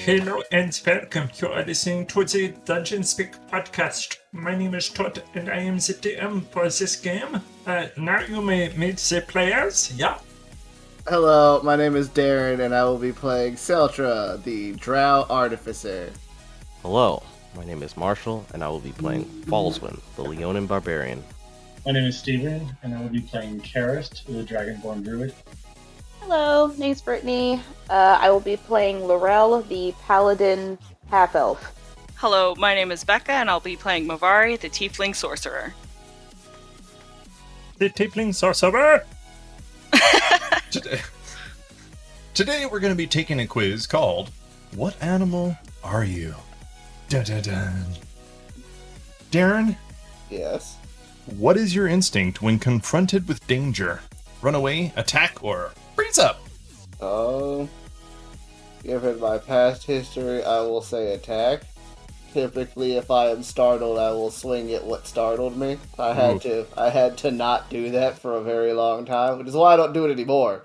Hello and welcome. You are listening to the Dungeon Speak podcast. My name is Todd and I am the DM for this game. Now you may meet the players. Yeah. Hello, my name is Darren and I will be playing Celtra, the Drow Artificer. Hello, my name is Marshall and I will be playing Falzwin, the Leonin Barbarian. My name is Steven and I will be playing Karyst, the Dragonborn Druid. Hello, name's Brittany. I will be playing Lorel, the Paladin Half-Elf. Hello, my name is Becca, and I'll be playing Mavari, the Tiefling Sorcerer. The Tiefling Sorcerer. Today we're going to be taking a quiz called What Animal Are You? Dun dun dun. Darren, Yes. what is your instinct when confronted with danger? Run away, attack, or freeze up? Given my past history, I will say attack. Typically, if I am startled, I will swing at what startled me. I had to not do that for a very long time, which is why I don't do it anymore.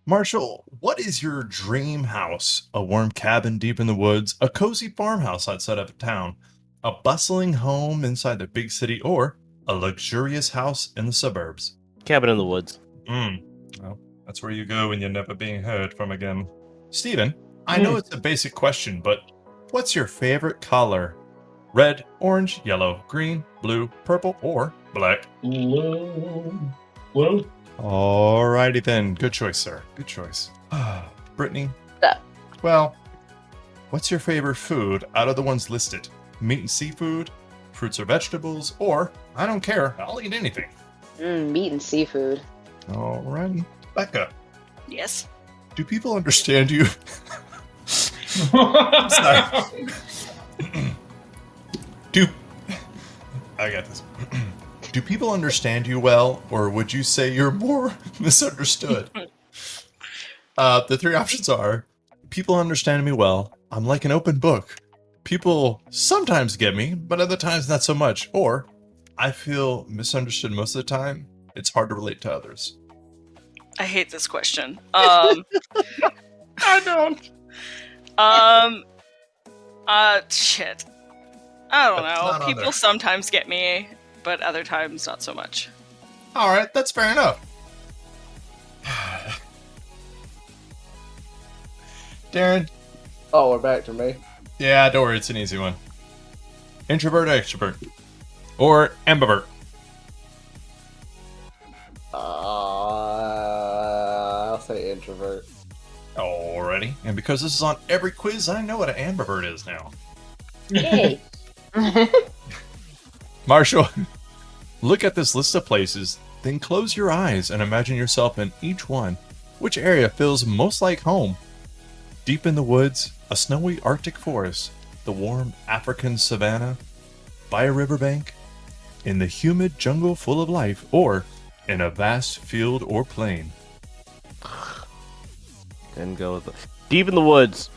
Marshall, what is your dream house? A warm cabin deep in the woods, a cozy farmhouse outside of a town, a bustling home inside the big city, or a luxurious house in the suburbs? Cabin in the woods. Well, that's where you go when you're never being heard from again. Steven, I know it's a basic question, but what's your favorite color? Red, orange, yellow, green, blue, purple, or black? Blue. Alrighty then. Good choice, sir. Good choice. Brittany? Yeah. Well, what's your favorite food out of the ones listed? Meat and seafood, fruits or vegetables, or, I don't care, I'll eat anything. Meat and seafood. Alrighty. Becca, Yes. do people understand you? Sorry. I got this. Do people understand you well, or would you say you're more misunderstood? The three options are: people understand me well, I'm like an open book. People sometimes get me, but other times not so much. Or, I feel misunderstood most of the time. It's hard to relate to others. I hate this question. I don't. Shit. I don't That's not know. on People there. sometimes get me, but other times not so much. All right, that's fair enough. Darren? Oh, we're back to me. Yeah, don't worry, it's an easy one. Introvert or extrovert? Or ambivert? I'll say introvert. Alrighty. And because this is on every quiz, I know what an ambivert is now. Yay. Marshall, look at this list of places, then close your eyes and imagine yourself in each one. Which area feels most like home? Deep in the woods, a snowy Arctic forest, the warm African savanna, by a riverbank, in the humid jungle full of life, or in a vast field or plain. Then go with deep in the woods.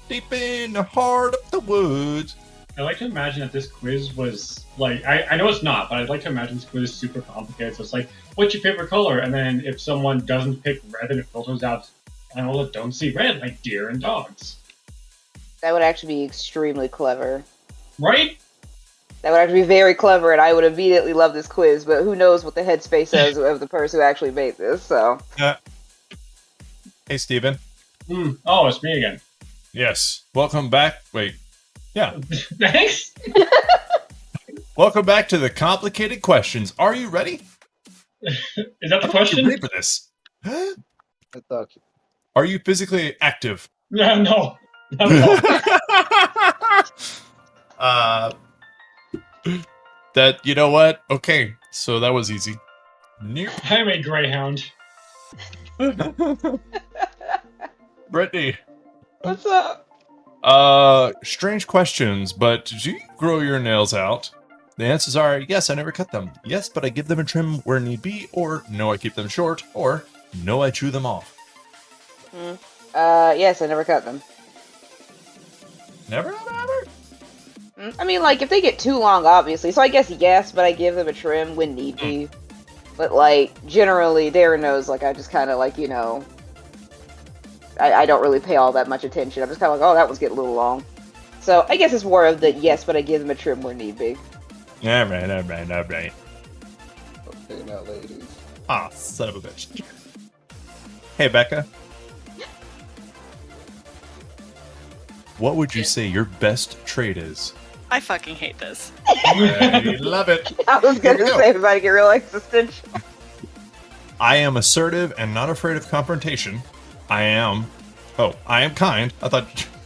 Deep in the heart of the woods. I like to imagine that this quiz was like, I know it's not, but I'd like to imagine this quiz is super complicated. So it's like, what's your favorite color? And then if someone doesn't pick red, then it filters out animals that don't see red, like deer and dogs. That would actually be extremely clever. Right? That would actually be very clever, and I would immediately love this quiz, but who knows what the headspace is of the person who actually made this, so. Hey, Steven. Oh, it's me again. Yes. Welcome back. Wait. Yeah. Thanks. Welcome back to the complicated questions. Are you ready? Is that the Are you question? ready for this? I thought Are you physically active? No, no. Not at all. That, you know what? Okay, so that was easy. Nope. I'm a greyhound. Brittany. What's up? Strange questions, but do you grow your nails out? The answers are yes, I never cut them. Yes, but I give them a trim where need be, or no, I keep them short, or no, I chew them off. Yes, I never cut them. Never, never. I mean, like, if they get too long, obviously, so I guess yes, but I give them a trim when need be. But, like, generally, Darren knows, like, I just kind of, like, you know, I don't really pay all that much attention. I'm just kind of like, oh, that one's getting a little long. So I guess it's more of the yes, but I give them a trim where need be. Alright. Okay, now ladies. Ah, son of a bitch. Hey, Becca. What would you say your best trait is? I fucking hate this. I love it. I was Here gonna we go. say everybody get real existential. I am assertive and not afraid of confrontation. I am kind. I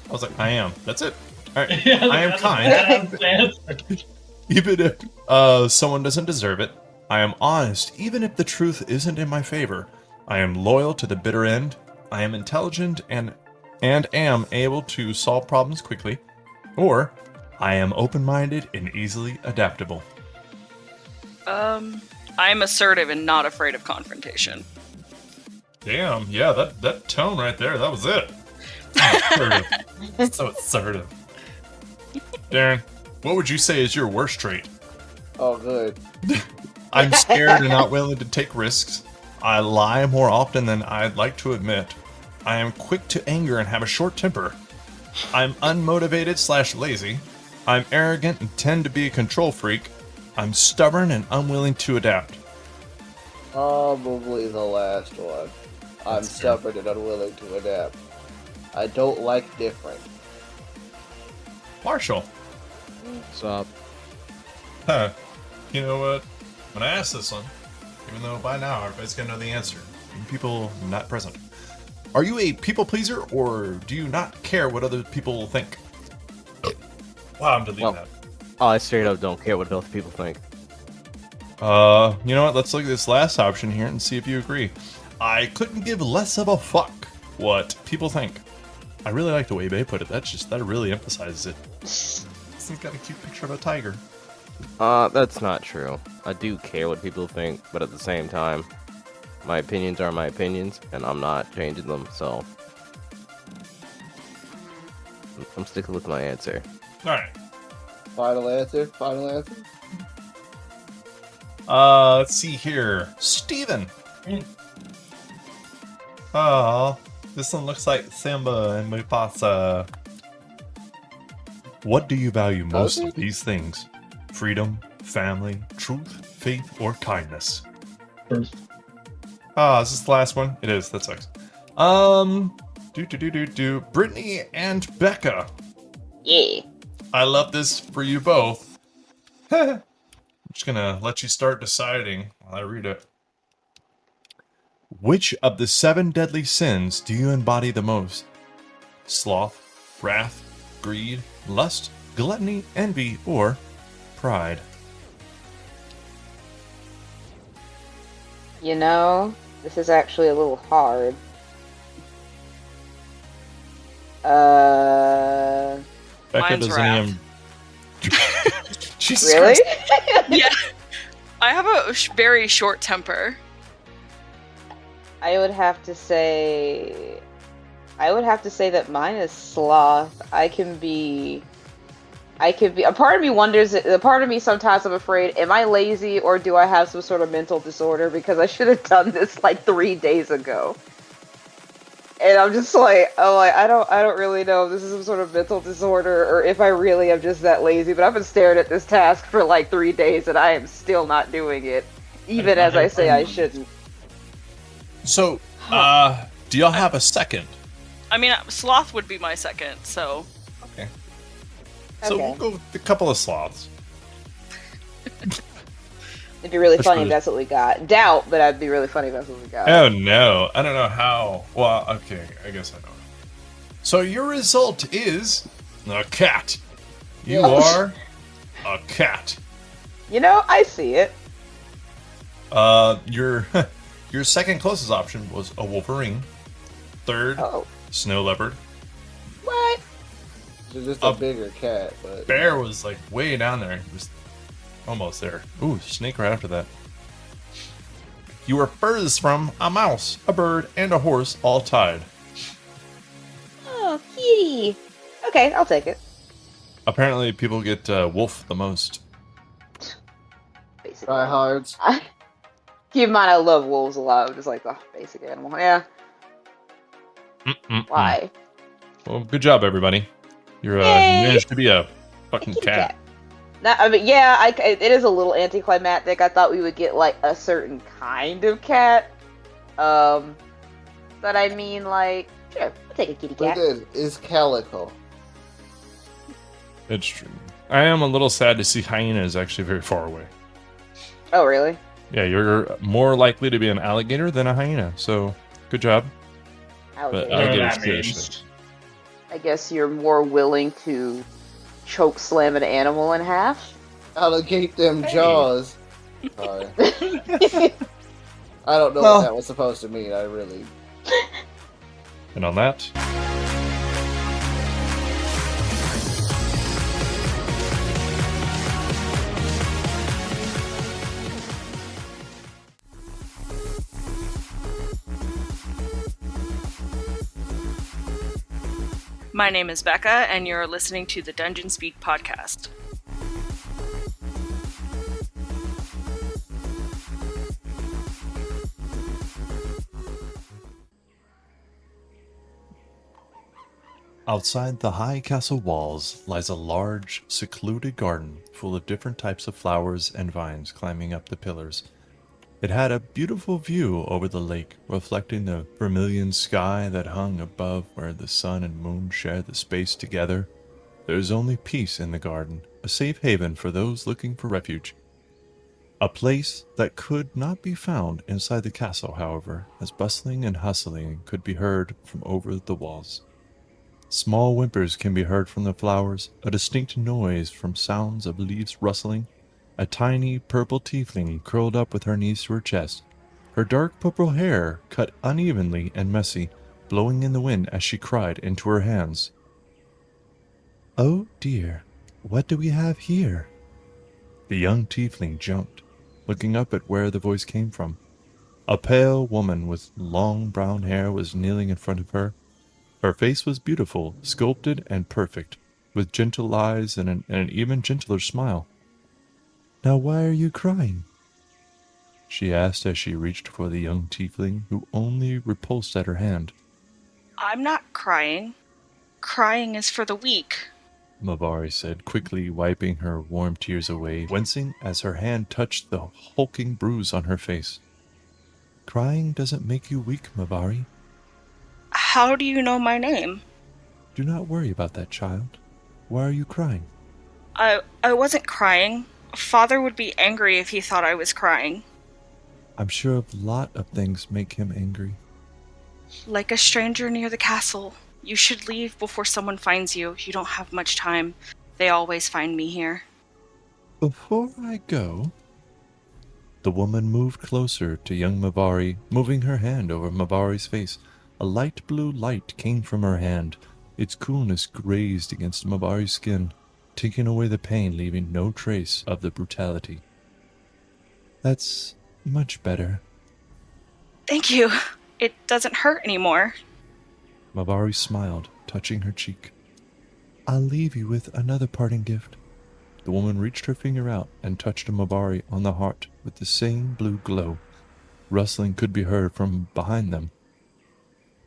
was like, I am. That's it. All right. Yeah, I am that's kind. a badass answer. Even if someone doesn't deserve it. I am honest, even if the truth isn't in my favor. I am loyal to the bitter end. I am intelligent and am able to solve problems quickly. Or, I am open-minded and easily adaptable. I'm assertive and not afraid of confrontation. Damn, yeah, that tone right there, that was it. Assertive. So assertive. Darren, what would you say is your worst trait? Oh, good. I'm scared and not willing to take risks. I lie more often than I'd like to admit. I am quick to anger and have a short temper. I'm unmotivated/lazy. I'm arrogant and tend to be a control freak. I'm stubborn and unwilling to adapt. Probably the last one. I'm That's fair. stubborn and unwilling to adapt. I don't like different. Marshall. What's up? Huh. You know what? When I asked this one, even though by now everybody's gonna know the answer, even people not present, are you a people pleaser or do you not care what other people think? Wow, I'm deleting Well, that. Oh, I straight up don't care what other people think. You know what? Let's look at this last option here and see if you agree. I couldn't give less of a fuck what people think. I really like the way Bay put it. That really emphasizes it. He's got a cute picture of a tiger. That's not true. I do care what people think, but at the same time, my opinions are my opinions, and I'm not changing them, so I'm sticking with my answer. All right. Final answer? Let's see here. Steven. Oh, this one looks like Simba and Mufasa. What do you value most of these things? Freedom, family, truth, faith, or kindness? First. Is this the last one? It is. That sucks. Brittany and Becca. Yeah. I love this for you both. I'm just gonna let you start deciding while I read it. Which of the 7 deadly sins do you embody the most? Sloth, wrath, greed, lust, gluttony, envy, or pride? You know, this is actually a little hard. Becca Mine's doesn't wrath. even. Jesus Really? Christ. Yeah. I have a very short temper. I would have to say that mine is sloth. A part of me wonders, a part of me sometimes I'm afraid, am I lazy or do I have some sort of mental disorder because I should have done this like 3 days ago. And I'm just like, I don't really know if this is some sort of mental disorder or if I really am just that lazy, but I've been staring at this task for like 3 days and I am still not doing it, even as I say I shouldn't. So, do y'all have a second? I mean, sloth would be my second, so. Okay. So Okay. we'll go with a couple of sloths. It'd be really That's funny really- if that's what we got. Doubt, but it'd be really funny if that's what we got. Oh no, I don't know how. Well, okay, I guess I know. So your result is a cat. You are a cat. You know, I see it. Your your second closest option was a wolverine. Third, Oh, snow leopard. what? It's just a bigger cat, but Bear was like way down there. He was almost there. Ooh, snake right after that. You were furthest from a mouse, a bird, and a horse, all tied. Oh, kitty. Okay, I'll take it. Apparently, people get wolf the most. Basic. tryhards. Keep in mind, I love wolves a lot. I'm just like the basic animal. Yeah. Why? Well, good job, everybody. You Yay! managed to be a A fucking kitty cat. I mean, yeah, it is a little anticlimactic. I thought we would get like a certain kind of cat. But I mean, like, sure, I'll take a kitty But cat. then, is Calico. It's true. I am a little sad to see Hyena is actually very far away. Oh, really? Yeah, you're more likely to be an alligator than a hyena, so good job. But Alligator. alligators that kill means. shit. I guess you're more willing to choke slam an animal in half. Allocate them jaws. Sorry. I don't know Well- what that was supposed to mean. I really. And on that, My name is Becca, and you're listening to the Dungeon Speak podcast. outside the high castle walls lies a large, secluded garden full of different types of flowers and vines climbing up the pillars. It had a beautiful view over the lake, reflecting the vermilion sky that hung above where the sun and moon shared the space together. There is only peace in the garden, a safe haven for those looking for refuge. A place that could not be found inside the castle, however, as bustling and hustling could be heard from over the walls. Small whimpers can be heard from the flowers, a distinct noise from sounds of leaves rustling. A tiny purple tiefling curled up with her knees to her chest, her dark purple hair cut unevenly and messy, blowing in the wind as she cried into her hands. "Oh dear, what do we have here?" The young tiefling jumped, looking up at where the voice came from. A pale woman with long brown hair was kneeling in front of her. Her face was beautiful, sculpted and perfect, with gentle eyes and an even gentler smile. "Now why are you crying?" she asked as she reached for the young tiefling, who only repulsed at her hand. I'm not crying. Crying is for the weak. Mavari said, quickly wiping her warm tears away, wincing as her hand touched the hulking bruise on her face. "Crying doesn't make you weak, Mavari. How do you know my name? Do not worry about that, child. Why are you crying?" I wasn't crying. Father would be angry if he thought I was crying. "I'm sure a lot of things make him angry." Like a stranger near the castle. You should leave before someone finds you. You don't have much time. They always find me here. "Before I go..." The woman moved closer to young Mavari, moving her hand over Mavari's face. A light blue light came from her hand. Its coolness grazed against Mavari's skin, taking away the pain, leaving no trace of the brutality. "That's much better." Thank you. It doesn't hurt anymore. Mavari smiled, touching her cheek. "I'll leave you with another parting gift." The woman reached her finger out and touched Mavari on the heart with the same blue glow. Rustling could be heard from behind them.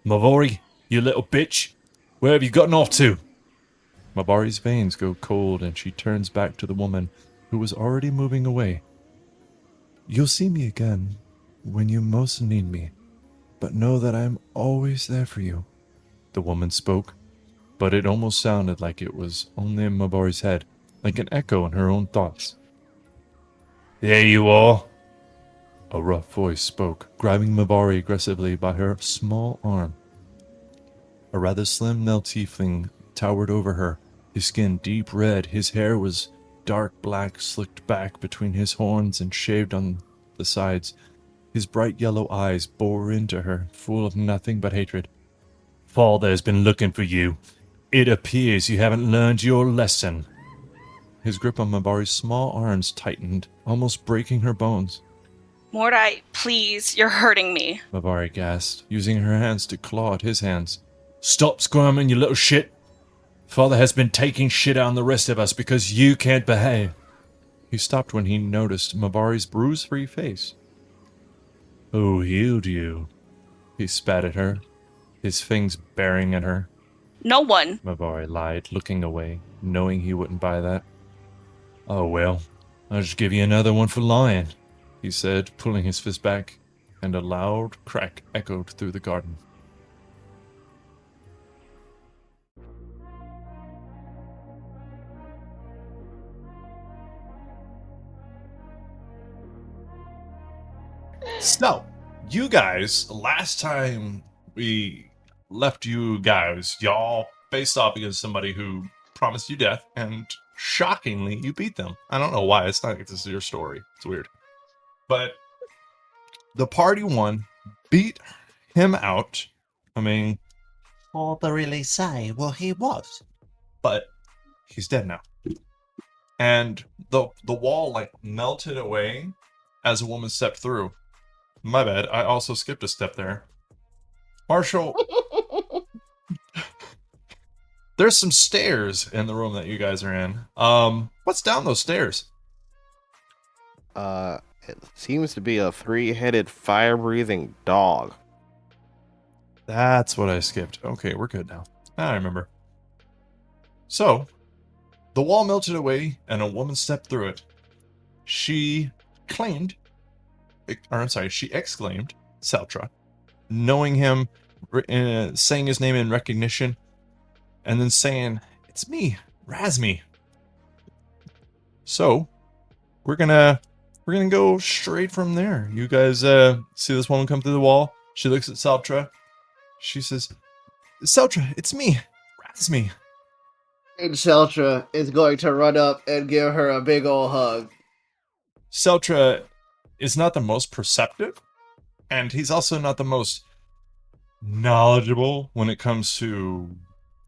"Mavari, you little bitch! Where have you gotten off to?" Mavari's veins go cold and she turns back to the woman, who was already moving away. "You'll see me again when you most need me, but know that I'm always there for you." The woman spoke, but it almost sounded like it was only in Mavari's head, like an echo in her own thoughts. "There you are." A rough voice spoke, grabbing Mavari aggressively by her small arm. A rather slim male tiefling towered over her, his skin deep red, his hair was dark black, slicked back between his horns and shaved on the sides. His bright yellow eyes bore into her, full of nothing but hatred. "Father has been looking for you. It appears you haven't learned your lesson." His grip on Mavari's small arms tightened, almost breaking her bones. Mordai, please, you're hurting me. Mavari gasped, using her hands to claw at his hands. "Stop squirming, you little shit. Father has been taking shit out on the rest of us because you can't behave." He stopped when he noticed Mavari's bruise-free face. "Who healed you?" He spat at her. his fangs baring at her. No one. Mavari lied, looking away, knowing he wouldn't buy that. Oh well, I'll just give you another one for lying, he said, pulling his fist back, and a loud crack echoed through the garden. So, you guys, last time we left you guys, y'all faced off against somebody who promised you death, and shockingly, you beat them. I don't know why. It's not like this is your story. It's weird. But the party won, beat him out. I mean, Hard to really say what he was. but he's dead now. And the wall like melted away as a woman stepped through. My bad. I also skipped a step there. Marshall, there's some stairs in the room that you guys are in. What's down those stairs? It seems to be a 3-headed fire-breathing dog. That's what I skipped. Okay, we're good now. I remember. So, the wall melted away and a woman stepped through it. She exclaimed, Celtra, knowing him, saying his name in recognition, and then saying, "It's me, Razmi." So, we're gonna go straight from there. You guys see this woman come through the wall? She looks at Celtra. She says, "Celtra, it's me, Razmi." And Celtra is going to run up and give her a big ol' hug. Celtra is not the most perceptive, and he's also not the most knowledgeable when it comes to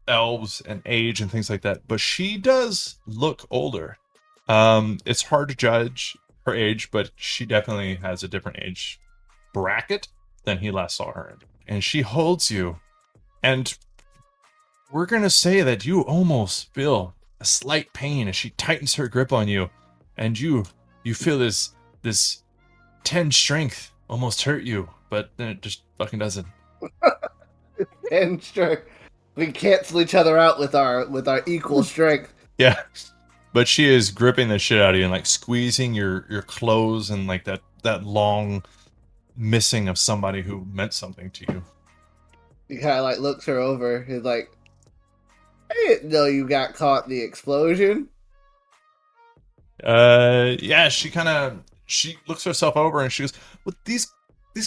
elves and age and things like that, but she does look older. It's hard to judge her age, but she definitely has a different age bracket than he last saw her in. And she holds you, and we're gonna say that you almost feel a slight pain as she tightens her grip on you, and you feel this 10 strength almost hurt you, but then it just fucking doesn't. And sure, we cancel each other out with our equal strength. Yeah. But she is gripping the shit out of you and like squeezing your clothes and like that long missing of somebody who meant something to you. He kind of like looks her over. He's like, "I didn't know you got caught in the explosion." Yeah, she looks herself over and she goes, "Well, these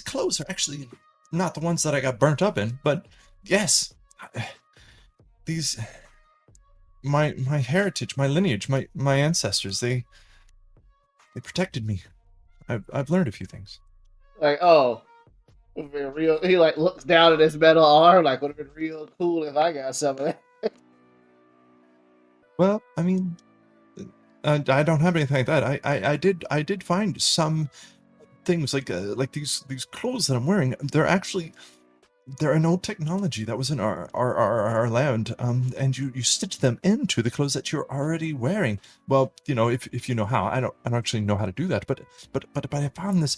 clothes are actually not the ones that I got burnt up in, but yes, these my heritage, my lineage, my ancestors, they protected me. I've learned a few things." Like, oh, would've been real. He like looks down at his metal arm. Like, would have been real cool if I got some of that. Well, I mean, I don't have anything like that. I did find some things like these clothes that I'm wearing. They're an old technology that was in our land, and you stitch them into the clothes that you're already wearing. Well, you know, if you know how. I don't actually know how to do that, but I found this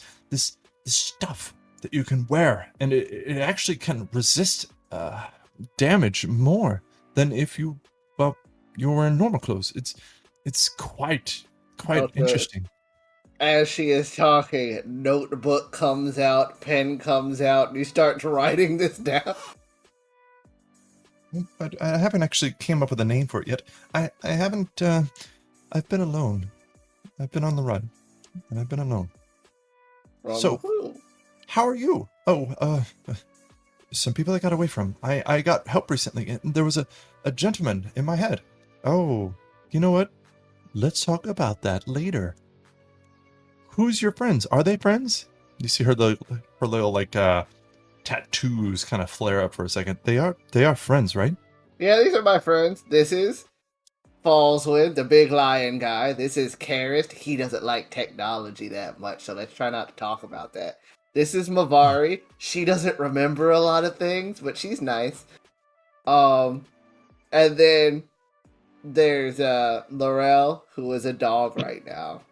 stuff that you can wear, and it actually can resist damage more than if you were wearing normal clothes. It's quite Okay. interesting. As she is talking, notebook comes out, pen comes out, and he starts writing this down. But I haven't actually came up with a name for it yet. I haven't. I've been alone. I've been on the run, and I've been alone. So, Who? how are you? Oh, some people I got away from. I got help recently, and there was a gentleman in my head. Oh, you know what? Let's talk about that later. Who's your friends? Are they friends? You see her little like tattoos kind of flare up for a second. They are friends, right? Yeah, these are my friends. This is Falzwin, the big lion guy. This is Karyst. He doesn't like technology that much, so let's try not to talk about that. This is Mavari. She doesn't remember a lot of things, but she's nice. And then there's Lorel, who is a dog right now.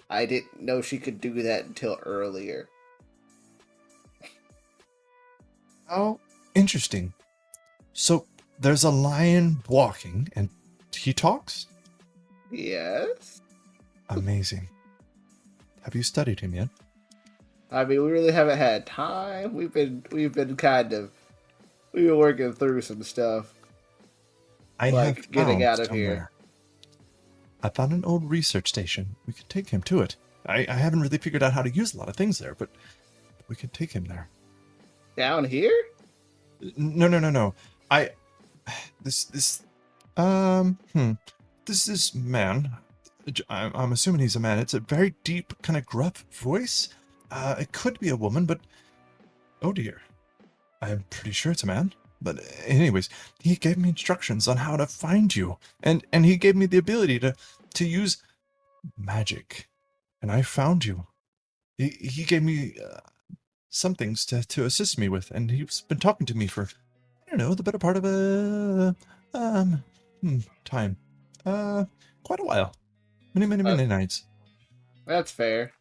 I didn't know she could do that until earlier. How Interesting. So there's a lion walking, and he talks? Yes. Amazing. Have you studied him yet? I mean, we really haven't had time. We've been working through some stuff. I Like have getting found out of somewhere. here. I found an old research station. We could take him to it. I haven't really figured out how to use a lot of things there, but we could take him there. Down here? No. This man. I'm assuming he's a man. It's a very deep, kind of gruff voice. It could be a woman, but oh dear, I'm pretty sure it's a man. But anyways, he gave me instructions on how to find you, and he gave me the ability to use magic, and I found you. He gave me some things to assist me with, and he's been talking to me for, I don't know, the better part of time. Quite a while. Many nights. That's fair.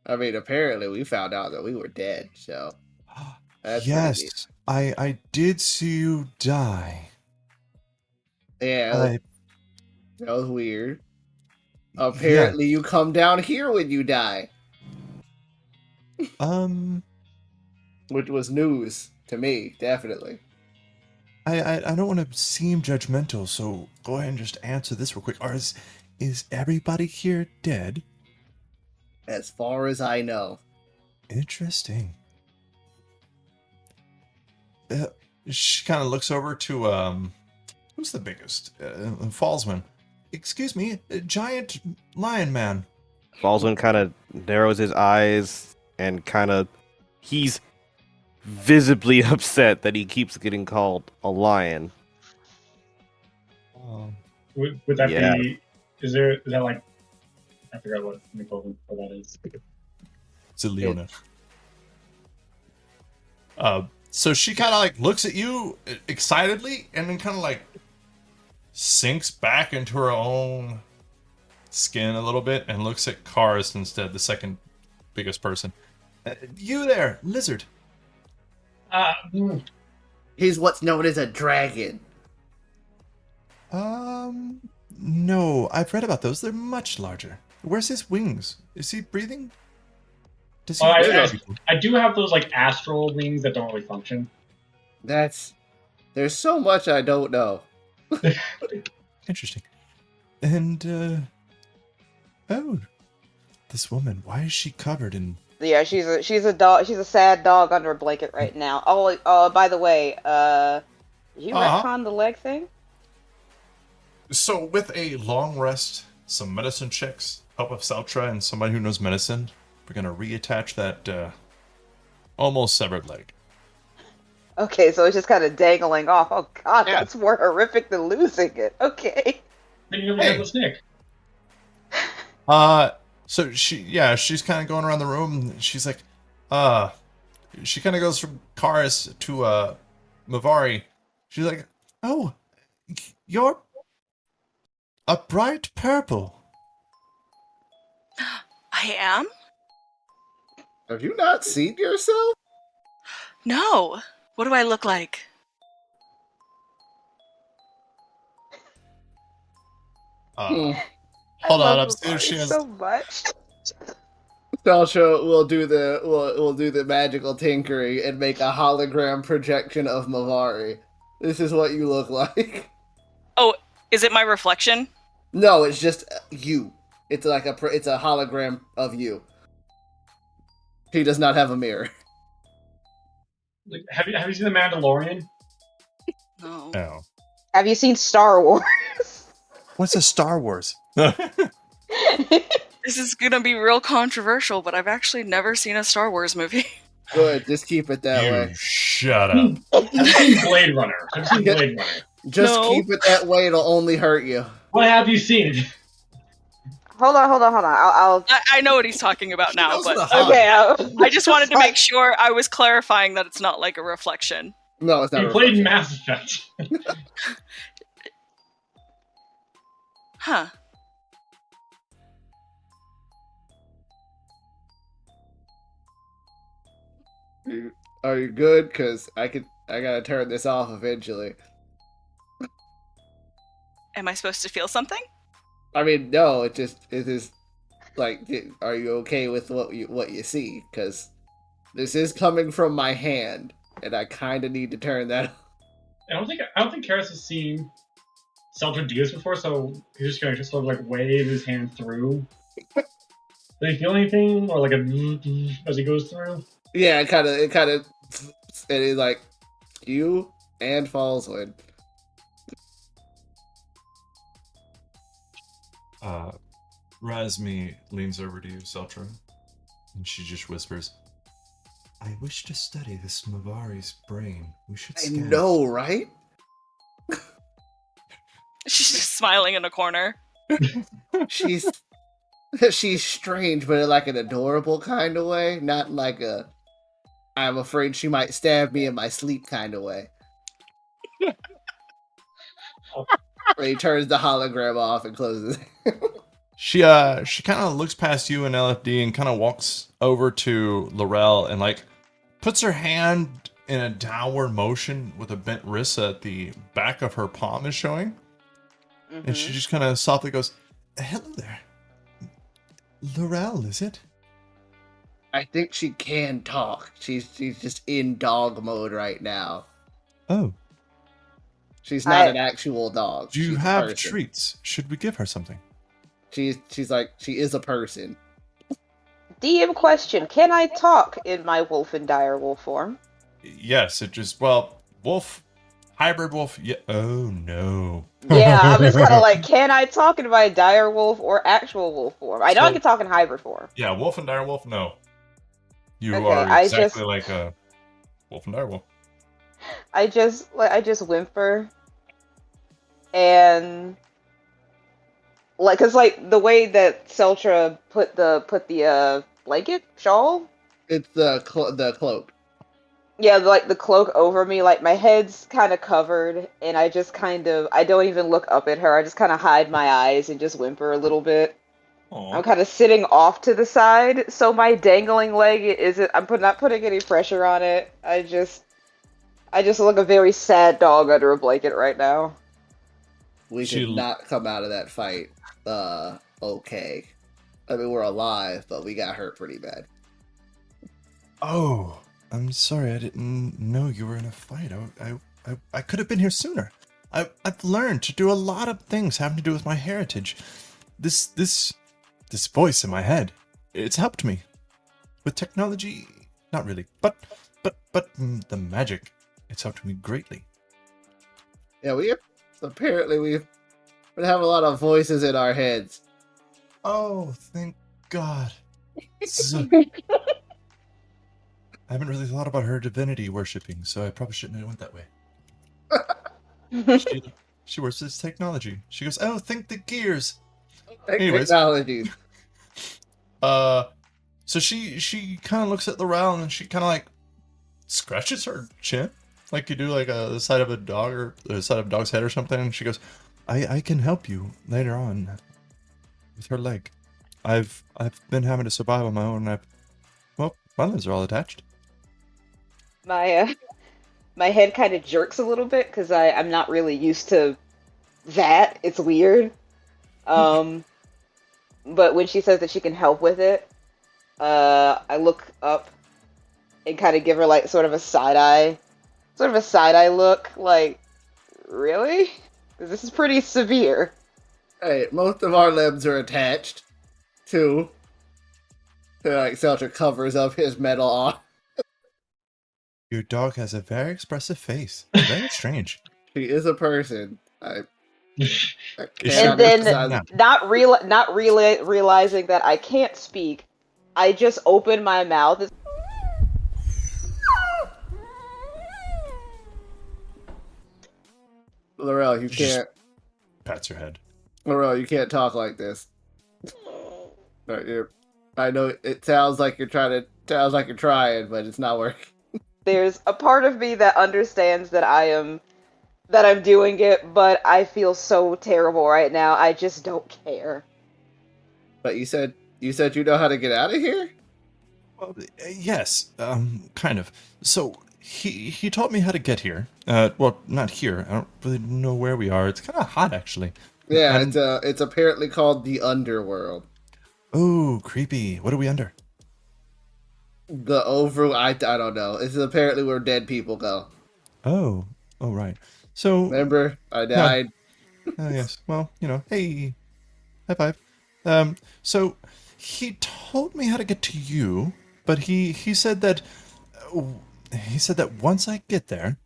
I mean, apparently we found out that we were dead, so that's pretty neat. Yes, I did see you die. Yeah, that was weird. Apparently you come down here when you die. Which was news to me, definitely. I don't want to seem judgmental, so go ahead and just answer this real quick. Is everybody here dead? As far as I know. Interesting. She kind of looks over to who's the biggest? Falzwin. Excuse me, giant lion man. Falzwin kind of narrows his eyes and he's visibly upset that he keeps getting called a lion. Would that be? Is that like? I forgot what that is. It's a Leona. So she kind of like looks at you excitedly, and then kind of like sinks back into her own skin a little bit, and looks at Karyst instead, the second biggest person. You there, lizard? He's what's known as a dragon. No, I've read about those. They're much larger. Where's his wings? Is he breathing? Does he? I do have those like astral wings that don't really function. There's so much I don't know. Interesting. And this woman, why is she covered in? Yeah, she's a dog. She's a sad dog under a blanket right now. Oh, by the way, you retcon the leg thing? So with a long rest, some medicine checks, help of Celtra, and somebody who knows medicine, we're gonna reattach that almost severed leg. Okay, so it's just kind of dangling off. Oh god, that's more horrific than losing it. Okay. Then you never have the snake. So she's kind of going around the room. She's like, she kind of goes from Karyst to Mavari. She's like, oh, you're a bright purple. I am? Have you not seen yourself? No. What do I look like? Hold on, I'm seeing she has so much. Celtra will do the magical tinkering and make a hologram projection of Mavari. This is what you look like. Oh, is it my reflection? No, it's just you. It's like a hologram of you. He does not have a mirror. Like, have you seen The Mandalorian? No. No. Have you seen Star Wars? What's a Star Wars? This is gonna be real controversial, but I've actually never seen a Star Wars movie. Good, just keep it that way. Shut up. I've seen Blade Runner. Just keep it that way, it'll only hurt you. What have you seen? Hold on. I know what he's talking about now, but okay. I just wanted to make sure I was clarifying that it's not like a reflection. No, it's not. You played Mass Effect. Huh. Are you good? Because I could I gotta turn this off eventually. Am I supposed to feel something? I mean, no, it is like, are you okay with what you see? Because this is coming from my hand, and I kind of need to turn that off. I don't think Karyst has seen Celtra do this before, so he's just gonna sort of like wave his hand through. Do you feel anything, or like a as he goes through? Yeah, it kind of, and it's like, you and Falzwin. Razmi leans over to you, Celtra, and she just whispers, I wish to study this Mavari's brain. We should I scan know, right? She's just smiling in a corner. She's she's strange, but in like an adorable kind of way, not like a I'm afraid she might stab me in my sleep kind of way. Where he turns the hologram off and closes it. She kind of looks past you and LFD and kind of walks over to Lorel and like puts her hand in a downward motion with a bent wrist at the back of her palm is showing. Mm-hmm. And she just kind of softly goes, hello there. Lorel, is it? I think she can talk. She's just in dog mode right now. Oh. She's not an actual dog. Do you She's a have person. treats? Should we give her something? She's like, she is a person. DM question: can I talk in my wolf and dire wolf form? Yes, it just, well, wolf, hybrid wolf, yeah. Oh no. Yeah, I'm just kind of like, can I talk in my dire wolf or actual wolf form? I know I can talk in hybrid form. Yeah, wolf and dire wolf, no. You Okay, are I exactly just- like a wolf and dire wolf. I just whimper, and like, cause like the way that Celtra put the blanket shawl, It's the cloak. yeah, like the cloak over me, like my head's kind of covered, and I don't even look up at her. I just kind of hide my eyes and just whimper a little bit. Aw. I'm kind of sitting off to the side, so my dangling leg isn't. Not putting any pressure on it. I just look a very sad dog under a blanket right now. We She- did not come out of that fight okay. I mean, we're alive, but we got hurt pretty bad. Oh, I'm sorry. I didn't know you were in a fight. I could have been here sooner. I've learned to do a lot of things having to do with my heritage. This voice in my head, it's helped me. With technology, not really, but the magic, it's helped me greatly. Yeah, apparently we've been having a lot of voices in our heads. Oh, thank God. So- I haven't really thought about her divinity worshipping, so I probably shouldn't have went that way. She worships technology. She goes, oh, think the gears. Anyways. Technologies. So she kind of looks at Lorel and she kind of like scratches her chin, like you do like the side of a dog or the side of a dog's head or something. And she goes, I can help you later on with her leg. I've been having to survive on my own. My limbs are all attached. My head kind of jerks a little bit because I'm not really used to that. It's weird. But when she says that she can help with it, I look up and kind of give her like sort of a side eye look, like, really? 'Cause this is pretty severe. Hey, most of our limbs are attached to like Celtra covers up his metal arm. Your dog has a very expressive face. Very strange. She is a person. I Is can't she And then emphasize- not realizing that I can't speak, I just open my mouth. Lorel, you She just- can't. Pats her head. Lorel, you can't talk like this. I know it sounds like you're trying, but it's not working. There's a part of me that understands that I'm doing it, but I feel so terrible right now. I just don't care. But you said you know how to get out of here? Well, yes, kind of. So he taught me how to get here. Well, not here. I don't really know where we are. It's kind of hot, actually. Yeah, And it's apparently called the Underworld. oh, creepy. What are we under? I don't know. This is apparently where dead people go. Oh, oh, right. So, Remember, I yeah. died. Oh, yes. Well, hey, high five. So he told me how to get to you, but he said that once I get there,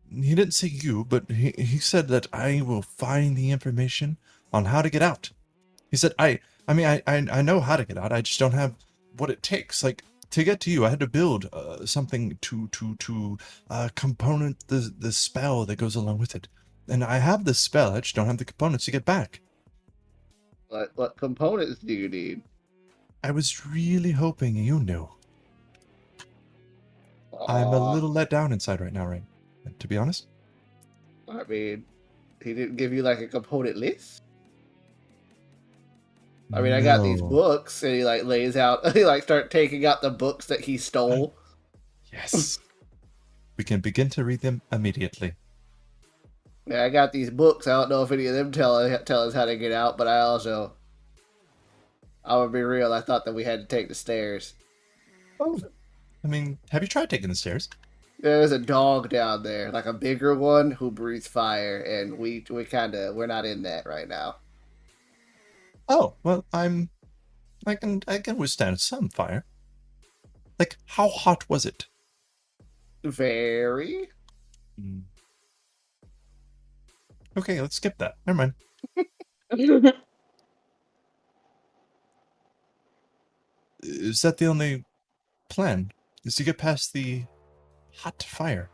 he didn't say you, but he said that I will find the information on how to get out. He said I know how to get out. I just don't have what it takes. Like to get to you, I had to build something to component the spell that goes along with it. And I have the spell. I just don't have the components to get back. What components do you need? I was really hoping you knew. I'm a little let down inside right now, Rain. To be honest. I mean, he didn't give you like a component list. I mean, I got these No. books, and he like lays out. He like start taking out the books that he stole. Yes. We can begin to read them immediately. Yeah, I got these books. I don't know if any of them tell us how to get out, but I'm gonna be real. I thought that we had to take the stairs. Oh. I mean, have you tried taking the stairs? There's a dog down there, like a bigger one who breathes fire, and we're not in that right now. Oh, well, I can withstand some fire. Like, how hot was it? Very. Okay, let's skip that. Never mind. Is that the only plan? Is to get past the hot fire?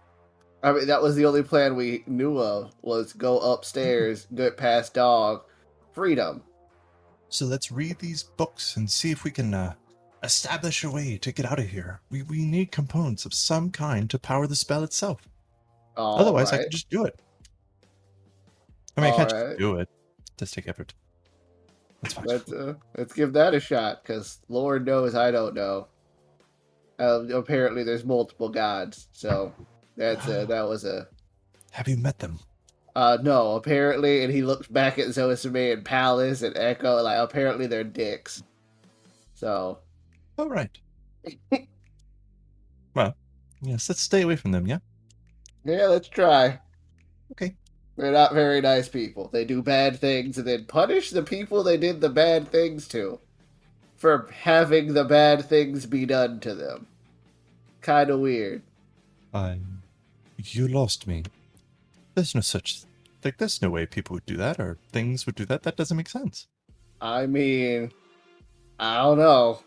I mean, that was the only plan we knew of, was go upstairs, get past dog, freedom. So let's read these books and see if we can establish a way to get out of here. We need components of some kind to power the spell itself. Otherwise, I can just do it. I mean, I can't just do it. It does take effort. That's fine. Let's give that a shot, because Lord knows I don't know. Apparently, there's multiple gods, so that was a. Have you met them? No, apparently, and he looks back at Zoisame and Palace and Echo, like, apparently they're dicks. So. Oh, right. Well, yes, let's stay away from them, yeah? Yeah, let's try. Okay. They're not very nice people. They do bad things and then punish the people they did the bad things to for having the bad things be done to them. Kind of weird. You lost me. There's no such... Like, there's no way people would do that, or things would do that. That doesn't make sense. I mean, I don't know.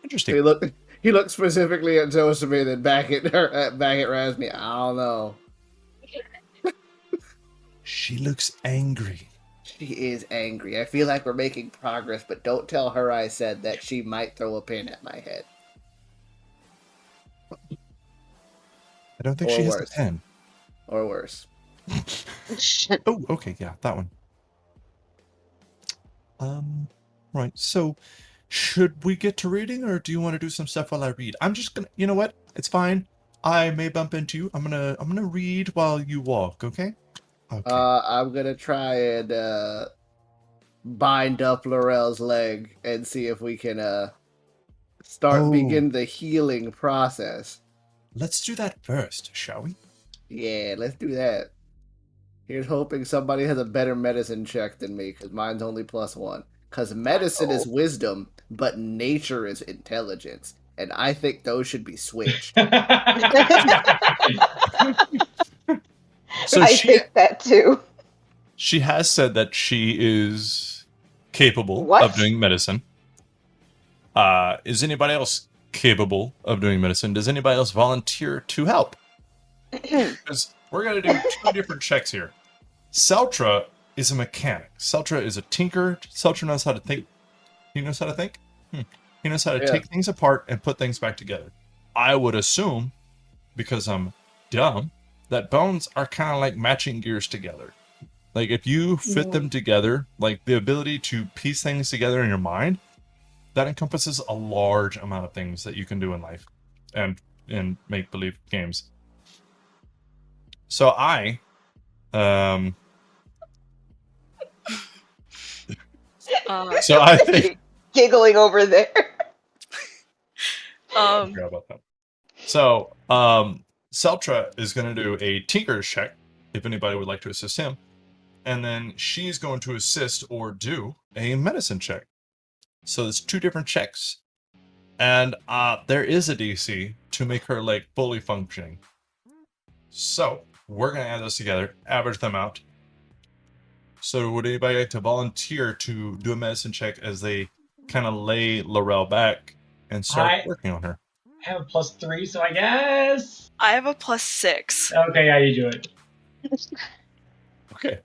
Interesting. He looked specifically at Zoisame, then back at Razmi. I don't know. She looks angry. She is angry. I feel like we're making progress, but don't tell her I said that. She might throw a pin at my head. I don't think she has the pen. Or worse. Oh, okay, yeah, that one. Right, so should we get to reading, or do you want to do some stuff while I read? I'm just gonna, you know what? It's fine. I may bump into you. I'm gonna read while you walk, okay? Okay. I'm gonna try and bind up Lorel's leg and see if we can begin the healing process. Let's do that first, shall we? Yeah, let's do that. Here's hoping somebody has a better medicine check than me, because mine's only +1. Because medicine is wisdom, but nature is intelligence. And I think those should be switched. So I think that too. She has said that she is capable of doing medicine. Is anybody else capable of doing medicine? Does anybody else volunteer to help? Because we're going to do 2 different checks here. Celtra is a mechanic. Celtra is a tinker. Celtra knows how to think. He knows how to think? He knows how to take things apart and put things back together. I would assume, because I'm dumb, that bones are kind of like matching gears together. Like, if you fit them together, like the ability to piece things together in your mind that encompasses a large amount of things that you can do in life and in make-believe games. So I think giggling over there. forgot about that. So Celtra is going to do a Tinker's check if anybody would like to assist him, and then she's going to assist or do a medicine check. So there's 2 different checks, and there is a DC to make her leg fully functioning. So we're going to add those together, average them out. So would anybody like to volunteer to do a medicine check as they kind of lay Lorel back and start working on her? I have a +3, so I guess. I have a +6. Okay, yeah, you do it. Okay.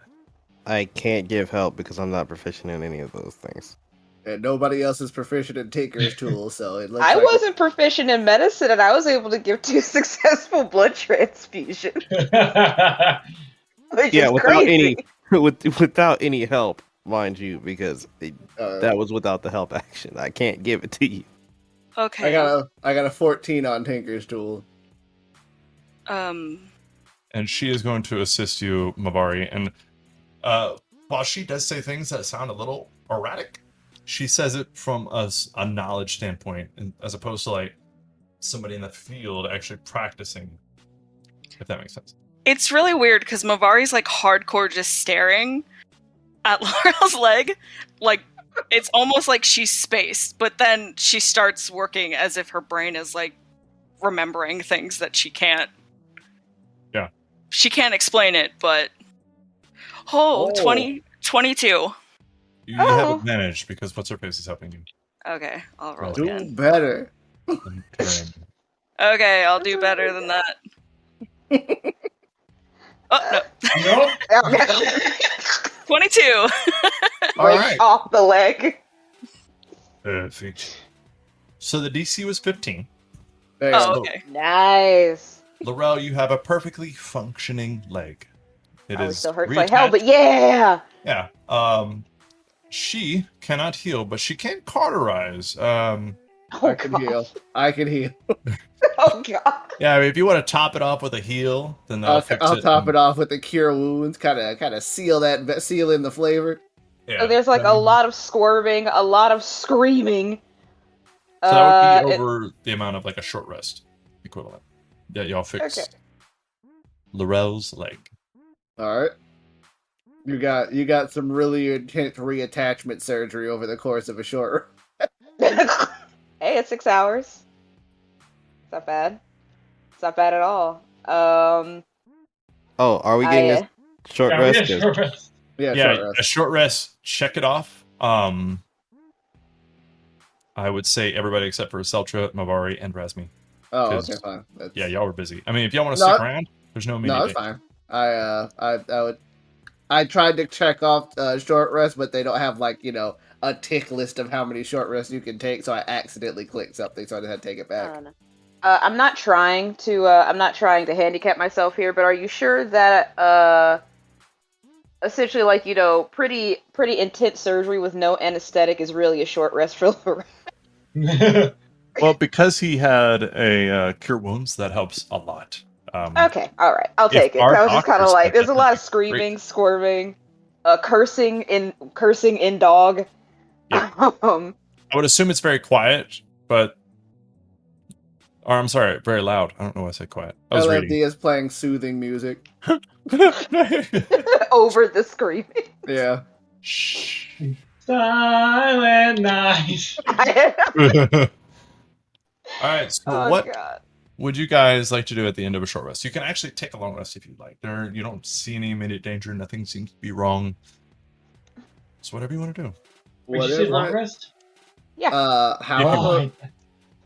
I can't give help because I'm not proficient in any of those things. And nobody else is proficient in Tinker's tool, so it looks I like wasn't proficient in medicine, and I was able to give 2 successful blood transfusions. Which Yeah, is without crazy. without any help, mind you, because that was without the help action. I can't give it to you. Okay. I got a 14 on Tinker's tool. And she is going to assist you, Mavari. And while she does say things that sound a little erratic, she says it from a knowledge standpoint, as opposed to like somebody in the field actually practicing. If that makes sense. It's really weird because Mavari's like hardcore just staring at Lorel's leg. Like, it's almost like she's spaced, but then she starts working as if her brain is like remembering things that she can't. Yeah. She can't explain it, but. Oh, 22. You have advantage because what's her face is helping you. Okay, I'll roll Do again. better. Okay, I'll do better than that. Oh, no. Nope. 22. All right. Off the leg. Perfect. So the DC was 15. Oh, okay. Nice. Lorel, you have a perfectly functioning leg. It It is still hurts like hell, reattached. but yeah. Yeah. She cannot heal, but she can cauterize. I can heal. I can heal. Oh god. Yeah, I mean, if you want to top it off with a heal, then that'll fix I'll it. top it off with the cure wounds. Kind of seal in the flavor. Yeah. So there's like a lot of squirming, a lot of screaming. So that would be over the amount of like a short rest equivalent that y'all fixed. Okay. Lorel's leg. All right. You got some really intense reattachment surgery over the course of a short. Hey, it's 6 hours. It's not bad. It's not bad at all. Oh, are we getting a short rest? Short rest. Yeah, Yeah, short rest. a short rest. Check it off. I would say everybody except for Celtra, Mavari, and Razmi. Oh, 'Cause, okay, fine. Yeah, y'all were busy. I mean, if y'all want to No, stick around, there's no immediate. No, it's fine. I tried to check off short rest, but they don't have a tick list of how many short rests you can take, so I accidentally clicked something, so I just had to take it back. I'm not trying to handicap myself here, but are you sure that essentially pretty intense surgery with no anesthetic is really a short rest for Lorel? Well, because he had a cure wounds, that helps a lot. Okay, all right, I'll take it. I was just kind of like, there's a lot of screaming, squirming, cursing in dog. Yeah. I would assume it's very quiet, but or I'm sorry, very loud. I don't know why I said quiet. I was reading. LFD is playing soothing music. Over the screaming. Yeah. Shh. Silent night. All right. So Oh, what God. would you guys like to do at the end of a short rest? You can actually take a long rest if you'd like. You don't see any immediate danger. Nothing seems to be wrong. It's whatever you want to do. Did you say long rest? Yeah. However,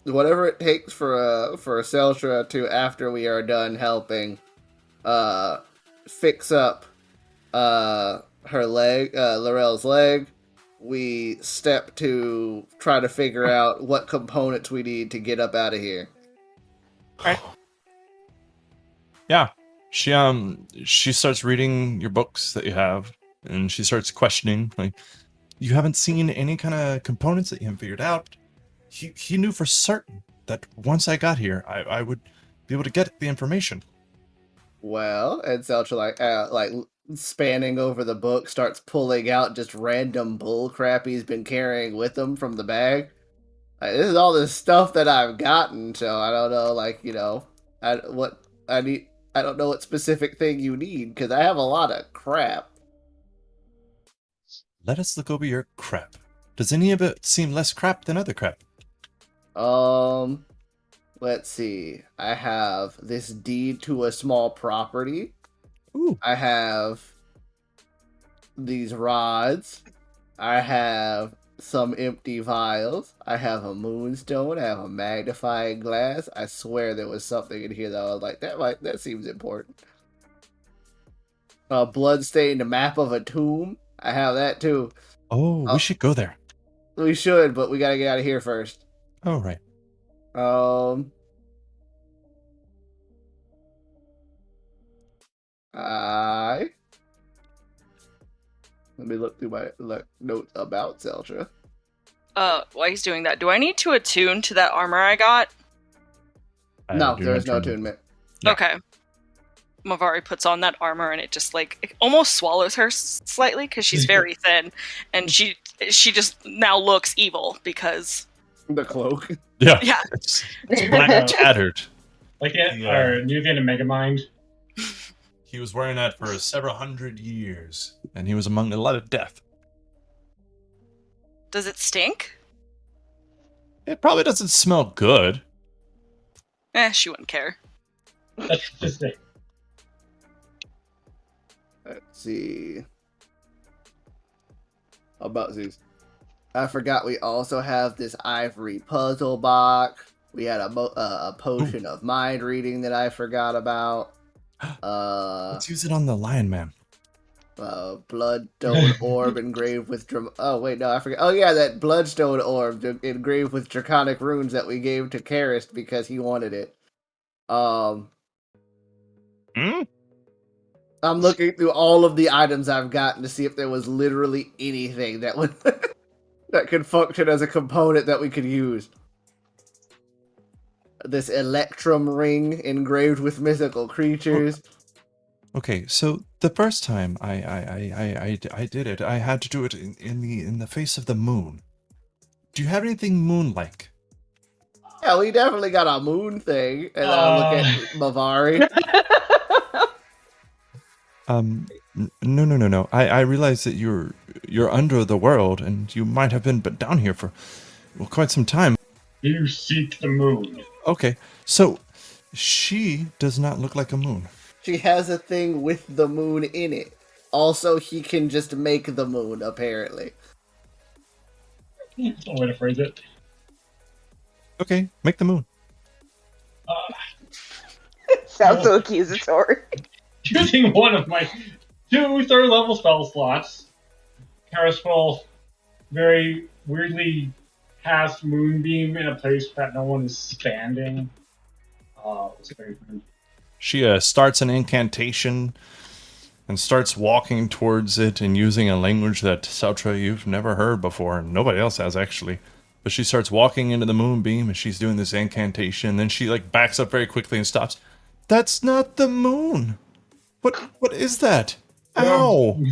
whatever it takes for Celtra to, after we are done helping, fix up her leg, Lorel's leg, we step to try to figure out what components we need to get up out of here. Right. Yeah. She starts reading your books that you have, and she starts questioning, like, You haven't seen any kind of components that you haven't figured out. He knew for certain that once I got here, I would be able to get the information. Well, and Celtra like spanning over the book starts pulling out just random bull crap he's been carrying with him from the bag. This is all this stuff that I've gotten, so I don't know, I don't know what specific thing you need because I have a lot of crap. Let us look over your crap. Does any of it seem less crap than other crap? Let's see. I have this deed to a small property. Ooh. I have these rods. I have some empty vials. I have a moonstone. I have a magnifying glass. I swear there was something in here that I was like, that seems important. A bloodstained map of a tomb. I have that too. Oh, we should go there. We should, but we gotta get out of here first. Oh, right. Let me look through my notes about Celtra. While he's doing that, do I need to attune to that armor I got? No, there is no attunement. Yeah. Okay. Mavari puts on that armor and it just it almost swallows her slightly because she's very thin, and she just now looks evil because the cloak. Yeah. Yeah. It's black tattered. Like our new thing in Megamind. He was wearing that for several hundred years, and he was among a lot of death. Does it stink? It probably doesn't smell good. She wouldn't care. That's just it. Let's see. About these. I forgot we also have this ivory puzzle box. We had a potion of mind reading that I forgot about. Let's use it on the Lion Man. Bloodstone orb engraved with oh wait, no, I forget. Oh yeah, that bloodstone orb engraved with draconic runes that we gave to Karyst because he wanted it. I'm looking through all of the items I've gotten to see if there was literally anything that would that could function as a component that we could use. This electrum ring engraved with mythical creatures. Okay, so the first time I did it, I had to do it in the face of the moon. Do you have anything moon-like? Yeah, we definitely got a moon thing. And then I look at Mavari. No. I realize that you're under the world, and you might have been down here for quite some time. You seek the moon. Okay, so she does not look like a moon. She has a thing with the moon in it. Also, he can just make the moon, apparently. That's one way to phrase it. Okay, make the moon. Sounds so accusatory. Using one of my 2 third-level spell slots, Karyst will very weirdly cast Moonbeam in a place that no one is standing. She starts an incantation and starts walking towards it and using a language that Celtra you've never heard before, and nobody else has actually. But she starts walking into the moonbeam and she's doing this incantation, and then she backs up very quickly and stops. That's not the moon. What is that? Ow!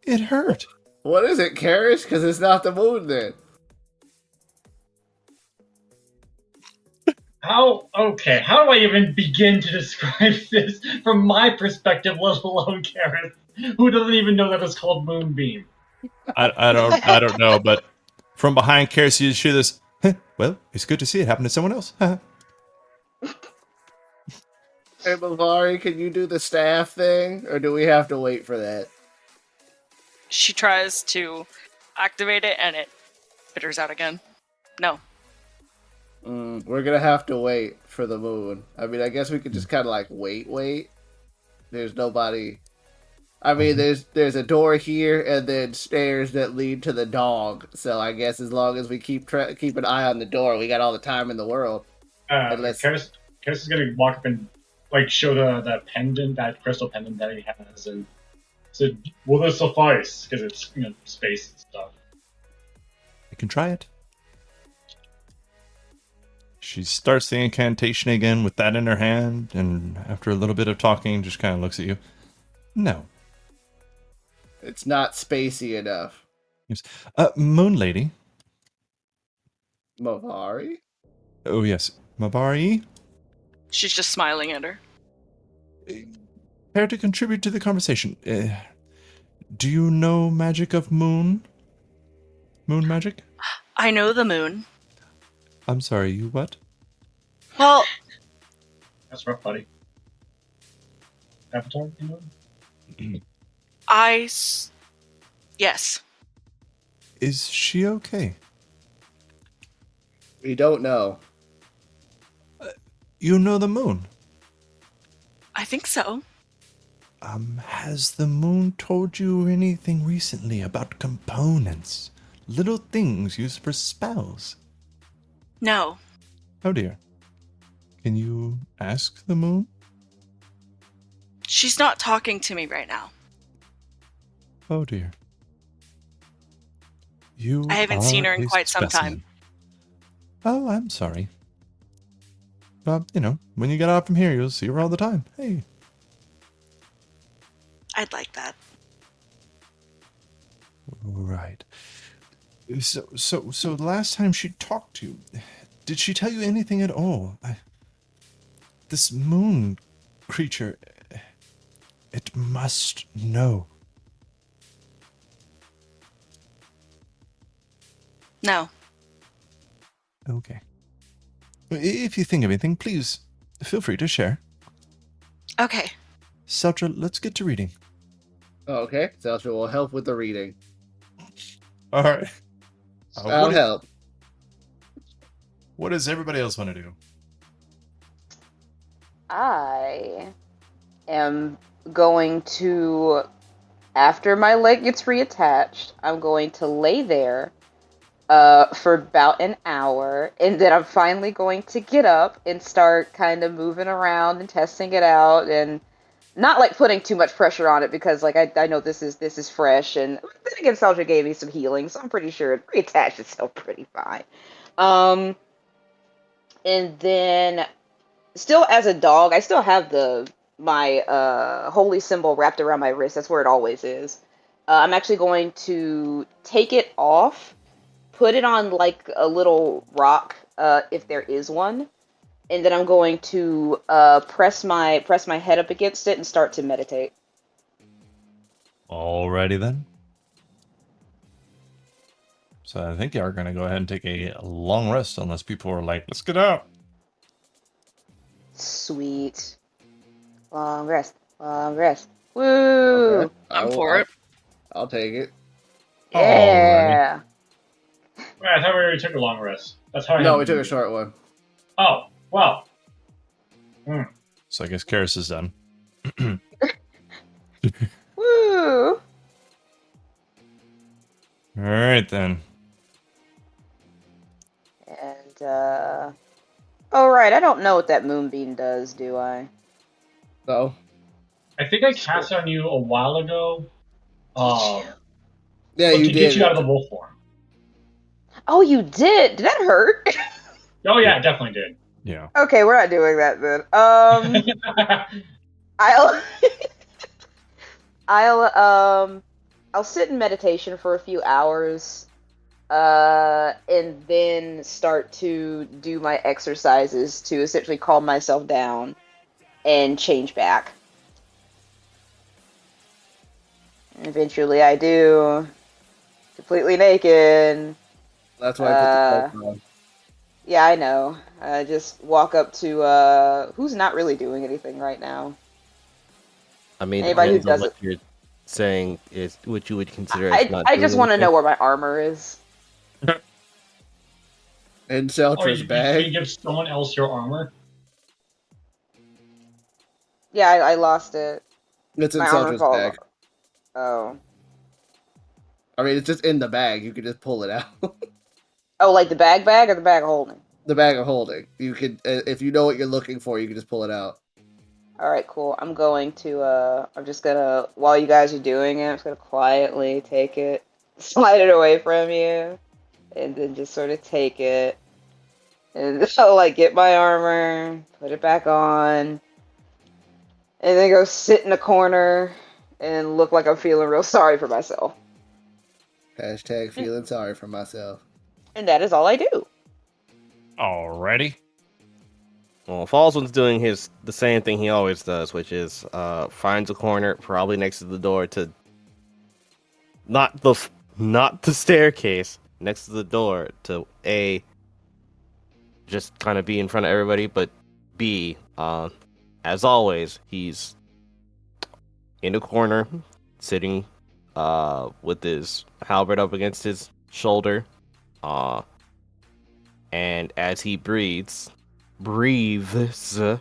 It hurt. What is it, Karyst? Because it's not the moon then. How do I even begin to describe this from my perspective, let alone Karyst, who doesn't even know that it's called Moonbeam? I don't know, but from behind Karyst you hear this. Well, it's good to see it happen to someone else. Hey, Mavari, can you do the staff thing? Or do we have to wait for that? She tries to activate it and it spitters out again. No. We're gonna have to wait for the moon. I mean, I guess we could just kind of wait. There's nobody. I mean, there's a door here and then stairs that lead to the dog. So I guess as long as we keep an eye on the door, we got all the time in the world. Karyst is gonna walk up and show the pendant, that crystal pendant that he has, and So will this suffice? Because it's space and stuff. I can try it. She starts the incantation again with that in her hand, and after a little bit of talking, just kind of looks at you. No. It's not spacey enough. Yes. Moon Lady. Mavari? Oh, yes. Mavari. She's just smiling at her. Care to contribute to the conversation? Do you know magic of moon? Moon magic? I know the moon. I'm sorry, you what? Well, That's rough, buddy. Avatar, yes. Is she okay? We don't know. You know the moon. I think so. Has the moon told you anything recently about components? Little things used for spells? No. Oh dear. Can you ask the moon? She's not talking to me right now. Oh dear. You I haven't seen her in are a quite some time. specimen. Oh, I'm sorry. Well, when you get out from here, you'll see her all the time. Hey. I'd like that. Right. So the last time she talked to you, did she tell you anything at all? This moon creature, it must know. No. Okay. If you think of anything, please feel free to share. Okay. Celtra, let's get to reading. Okay, Celtra will help with the reading. All right. I'll help. What does everybody else want to do? I am going to, after my leg gets reattached, I'm going to lay there for about an hour, and then I'm finally going to get up and start kind of moving around and testing it out, and not like putting too much pressure on it because like I know this is fresh, and then again Celtra gave me some healing, so I'm pretty sure it reattached itself pretty fine. And then still as a dog, I still have my holy symbol wrapped around my wrist. That's where it always is. I'm actually going to take it off, put it on like a little rock, if there is one, and then I'm going to press my head up against it and start to meditate. Alrighty then. So I think you are going to go ahead and take a long rest unless people are like, let's get out. Sweet. Long rest. Long rest. Woo! Okay. I'm for it. I'll take it. Yeah. Wait, I thought we already took a long rest. That's how I No, had we it. took a short one. Oh, well. So I guess Karyst is done. Woo! Alright then. And oh right, I don't know what that moonbeam does, do I? No. I think I cast on you a while ago. Yeah, to you get did. you out of the wolf form. Oh, you did? Did that hurt? Oh yeah, it definitely did. Yeah. Okay, we're not doing that then. I'll sit in meditation for a few hours, and then start to do my exercises to essentially calm myself down and change back. And eventually I do, completely naked. That's why I put the cloak on. Yeah, I know. I just walk up to who's not really doing anything right now. I mean, Anybody who depends on does what it. you're saying is what you would consider as not I just doing want to anything. know where my armor is. In Oh, Celtra's you bag. give someone else your armor? Yeah, I lost it. It's in My armor Celtra's fall. bag. Oh. I mean, it's just in the bag. You can just pull it out. Oh, like the bag or the bag of holding? The bag of holding. You can, if you know what you're looking for, you can just pull it out. Alright, cool. I'm going to, I'm just gonna, while you guys are doing it, I'm just gonna quietly take it, slide it away from you, and then just sort of take it, and I'll, like, get my armor, put it back on, and then go sit in a corner and look like I'm feeling real sorry for myself. Hashtag feeling sorry for myself. And that is all I do. Alrighty. Well, Falzwin's doing the same thing he always does, which is finds a corner, probably next to the door, to not the staircase, next to the door, to A, just kind of be in front of everybody, but B, as always, he's in a corner, sitting with his halberd up against his shoulder, and as he breathes, the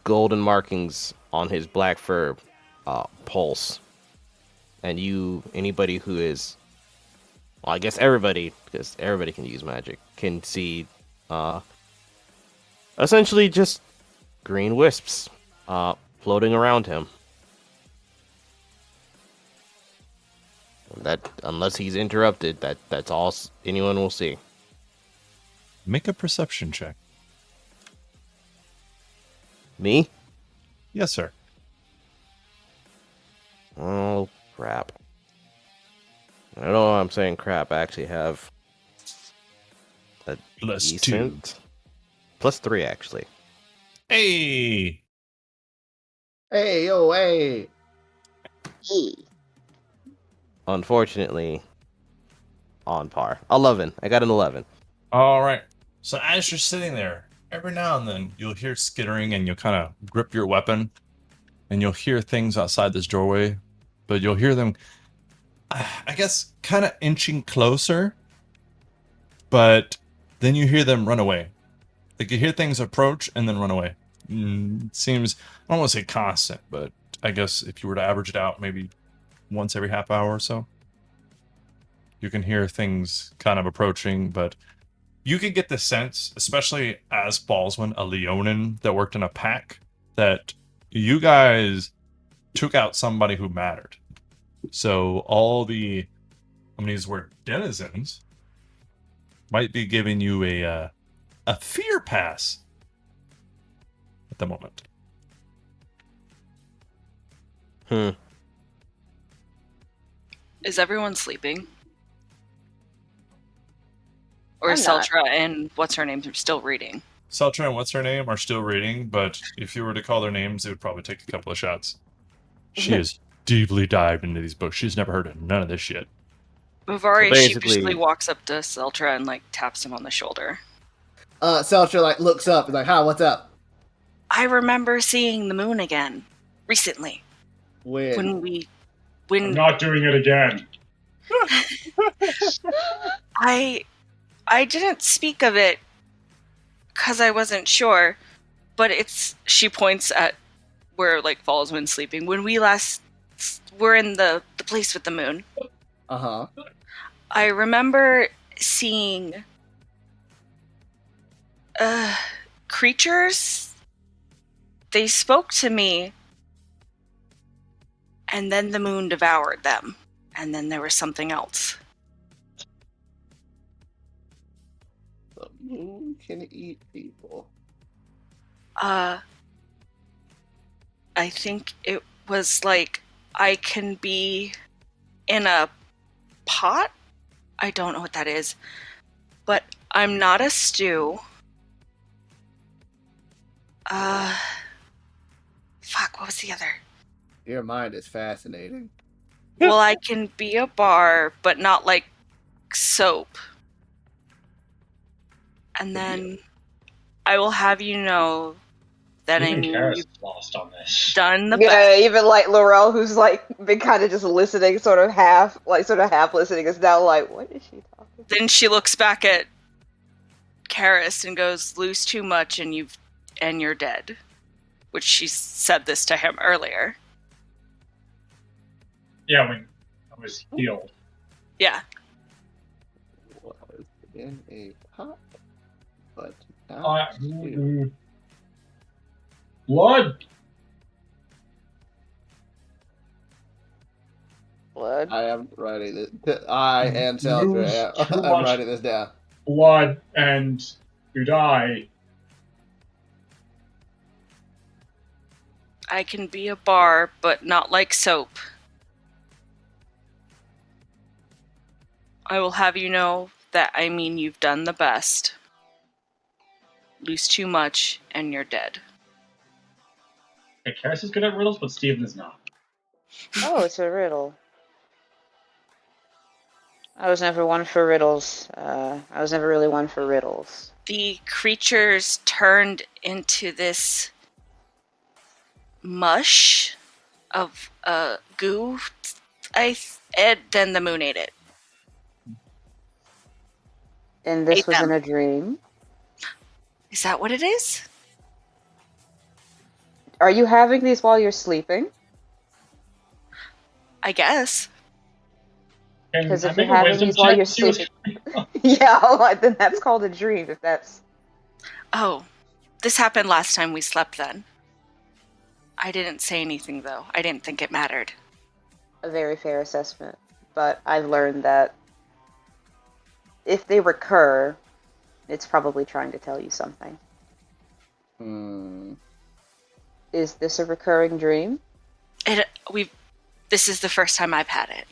golden markings on his black fur pulse, and anybody who is, well, I guess everybody, because everybody can use magic, can see essentially just green wisps floating around him. That, unless he's interrupted, that's all anyone will see. Make a perception check. Me? Yes, sir. Oh, crap. I don't know why I'm saying crap. I actually have a Plus decent... Plus 3, actually. Hey! Hey, yo, hey! Unfortunately, on par. 11. I got an 11. All right. So as you're sitting there, every now and then you'll hear skittering and you'll kind of grip your weapon and you'll hear things outside this doorway, but you'll hear them, I guess, kind of inching closer, but then you hear them run away. Like you hear things approach and then run away. It seems, I don't want to say constant, but I guess if you were to average it out, maybe once every half hour or so, you can hear things kind of approaching, but you can get the sense, especially as Falzwin, a Leonin that worked in a pack, that you guys took out somebody who mattered. So all the, I'm going to use the word denizens, might be giving you a fear pass at the moment. Is everyone sleeping? Or I'm is not. Celtra and what's her name still reading? Celtra and what's her name are still reading, but if you were to call their names, it would probably take a couple of shots. She is deeply dived into these books. She's never heard of none of this shit. Mavari So basically- sheepishly walks up to Celtra and like taps him on the shoulder. Celtra, like, looks up and like, hi, what's up? I remember seeing the moon again recently. When? I'm When not doing it again. I didn't speak of it because I wasn't sure, but she points at where like Falzwin sleeping. When we last were in the place with the moon, Uh-huh. I remember seeing creatures. They spoke to me, and then the moon devoured them, and then there was something else. The moon can eat people. I think it was like I can be in a pot. I don't know what that is, but I'm not a stew. Fuck, what was the other? Your mind is fascinating. Well, I can be a bar, but not like soap. And then I will have you know that I Even knew Karyst you've lost on this. done the Yeah, best. even like Lorel, who's like been kind of just listening, sort of half listening, is now like, what is she talking? Then she looks back at Karyst and goes, "Lose too much and you're dead," which she said this to him earlier. Yeah, when I was healed. Yeah. Was in a pot, but Uh, not stew. Blood. Blood. I am writing this. I and Lose Celtra. too I'm much writing this down. blood and you die. I can be a bar, but not like soap. I will have you know that I mean you've done the best. Lose too much, and you're dead. Okay, Karyst is good at riddles, but Steven is not. Oh, it's a riddle. I was never one for riddles. I was never really one for riddles. The creatures turned into this mush of goo, and then the moon ate it. And this Ate was them. in a dream. Is that what it is? Are you having these while you're sleeping? I guess. Can Because I if you're make a having wisdom these while check you're to see what's sleeping, going on? yeah, then that's called a dream. If that's Oh, this happened last time we slept then. I didn't say anything though. I didn't think it mattered. a very fair assessment, but I've learned that if they recur, it's probably trying to tell you something. Is this a recurring dream? This is the first time I've had it.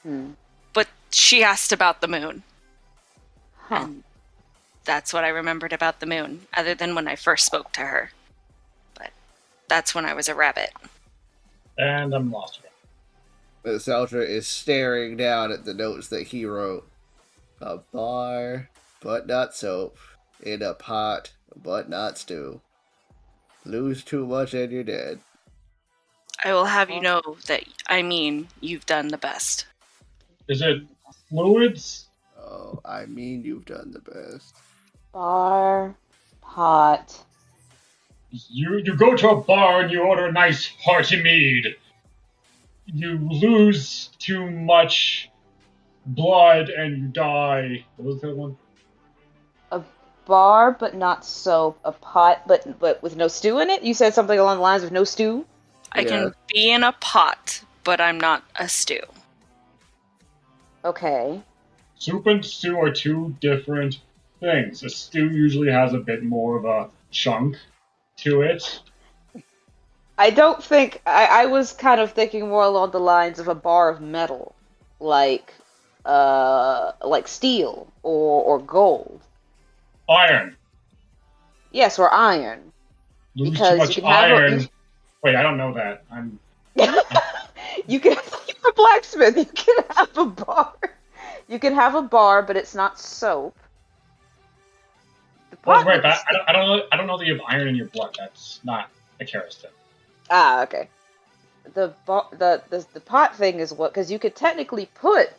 Hmm. But she asked about the moon. Huh. And that's what I remembered about the moon, other than when I first spoke to her. But that's when I was a rabbit. And I'm lost again. Celtra is staring down at the notes that he wrote. A bar, but not soap. In a pot, but not stew. Lose too much and you're dead. I will have you know that I mean you've done the best. Is it fluids? Oh, I mean you've done the best. Bar, pot. You go to a bar and you order a nice hearty mead. You lose too much blood and you die. What was the other one? A bar, but not soap. A pot, but with no stew in it. You said something along the lines of no stew. I can be in a pot, but I'm not a stew. Okay. Soup and stew are two different things. A stew usually has a bit more of a chunk to it. I don't think I was kind of thinking more along the lines of a bar of metal, like steel or gold. Iron. Yes, or iron. Lose Because too much you can have iron. Wait, I don't know that. you can you're a blacksmith. You can have a bar. You can have a bar, but it's not soap. The pot Right, with but the I don't know that you have iron in your blood. That's not a Karyst thing. Ah, okay. The pot thing is what, because you could technically put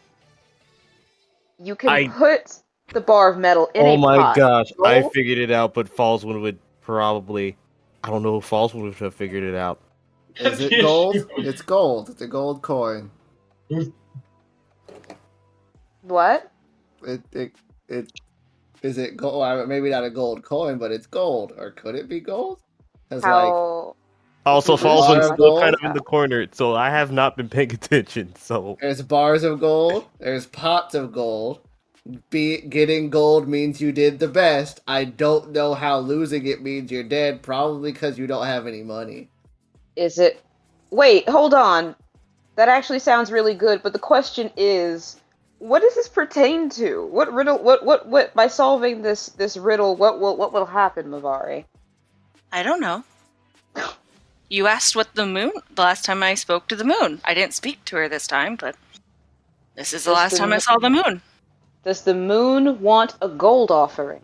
the bar of metal in a pot. Oh my gosh, I Gold? figured it out, but Falzwin would probably... I don't know if Falzwin would have figured it out. Is it gold? It's gold. It's a gold coin. What? It is it gold? I mean, maybe not a gold coin, but it's gold. Or could it be gold? Because How? Also, If you lose Falzwin's bar of still kind gold? of in the corner, so I have not been paying attention, so... there's bars of gold. There's pots of gold. Getting gold means you did the best. I don't know how losing it means you're dead. Probably because you don't have any money. Is it? Wait, hold on. That actually sounds really good, but the question is, what does this pertain to? What riddle? What? By solving this riddle, what will happen, Mavari? I don't know. You asked what the last time I spoke to the moon. I didn't speak to her this time, but this is the last time I saw the moon. Does the moon want a gold offering?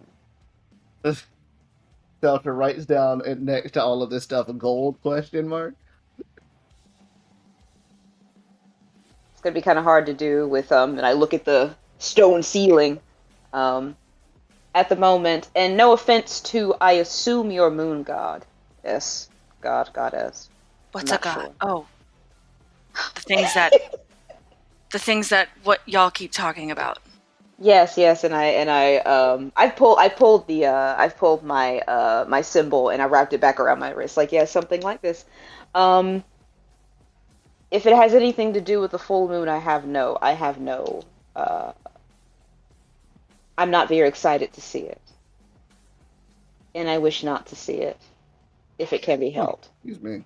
Celtra writes down next to all of this stuff a gold question mark. It's gonna be kind of hard to do with and I look at the stone ceiling at the moment, and no offense to, I assume, your moon god. Yes, goddess. What's I'm a not god? sure. Oh, the things that what y'all keep talking about. Yes, yes, and I've pulled my my symbol and I wrapped it back around my wrist. Like, yeah, something like this. Um, if it has anything to do with the full moon, I have no uh I'm not very excited to see it. And I wish not to see it if it can be Oh, helped. excuse me.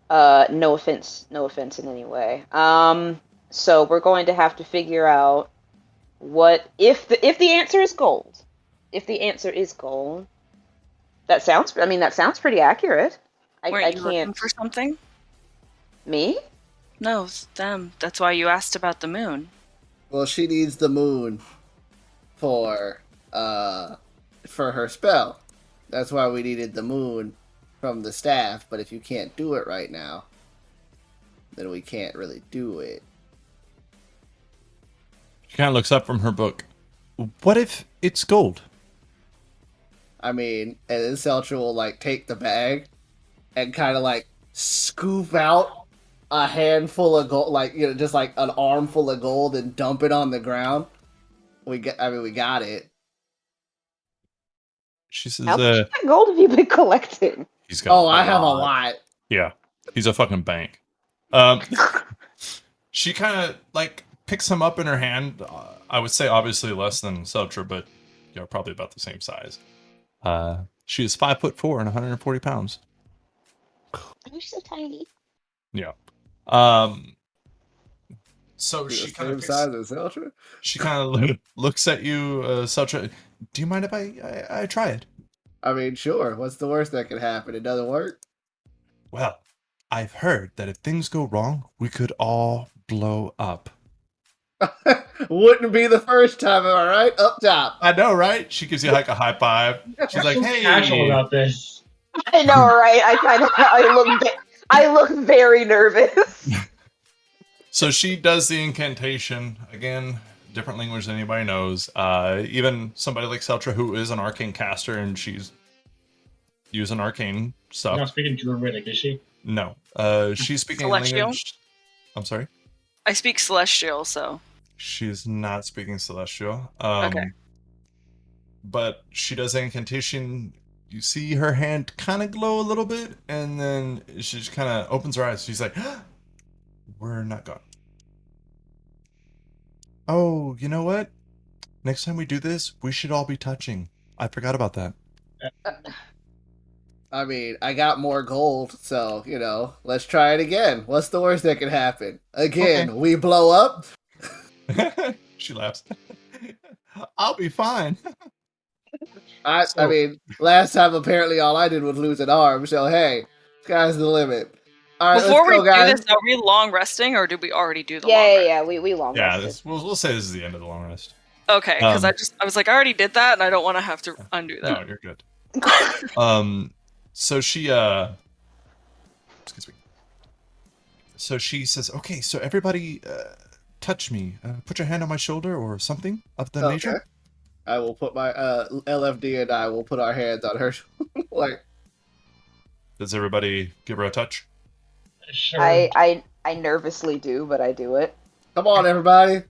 No offense in any way. So we're going to have to figure out what if the answer is gold. If the answer is gold, that sounds pretty accurate. I Weren't you looking can't for something? me? No, it's them. That's why you asked about the moon. Well, she needs the moon for her spell. That's why we needed the moon from the staff. But if you can't do it right now, then we can't really do it. She kind of looks up from her book. What if it's gold? I mean, and then Celtra will like take the bag and kind of like scoop out a handful of gold, like just like an armful of gold, and dump it on the ground. We got it. She says, How much gold have you been collecting? he's got Oh, I have a lot. Yeah, he's a fucking bank. Um, she kind of like picks him up in her hand. I would say obviously less than Celtra, but probably about the same size. She is 5'4" and 140 pounds. You're so tiny. Yeah. So You're she the kind of same size as Celtra. she kind of looks at you, Celtra. Do you mind if I try it? I mean, sure. What's the worst that could happen? It doesn't work. Well, I've heard that if things go wrong, we could all blow up. Wouldn't be the first time, am I right? Up top. I know, right? She gives you like a high five. She's like, So "Hey." casual about this. I know, right? I look very nervous. So she does the incantation again, different language than anybody knows. Even somebody like Celtra, who is an arcane caster, and she's using arcane She's stuff. not speaking Druidic, is she? No, she's speaking Celestial? language. I'm sorry. I speak Celestial, so She's not speaking celestial. Okay. But she does the incantation. You see her hand kind of glow a little bit, and then she just kind of opens her eyes. She's like, "We're not gone." Oh, you know what? Next time we do this, we should all be touching. I forgot about that. I mean, I got more gold, so, let's try it again. What's the worst that could happen? Again, we blow up? She laughs. I'll be fine. I mean, last time apparently all I did was lose an arm, so hey, sky's the limit. All right, before let's go, we do guys. this, are we long resting, or did we already do the long Yeah, rest? yeah, we long Yeah, rested. we'll say this is the end of the long rest. Okay, because I was like, I already did that, and I don't want to have to undo that. No, you're good. So she excuse me. So she says, "Okay, so everybody, touch me. Put your hand on my shoulder or something of the nature." I will put my LFD and I will put our hands on her. Like, Does everybody give her a touch? Sure. I nervously do, but I do it. come on, everybody.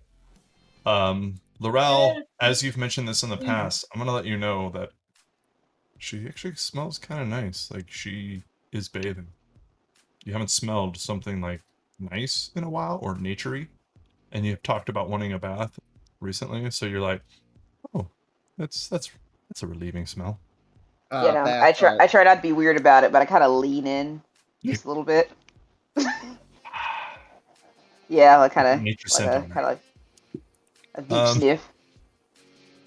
Lorel, as you've mentioned this in the past, I'm gonna let you know that she actually smells kind of nice. Like she is bathing. You haven't smelled something like nice in a while or naturey, and you've talked about wanting a bath recently. So you're like, oh, that's a relieving smell. I try not to be weird about it, but I kind of lean in just a little bit. Yeah, like kind of Nature like scent on her. a deep sniff.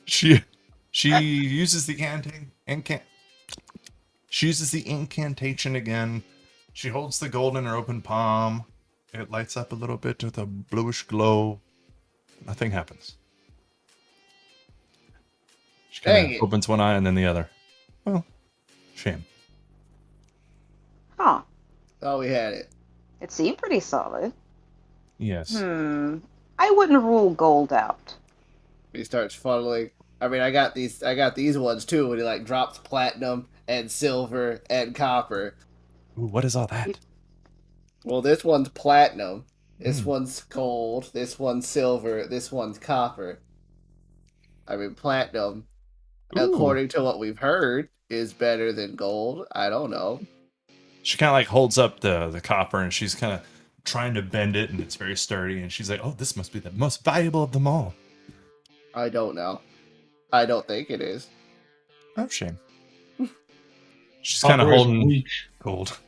She uses the She uses the incantation again. She holds the gold in her open palm. It lights up a little bit with a bluish glow. Nothing happens. She kind of opens one eye and then the other. Well, shame. Huh. Oh, we had it. It seemed pretty solid. Yes. I wouldn't rule gold out. He starts funneling. I mean, I got these ones too. When he like drops platinum and silver and copper. Ooh, what is all that? Well, this one's platinum. This one's gold, this one's silver, this one's copper. I mean, platinum, according to what we've heard, is better than gold. I don't know. She kind of like holds up the copper and she's kind of trying to bend it, and it's very sturdy. And she's like, "Oh, this must be the most valuable of them all." I don't know. I don't think it is. Oh, shame. She's kind of Copper is holding weak. gold.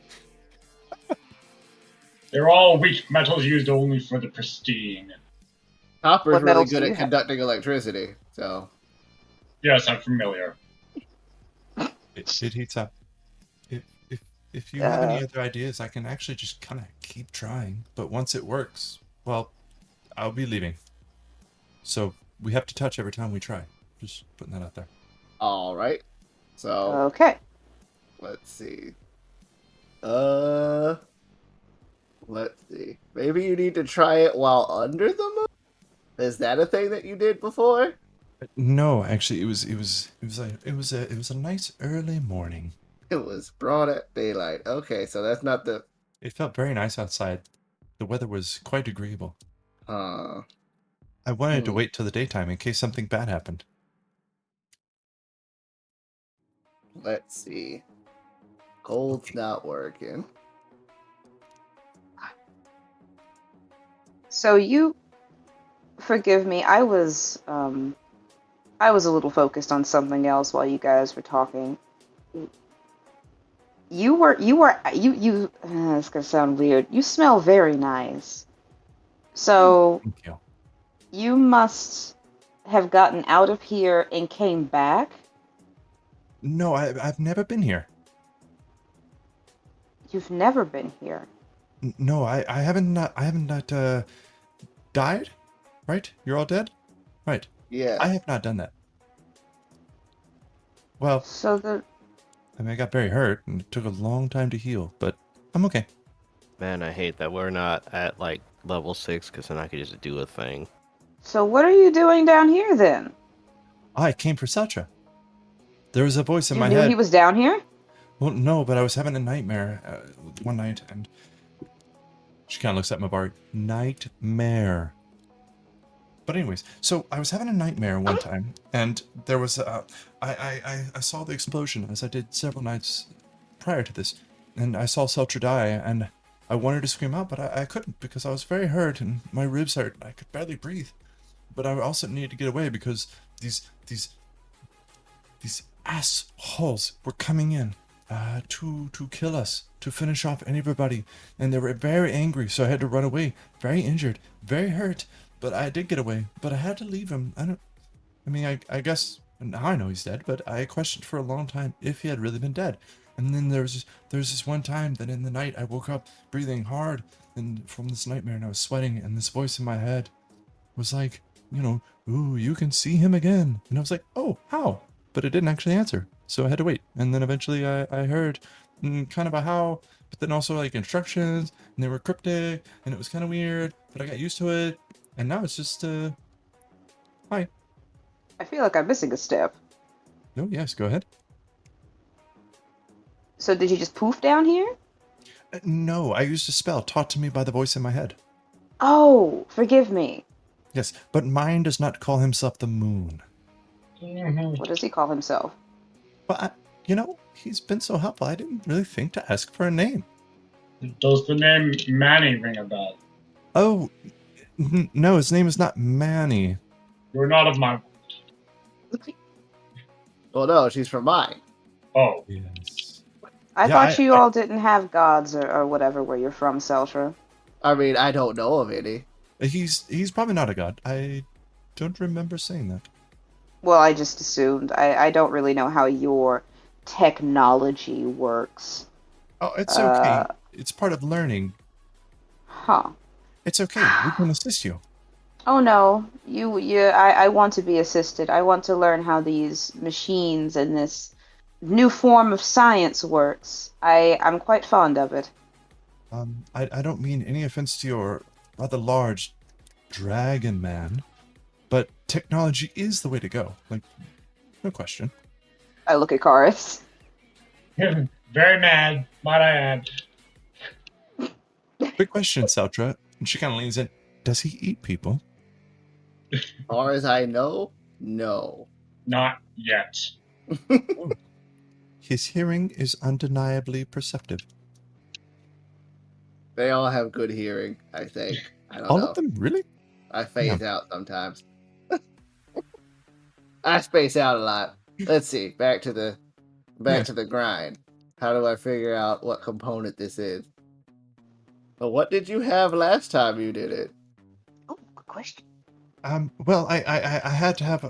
They're all weak metals used only for the pristine. Copper's What really metals good do you at have? conducting electricity, so Yes, I'm familiar. It heats up. If you have any other ideas, I can actually just kind of keep trying. But once it works, well, I'll be leaving. So we have to touch every time we try. Just putting that out there. all right. So Okay. let's see. Let's see. Maybe you need to try it while under the moon. Is that a thing that you did before? No, actually, it was a nice early morning. It was broad at daylight. Okay, so that's not the. It felt very nice outside. The weather was quite agreeable. I wanted to wait till the daytime in case something bad happened. Let's see. Gold's not working. So you forgive me. I was a little focused on something else while you guys were talking. It's gonna sound weird. You smell very nice. So Thank you. you must have gotten out of here and came back. No, I've never been here. You've never been here. No, I haven't died, right? You're all dead, right? Yeah. I have not done that. Well, So the I mean, I got very hurt and it took a long time to heal, but I'm okay. Man, I hate that we're not at like level 6 because then I could just do a thing. So what are you doing down here then? I came for Celtra. There was a voice in You my knew head. he was down here? Well, no, but I was having a nightmare one night, and she kind of looks at Mavari. Nightmare. But anyways, so I was having a nightmare one time, and there was I saw the explosion as I did several nights prior to this, and I saw Celtra die, and I wanted to scream out, but I couldn't because I was very hurt and my ribs hurt. I could barely breathe, but I also needed to get away because these assholes were coming in to kill us, to finish off everybody, and they were very angry, so I had to run away, very injured, very hurt, but I did get away, but I had to leave him. I guess now I know he's dead, but I questioned for a long time if he had really been dead. And then there was this one time that in the night I woke up breathing hard and from this nightmare, and I was sweating, and this voice in my head was like, ooh, you can see him again. And I was like, oh, how? But it didn't actually answer, so I had to wait. And then eventually I heard kind of a how, but then also like instructions, and they were cryptic, and it was kind of weird, but I got used to it, and now it's just hi. I feel like I'm missing a step. Oh yes, go ahead. So did you just poof down here? No, I used a spell taught to me by the voice in my head. Oh, forgive me. Yes, but mine does not call himself the moon. What does he call himself? But he's been so helpful. I didn't really think to ask for a name. Does the name Manny ring a bell? Oh, no, his name is not Manny. You're not of my. Well, no, she's from mine. Oh, Yes. I Yeah, thought you all didn't have gods or whatever where you're from, Celtra. I mean, I don't know of any. He's probably not a god. I don't remember saying that. Well, I just assumed. I don't really know how your technology works. Oh, it's okay. It's part of learning. Huh. It's okay. We can assist you. Oh no, I want to be assisted. I want to learn how these machines and this new form of science works. I'm quite fond of it. I don't mean any offense to your rather large dragon man, but technology is the way to go. Like, no question. I look at Karyst. very mad, might I add. Quick question, Celtra. And she kind of leans in. Does he eat people? As far as I know, no. Not yet. His hearing is undeniably perceptive. They all have good hearing, I think. I don't All know. of them, really? I phase out sometimes. I space out a lot. Let's see. Back to the grind. How do I figure out what component this is? But what did you have last time you did it? Oh, good question. Well, I had to have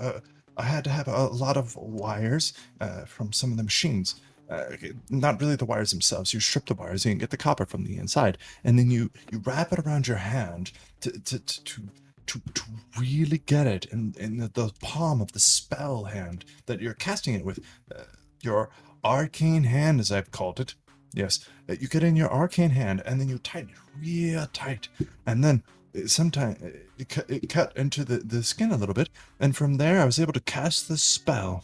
a lot of wires from some of the machines. Not really the wires themselves. You strip the wires, and you get the copper from the inside, and then you wrap it around your hand to really get it in the palm of the spell hand that you're casting it with. Your arcane hand, as I've called it. Yes, you get in your arcane hand, and then you tighten it real tight, and then sometimes it cut into the skin a little bit, and from there I was able to cast the spell.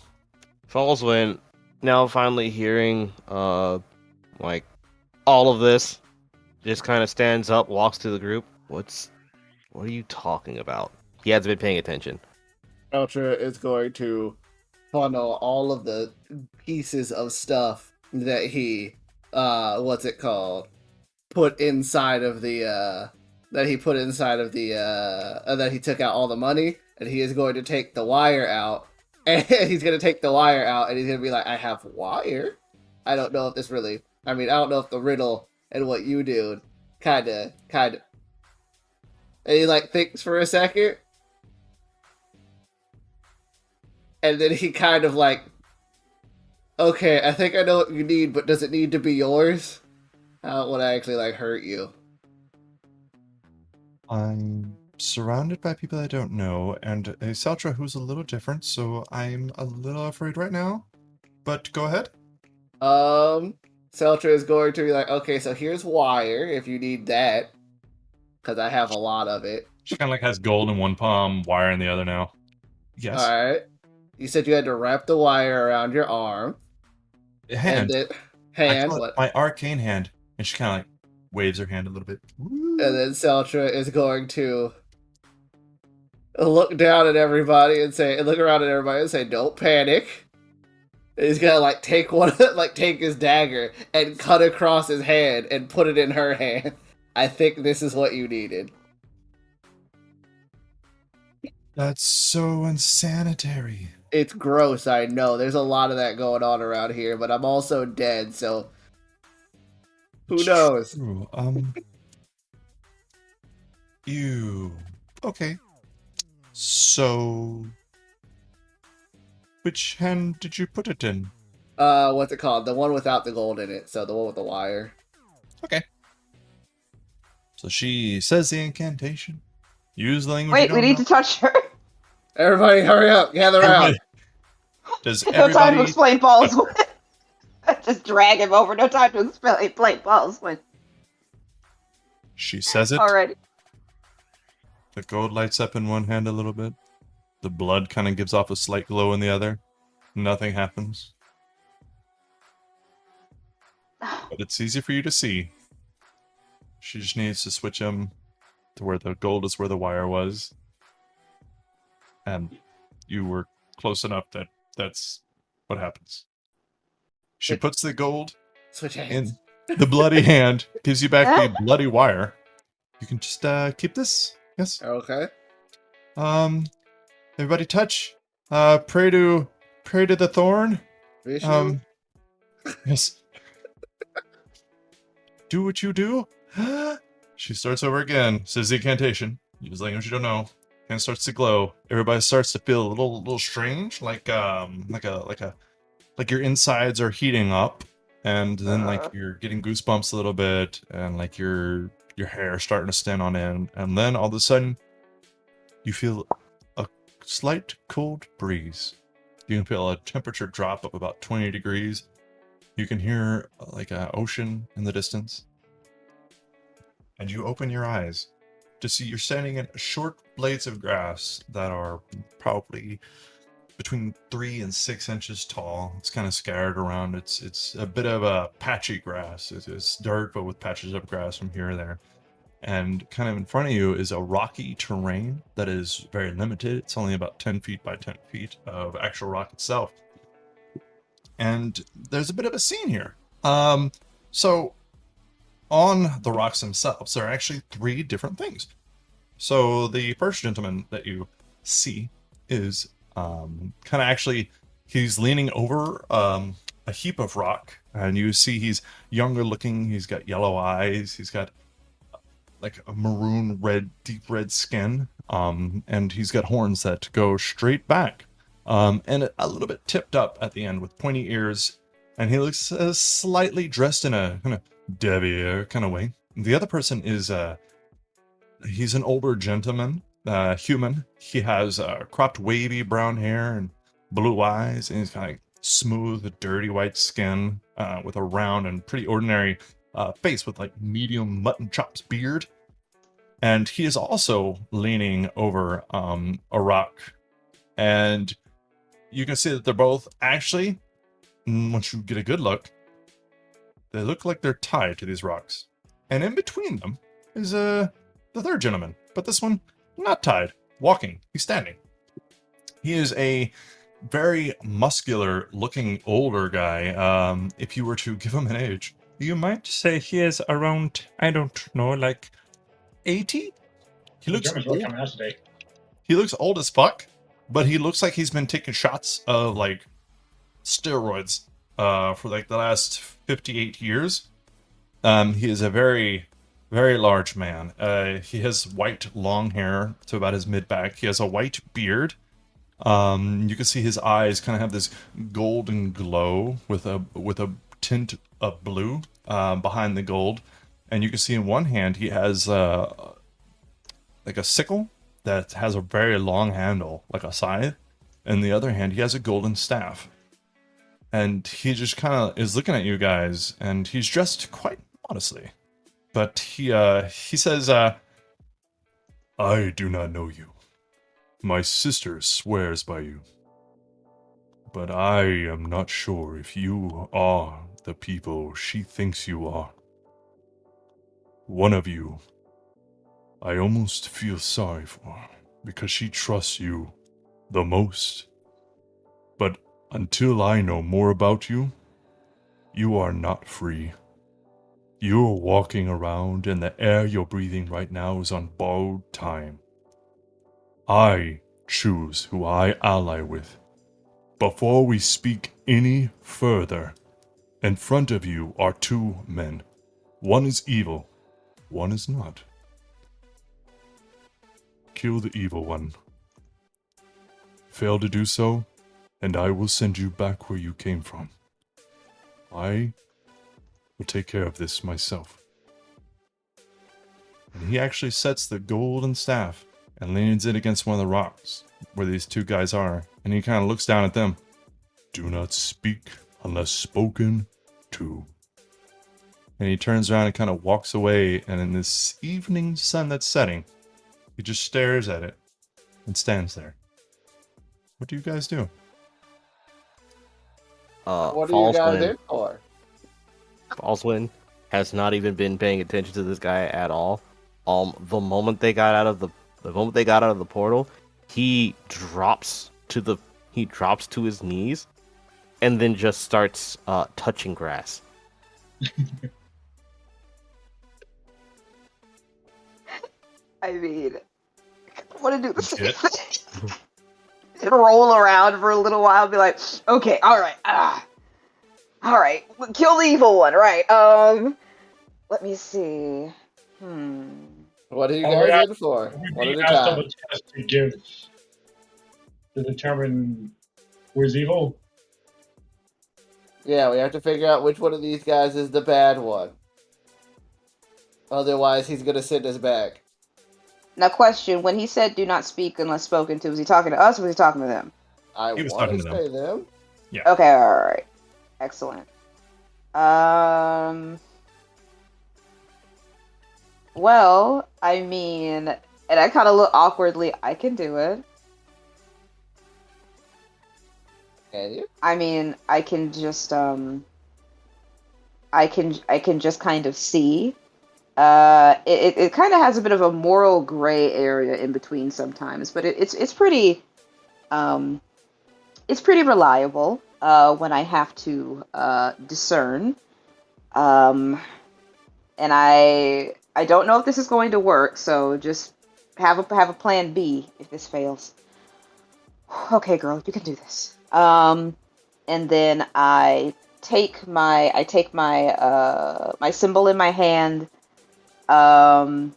Falzwin, now finally hearing like all of this, just kind of stands up, walks to the group. What are you talking about? He hasn't been paying attention. Celtra is going to funnel all of the pieces of stuff that he what's it called? Put inside of the that he took out all the money, and he is going to take the wire out, and he's going to take the wire out, and he's going to be like, I have wire? I don't know if this really, I don't know if the riddle and what you do kind of, and he like thinks for a second, and then he kind of like, okay, I think I know what you need, but does it need to be yours? I don't want to actually like hurt you. I'm surrounded by people I don't know, and a Celtra who's a little different, so I'm a little afraid right now. But go ahead. Celtra is going to be like, okay, so here's wire if you need that, because I have a lot of it. She kind of like has gold in one palm, wire in the other now. Yes. All right. You said you had to wrap the wire around your arm. Hand. And I call it my arcane hand, and she kind of like waves her hand a little bit. And then Celtra is going to look down at everybody and look around at everybody and say, "Don't panic." And he's gonna like take his dagger and cut across his hand and put it in her hand. I think this is what you needed. That's so unsanitary. It's gross, I know. There's a lot of that going on around here, but I'm also dead, so who knows? True. You. Okay. So, which hand did you put it in? What's it called? The one without the gold in it, so the one with the wire. Okay. So she says the incantation. Use the language. Wait, we need to touch her. Everybody, hurry up! Gather around. Does No time to everybody? explain Falzwin. Just drag him over. No time to explain Falzwin. She says it. Alrighty. The gold lights up in one hand a little bit. The blood kind of gives off a slight glow in the other. Nothing happens. But it's easy for you to see. She just needs to switch them to where the gold is where the wire was. And you were close enough that that's what happens. She puts the gold Switch hands. in the bloody hand, gives you back the bloody wire. You can just keep this. Yes. Okay. Everybody touch. Pray to the thorn. Vishnu? Yes. Do what you do. She starts over again. Says the incantation. Use language you don't know. Hand starts to glow. Everybody starts to feel a little strange, like your insides are heating up, and then like you're getting goosebumps a little bit, and like your hair starting to stand on end, and then all of a sudden you feel a slight cold breeze. You can feel a temperature drop of about 20 degrees. You can hear like an ocean in the distance. And you open your eyes to see you're standing in short blades of grass that are probably between 3 and 6 inches tall. It's kind of scattered around. It's a bit of a patchy grass. It's dirt, but with patches of grass from here and there. And kind of in front of you is a rocky terrain that is very limited. It's only about 10 feet by 10 feet of actual rock itself. And there's a bit of a scene here. So on the rocks themselves, there are actually 3 different things. So the first gentleman that you see is kind of actually, he's leaning over a heap of rock, and you see he's younger looking. He's got yellow eyes. He's got like a maroon red, deep red skin, and he's got horns that go straight back, and a little bit tipped up at the end with pointy ears, and he looks slightly dressed in a kind of debonair kind of way. The other person is he's an older gentleman, human. He has cropped wavy brown hair and blue eyes, and he's kind of like smooth, dirty white skin with a round and pretty ordinary face with like medium mutton chops beard. And he is also leaning over a rock. And you can see that they're both actually, once you get a good look, they look like they're tied to these rocks. And in between them is the third gentleman. But this one, not tied, walking. He's standing. He is a very muscular looking older guy. If you were to give him an age, you might say he is around, I don't know, like 80? He looks Germans really old. coming out today. He looks old as fuck, but he looks like he's been taking shots of like steroids for like the last 58 years. He is a very, very large man. He has white long hair to about his mid-back. He has a white beard. You can see his eyes kind of have this golden glow with a tint of blue behind the gold. And you can see in one hand he has like a sickle that has a very long handle, like a scythe. In the other hand, he has a golden staff. And he just kind of is looking at you guys, and he's dressed quite modestly. But he says, I do not know you. My sister swears by you. But I am not sure if you are the people she thinks you are. One of you, I almost feel sorry for, because she trusts you the most. But until I know more about you, you are not free. You're walking around, and the air you're breathing right now is on borrowed time. I choose who I ally with. Before we speak any further, in front of you are 2 men. One is evil, one is not. Kill the evil one. Fail to do so, and I will send you back where you came from. I will take care of this myself. And he actually sets the golden staff and leans it against one of the rocks where these 2 guys are, and he kind of looks down at them. Do not speak unless spoken to. And he turns around and kind of walks away, and in this evening sun that's setting, he just stares at it and stands there. What do you guys do? What are you guys there for? Falzwin has not even been paying attention to this guy at all. The moment they got out of the portal, he drops to his knees, and then just starts touching grass. I mean, I want to do the same thing. And roll around for a little while, be like, okay, alright, alright, kill the evil one, right, let me see, What are you guys in for? One at a time. A test to give to determine who's evil. Yeah, we have to figure out which one of these guys is the bad one. Otherwise, he's gonna send us back. Now question, when he said do not speak unless spoken to, was he talking to us or was he talking to them? I He was want talking to to say them. Yeah. Okay, alright. Excellent. Well, I mean, and I kind of look awkwardly, I can do it. Can you? I mean, I can just, I can just kind of see It kind of has a bit of a moral gray area in between sometimes, but it's pretty um it's pretty reliable when I have to discern. Um, and I don't know if this is going to work, so just have a plan B if this fails. Okay, girl, you can do this. And then I take my my symbol in my hand. Um,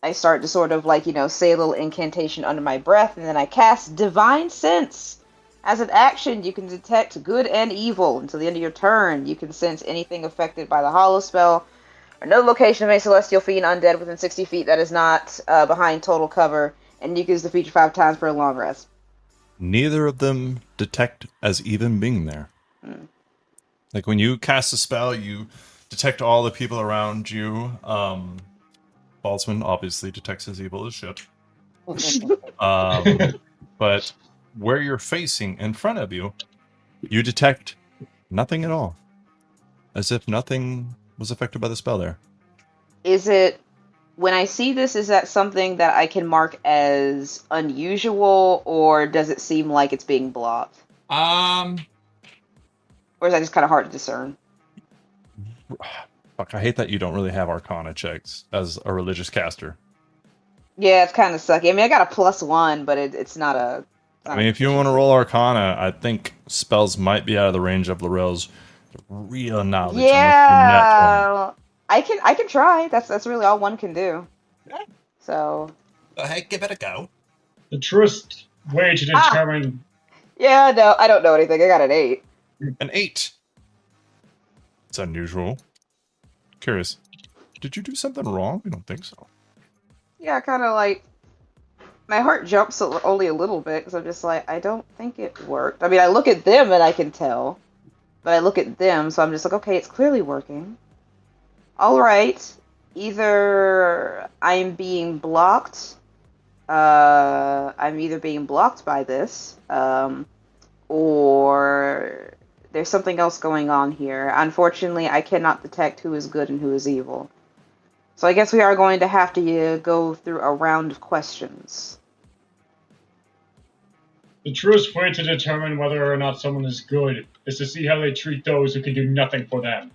I start to sort of like, say a little incantation under my breath, and then I cast Divine Sense. As an action, you can detect good and evil. Until the end of your turn, you can sense anything affected by the Hollow spell, or no location of any celestial fiend undead within 60 feet that is not behind total cover, and you can use the feature 5 times for a long rest. Neither of them detect as even being there. Like when you cast a spell, you detect all the people around you. Falzwin obviously detects as evil as shit. But where you're facing in front of you, you detect nothing at all. As if nothing was affected by the spell there. Is it, when I see this, is that something that I can mark as unusual, or does it seem like it's being blocked? Or is that just kind of hard to discern? Fuck, I hate that you don't really have Arcana checks as a religious caster. Yeah, it's kind of sucky. I mean, I got a +1, but it's not a... I mean, if you want to roll Arcana, I think spells might be out of the range of Lorel's real knowledge. Yeah, I can try. That's really all one can do. So. Hey, give it a go. The truest way to determine. Yeah, no, I don't know anything. I got an 8. An 8. It's unusual. Curious. Did you do something wrong? I don't think so. Yeah, kind of like my heart jumps only a little bit because I'm just like, I don't think it worked. I mean, I look at them and I can tell, but I look at them, so I'm just like, okay, it's clearly working. All right, either I'm being blocked. I'm either being blocked by this, or there's something else going on here. Unfortunately, I cannot detect who is good and who is evil. So I guess we are going to have to go through a round of questions. The truest way to determine whether or not someone is good is to see how they treat those who can do nothing for them.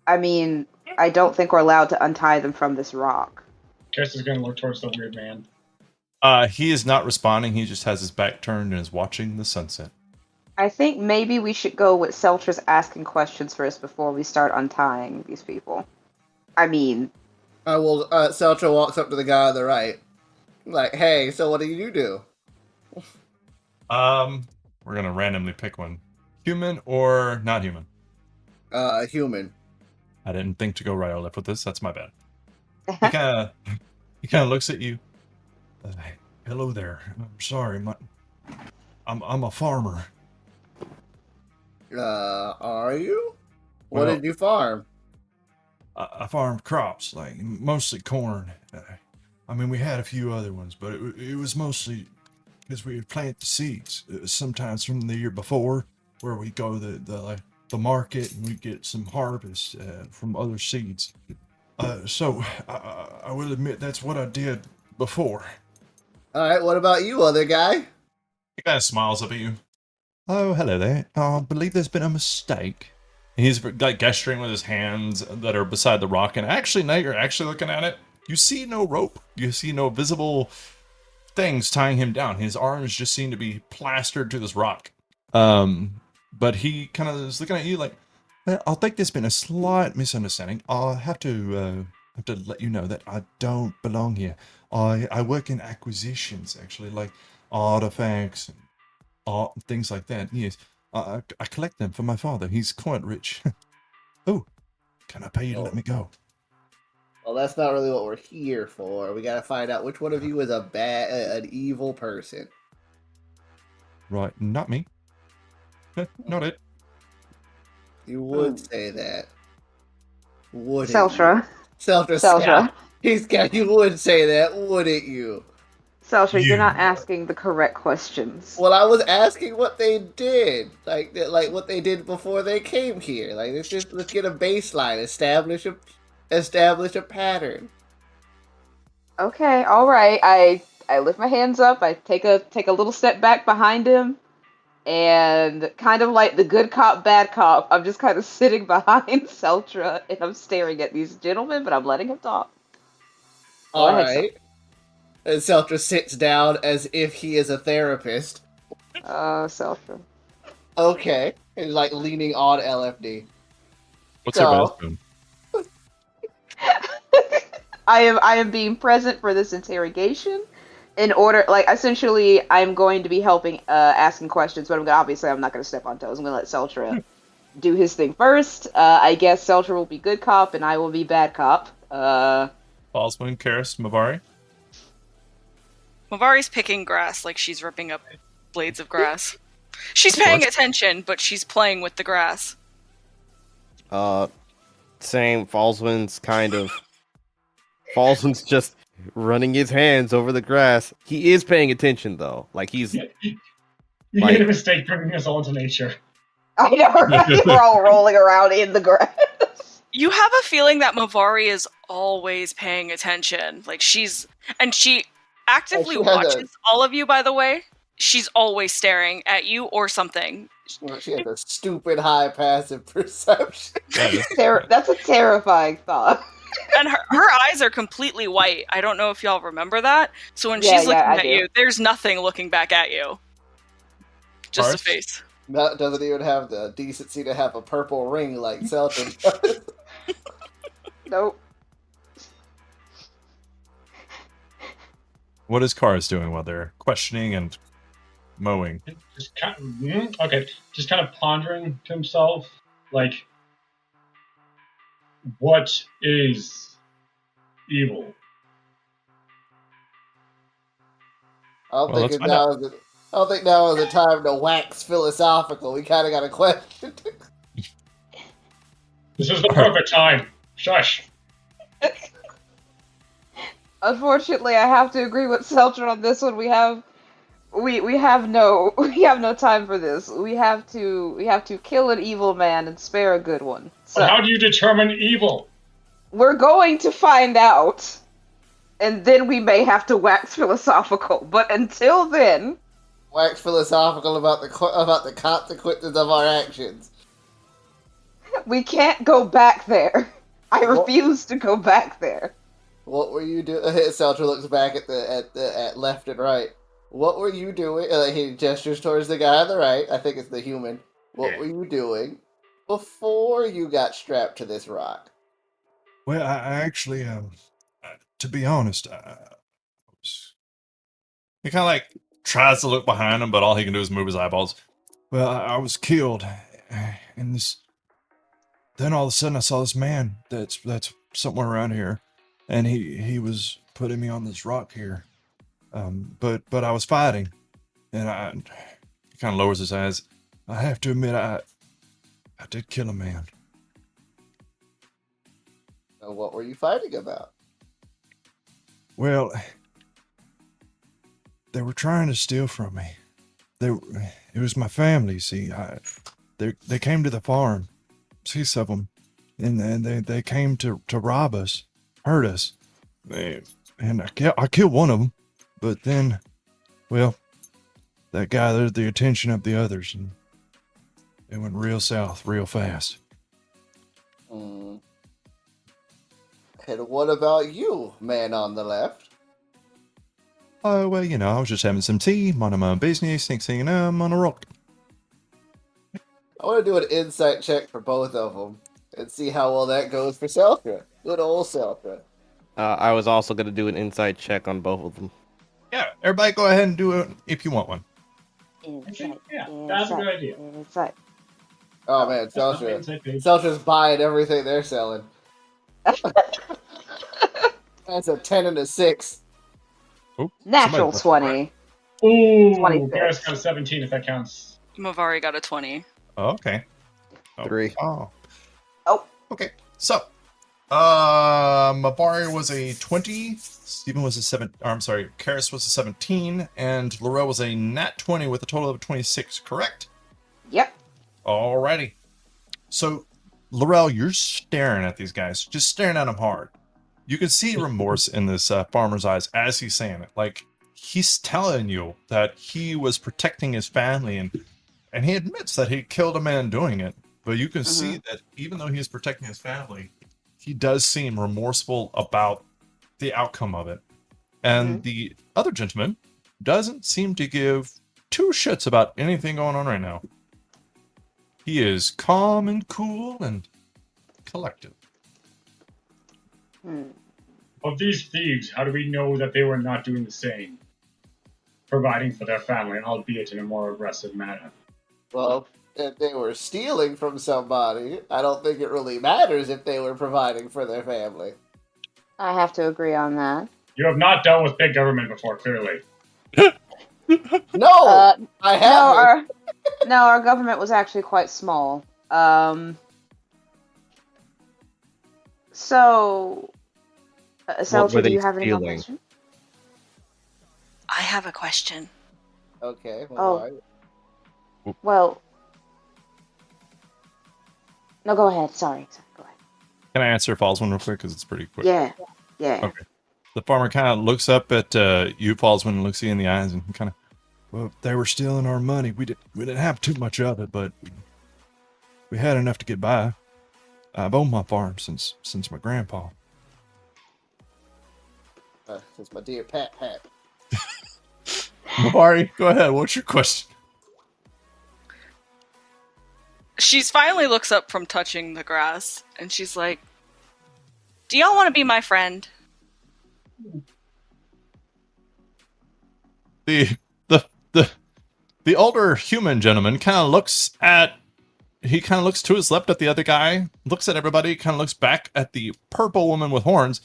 I mean, I don't think we're allowed to untie them from this rock. Karyst is going to look towards the weird man. He is not responding. He just has his back turned and is watching the sunset. I think maybe we should go with Celtra's asking questions first before we start untying these people. I mean... I will. Celtra walks up to the guy on the right, like, "Hey, so what do you do?" We're gonna randomly pick one. Human or not human? Human. I didn't think to go right or left with this. That's my bad. He kind of looks at you. Hello there. I'm sorry. I'm a farmer. Are you? What Well, did you farm? I farmed crops, like mostly corn. I mean, we had a few other ones, but it was mostly because we would plant the seeds. Sometimes from the year before, where we go to the market and we get some harvest from other seeds. So I will admit that's what I did before. All right. What about you, other guy? He kind of smiles up at you. Oh, hello there. I believe there's been a mistake. And he's like gesturing with his hands that are beside the rock. And actually, now you're actually looking at it. You see no rope. You see no visible things tying him down. His arms just seem to be plastered to this rock. But he kind of is looking at you like, well, I think there's been a slight misunderstanding. I'll have to let you know that I don't belong here. I work in acquisitions, actually, like artifacts and art and things like that. Yes. I collect them for my father. He's quite rich. Oh, can I pay you to let me go? Well, that's not really what we're here for. We gotta find out which one of you is an evil person. Right, not me. Not it. You would say that, wouldn't Celtra. you? Celtra. He's got. You would say that, wouldn't you? Celtra, you're not asking the correct questions. Well, I was asking what they did, like what they did before they came here. Like let's get a baseline, establish establish a pattern. Okay, all right. I lift my hands up. I take a little step back behind him, and kind of like the good cop, bad cop, I'm just kind of sitting behind Celtra, and I'm staring at these gentlemen, but I'm letting him talk. Go ahead, Alright. And Celtra sits down as if he is a therapist. Celtra. Okay. And like leaning on LFD. What's So- everybody doing? I am being present for this interrogation. In order, like, essentially, I'm going to be helping, asking questions, but obviously I'm not going to step on toes. I'm going to let Celtra do his thing first. I guess Celtra will be good cop, and I will be bad cop. Falzwin, Karyst, Mavari. Mavari's picking grass like she's ripping up blades of grass. She's paying attention, but she's playing with the grass. Same. Falzwin's just running his hands over the grass. He is paying attention though. Like he's You Like- made a mistake bringing us all into nature. I know, right? We're all rolling around in the grass. You have a feeling that Mavari is always paying attention. Like she actively Oh, she has watches all of you, by the way. She's always staring at you or something. She has a stupid high passive perception. That's a terrifying thought. And her eyes are completely white. I don't know if y'all remember that. So when Yeah, she's looking I at do. you, there's nothing looking back at you. Just a Parth? face. That doesn't even have the decency to have a purple ring like Celtra does. Nope. What is Karyst doing while they're questioning and mowing? Just kind of pondering to himself, like, what is evil? I don't Well, let's think find out. now is the time to wax philosophical. We kind of got a question. This is the perfect time. Shush. Unfortunately, I have to agree with Celtra on this one. We have no time for this. We have to kill an evil man and spare a good one. So But how do you determine evil? we're going to find out, and then we may have to wax philosophical. But until then, Wax philosophical about the consequences of our actions. we can't go back there. I refuse to go back there. What were you doing? Celtra looks back at left and right. What were you doing? He gestures towards the guy on the right. I think it's the human. What were you doing before you got strapped to this rock? Well, I actually, to be honest, he kind of like tries to look behind him, but all he can do is move his eyeballs. Well, I was killed, and then all of a sudden I saw this man that's somewhere around here, and he was putting me on this rock here. But I was fighting, and he kind of lowers his eyes. I have to admit, I did kill a man. What were you fighting about? Well, they were trying to steal from me. It was my family. See, they came to the farm, 6 of them, and they came to rob us, hurt us. And I killed one of them, but then, well, that gathered the attention of the others, and it went real south, real fast. And what about you, man on the left? Oh, well, I was just having some tea, minding my own business, next thing you know, I'm on a rock. I want to do an insight check for both of them and see how well that goes for Celtra. Good old Celtra. I was also going to do an insight check on both of them. Yeah, everybody go ahead and do it if you want one. Insight. Yeah, that's a good idea. Insight. Oh man, That's not the Celtra. inside page. Celtra's buying everything they're selling. That's a 10 and a 6. Oh, Natural somebody- 20. Ooh, 26. Karyst got a 17 if that counts. Mavari got a 20. Oh, okay. Oh, 3. Oh. Oh. Okay. So, Mavari was a 20. Stephen was a 7. I'm sorry. Karyst was a 17, and Lorel was a nat 20 with a total of 26. Correct. Yep. Alrighty. So, Lorel, you're staring at these guys, just staring at them hard. You can see remorse in this farmer's eyes as he's saying it. Like, he's telling you that he was protecting his family, and he admits that he killed a man doing it. But you can see that even though he's protecting his family, he does seem remorseful about the outcome of it. And the other gentleman doesn't seem to give two shits about anything going on right now. He is calm and cool and collected. Of these thieves, how do we know that they were not doing the same? Providing for their family, albeit in a more aggressive manner. Well, if they were stealing from somebody, I don't think it really matters if they were providing for their family. I have to agree on that. You have not dealt with big government before, clearly. No, I haven't. Our government was actually quite small. Celtra, were do they you have any more stealing? questions? I have a question. Okay, well, Oh. all right. Well, no, go ahead. Sorry, go ahead. Can I answer Falzwin real quick? Because it's pretty quick. Yeah. Okay. The farmer kind of looks up at you, Falzwin, and looks you in the eyes and kind of, well, they were stealing our money. We didn't have too much of it, but we had enough to get by. I've owned my farm since my grandpa. Since my dear Pat. Mavari, go ahead. What's your question? She's finally looks up from touching the grass, and she's like, "Do y'all want to be my friend?" The older human gentleman kind of looks to his left at the other guy, looks at everybody, kind of looks back at the purple woman with horns.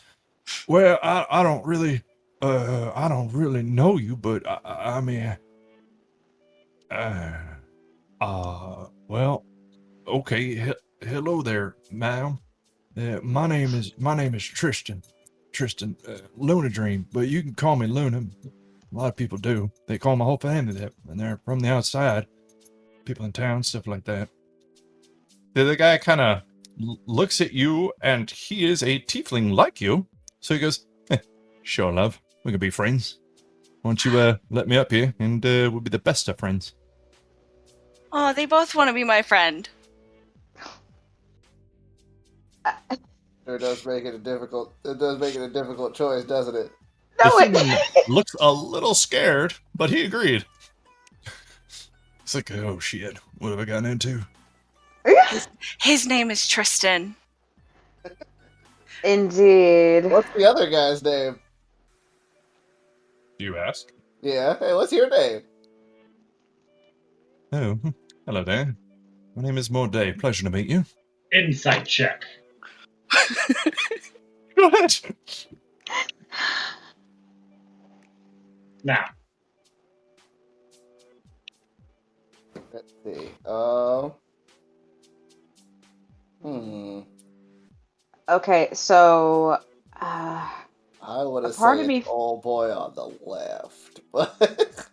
Well, I don't really know you, but I mean, well, okay. Hello there, ma'am. My name is Tristan. Luna Dream, but you can call me Luna. A lot of people do. They call my whole family that, and they're from the outside. People in town, stuff like that. The other guy kind of looks at you, and he is a tiefling like you. So he goes, sure, love. We can be friends. Why don't you let me up here, and we'll be the best of friends. Oh, they both want to be my friend. It does make it a difficult choice, doesn't it? The human looks a little scared, but he agreed. It's like, oh shit, what have I gotten into? His name is Tristan. Indeed. What's the other guy's name? Do you ask? Yeah, hey, what's your name? Oh, hello there. My name is Morday. Pleasure to meet you. Insight check. Go ahead. Now, Let's see. Okay, so I would have part said of me- old boy on the left, but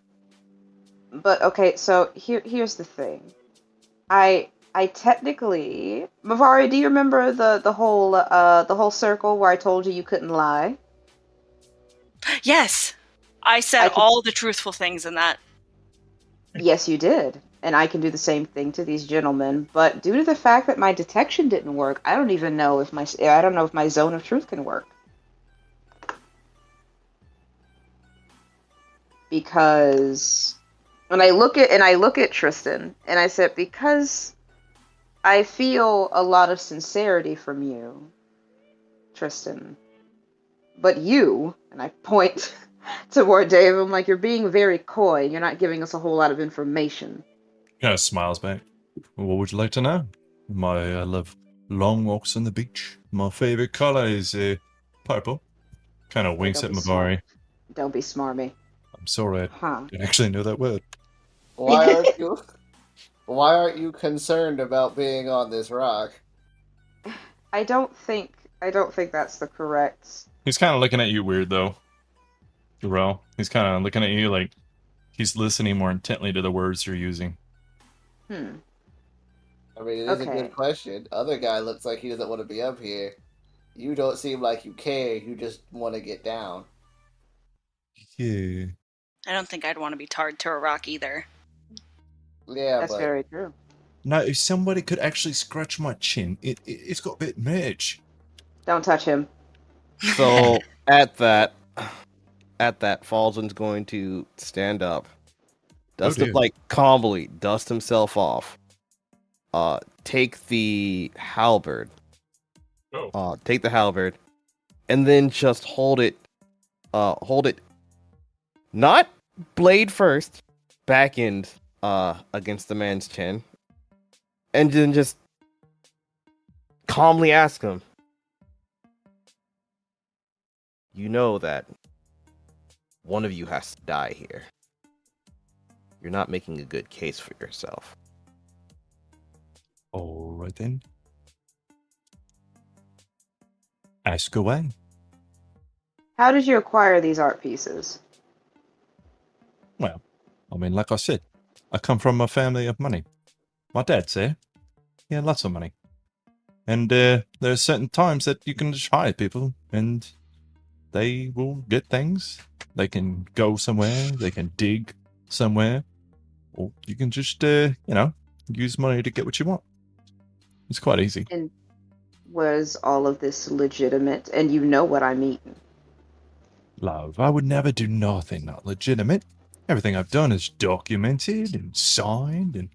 but okay, so here's the thing. I technically, Mavari, do you remember the whole circle where I told you couldn't lie? Yes, I said I can- all the truthful things in that. Yes, you did. And I can do the same thing to these gentlemen, but due to the fact that my detection didn't work, I don't know if my zone of truth can work. Because when I look at Tristan and I said, because I feel a lot of sincerity from you, Tristan. But you, and I point toward Dave, I'm like, you're being very coy, you're not giving us a whole lot of information. Kind of smiles back. What would you like to know? I love long walks on the beach. My favorite color is purple. Kind of winks at Don't be Mavari. Don't be smarmy. I'm sorry, Huh. I didn't actually know that word. why aren't you concerned about being on this rock? I don't think that's the correct. He's kind of looking at you weird, though. Lorel. He's kind of looking at you like he's listening more intently to the words you're using. I mean, it is a Okay. good question. Other guy looks like he doesn't want to be up here. You don't seem like you care. You just want to get down. Yeah. I don't think I'd want to be tarred to a rock either. Yeah, That's but very true. No, if somebody could actually scratch my chin, it's got a bit merge. Don't touch him. So at that, Falzwin's going to stand up, dear. calmly dust himself off, take the halberd, and then just hold it, not blade first, back end, against the man's chin, and then just calmly ask him, you know that one of you has to die here. You're not making a good case for yourself. All right then. Ask away. How did you acquire these art pieces? Well, I mean, like I said, I come from a family of money. My dad's here. He had lots of money. And there are certain times that you can just hire people and they will get things. They can go somewhere, they can dig somewhere, or you can just, use money to get what you want. It's quite easy. And was all of this legitimate? And you know what I mean. Love, I would never do nothing not legitimate. Everything I've done is documented and signed, and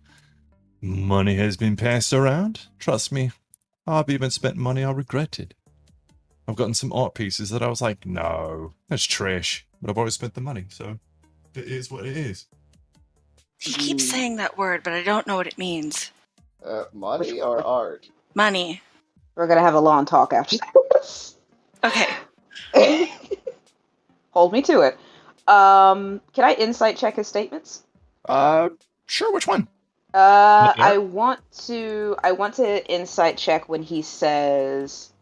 money has been passed around. Trust me, I've even spent money I regretted. I've gotten some art pieces that I was like, no, that's trash. But I've always spent the money, so it is what it is. He keeps saying that word, but I don't know what it means. Money or art? Money. We're gonna have a long talk after this. Okay. Hold me to it. Can I insight check his statements? Sure, which one? I want to insight check when he says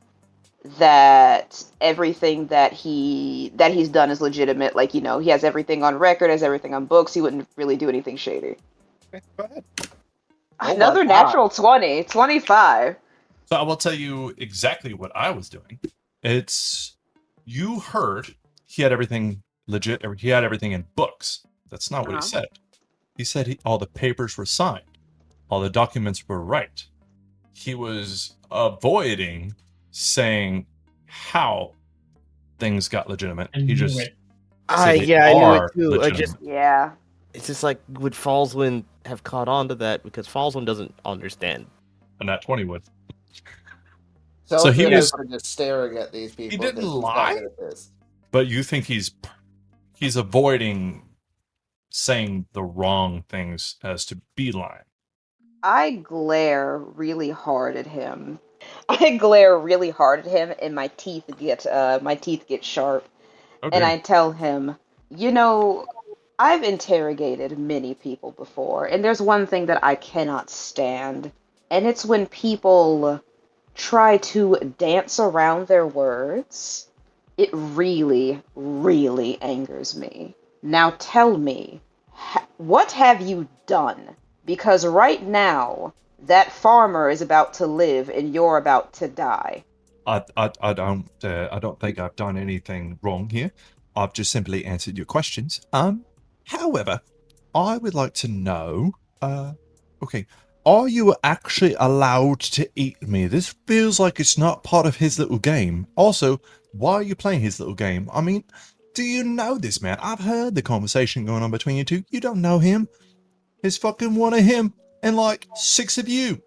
that everything that he's done is legitimate. Like, he has everything on record, has everything on books. He wouldn't really do anything shady. Okay, go ahead. Another natural 20, 25. So I will tell you exactly what I was doing. You heard he had everything legit, or he had everything in books. That's not what he said. He said all the papers were signed. All the documents were right. He was avoiding saying how things got legitimate. He just said I knew it too. Yeah. It's just like, would Falzwin have caught on to that? Because Falzwin doesn't understand. And that 20 would. So he was just staring at these people. He didn't lie. But you think he's avoiding saying the wrong things as to be lying. I glare really hard at him. And my teeth get sharp. Okay. And I tell him, I've interrogated many people before, and there's one thing that I cannot stand, and it's when people try to dance around their words. It really, really angers me. Now tell me, what have you done? Because right now, that farmer is about to live and you're about to die. I don't think I've done anything wrong here. I've just simply answered your questions. However, I would like to know, okay, are you actually allowed to eat me? This feels like it's not part of his little game. Also, why are you playing his little game? I mean, do you know this man? I've heard the conversation going on between you two. You don't know him. There's fucking one of him and like 6 of you.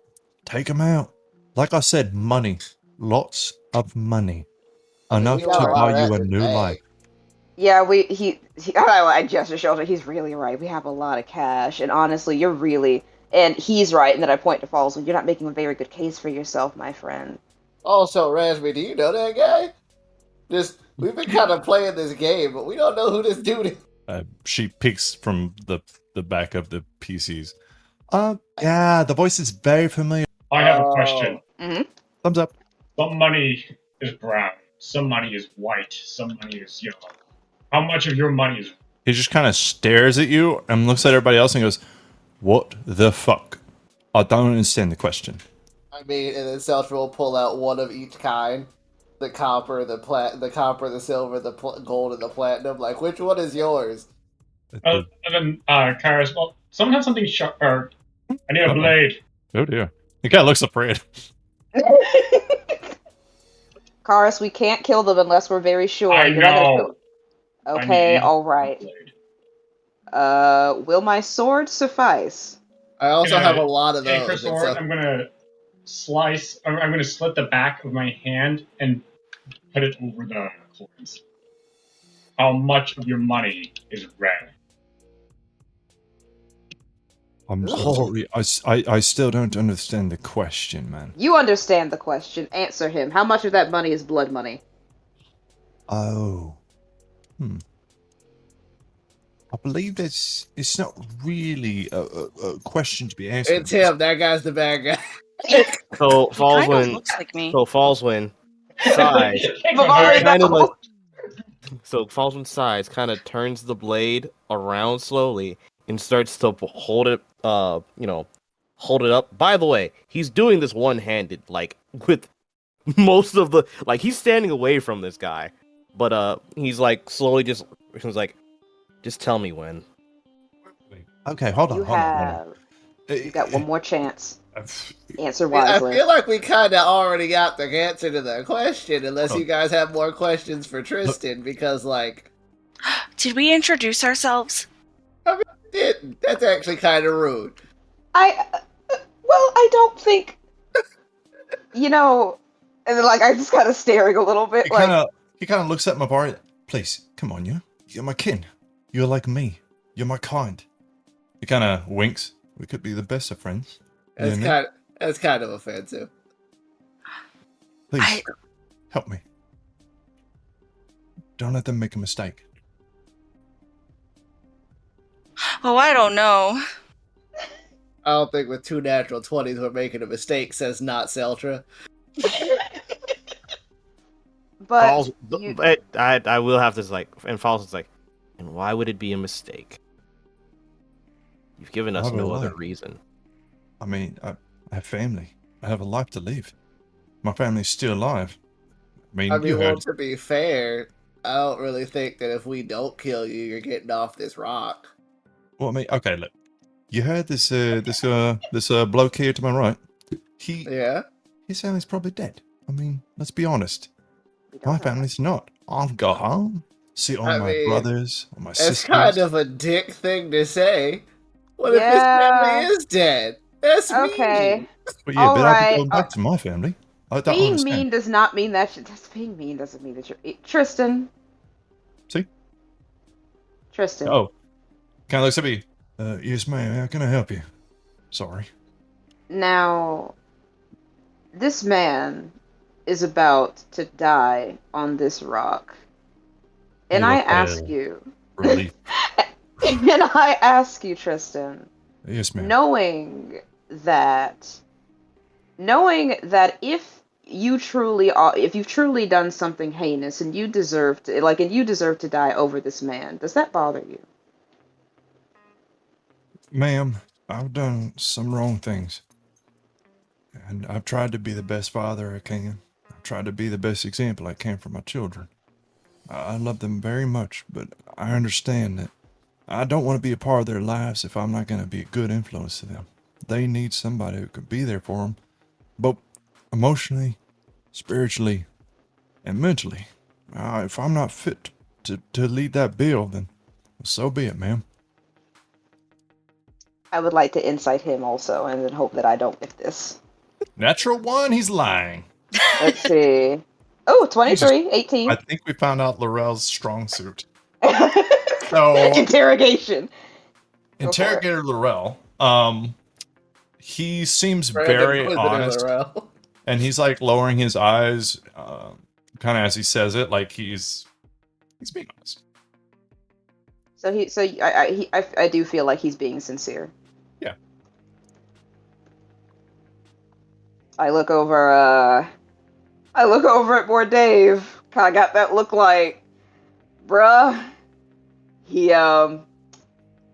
Take him out. Like I said, money. Lots of money. Enough to buy you a new life. Yeah, I gesture shoulder. He's really right. We have a lot of cash, and honestly, you're really, and he's right. And then I point to Falzwin. You're not making a very good case for yourself, my friend. Also, Razby, do you know that guy? We've been kind of playing this game, but we don't know who this dude is. She peeks from the back of the PCs. Yeah, the voice is very familiar. I have a question. Mm-hmm. Thumbs up. Some money is brown. Some money is white. Some money is yellow. How much of your money is... He just kind of stares at you and looks at everybody else and goes, "What the fuck?" I don't understand the question. I mean, and then Celtra will pull out one of each kind. The copper, the silver, the gold, and the platinum. Like, which one is yours? And then Karyst, well, someone have something sharp. Or I need a blade. Oh dear. The guy looks afraid. Karyst, we can't kill them unless we're very sure. I You're not gonna know. kill- Okay, I need alright. a blade. Will my sword suffice? I also have a lot of Take her those. and sword. so- I'm gonna slice. I'm gonna slit the back of my hand and put it over the coins. How much of your money is red? I'm sorry. I still don't understand the question, man. You understand the question. Answer him. How much of that money is blood money? Oh. I believe it's not really a question to be asked. It's him. That guy's the bad guy. So He kind of Falzwin, looks like me. sighs. Mavari, Kind of no. like, so Falzwin sighs, kind of turns the blade around slowly and starts to hold it. Hold it up. By the way, he's doing this one-handed, like with most of the he's standing away from this guy, but he's like slowly just tell me when. Okay, hold on. You got one more chance. Answer I wisely. feel like we kind of already got the answer to the question, unless Hold you guys have more questions for Tristan, because, like, Did we introduce ourselves? that's actually kind of rude. I don't think, and then, I'm just kind of staring a little bit, He kind of looks at Mavari. Please, come on, you're my kin. You're like me. You're my kind. He kind of winks. We could be the best of friends. You and me. That's kind of offensive. Please, help me. Don't let them make a mistake. Oh, I don't know. I don't think with 2 natural 20s we're making a mistake, says not Celtra. but I will have this and Falzwin's like, and why would it be a mistake? You've given us no other reason. I mean, I have family. I have a life to live. My family's still alive. To be fair, I don't really think that if we don't kill you, you're getting off this rock. Well, okay, look. You heard this bloke here to my right? His family's probably dead. I mean, let's be honest. My family's not. I'll go home, see all my brothers, all my sisters. It's kind of a dick thing to say. What if his family is dead? That's okay. mean. But yeah, but I'll be going back to my family. I don't being understand. mean does not mean that. Being mean doesn't mean that you're Tristan. See? Tristan. Oh, kind of looks at me. Yes, ma'am. How can I help you? Sorry. Now, this man is about to die on this rock, and I ask you. Relief. And I ask you, Tristan. Yes, ma'am. Knowing that if you've truly done something heinous and you deserve to die over this man, does that bother you? Ma'am, I've done some wrong things. And I've tried to be the best father I can. I've tried to be the best example I can for my children. I love them very much, but I understand that I don't want to be a part of their lives if I'm not going to be a good influence to them. They need somebody who can be there for them, both emotionally, spiritually, and mentally. If I'm not fit to lead that bill, then so be it, ma'am. I would like to incite him also, and then hope that I don't get this. Natural 1, he's lying. Let's see. Oh, 23, 18. I think we found out Lorel's strong suit. So, Interrogation. Interrogator Lorel, he seems very honest. And he's like lowering his eyes, kind of as he says it, like he's being honest. I do feel like he's being sincere. Yeah. I look over at poor Dave. Kinda got that look like, bruh.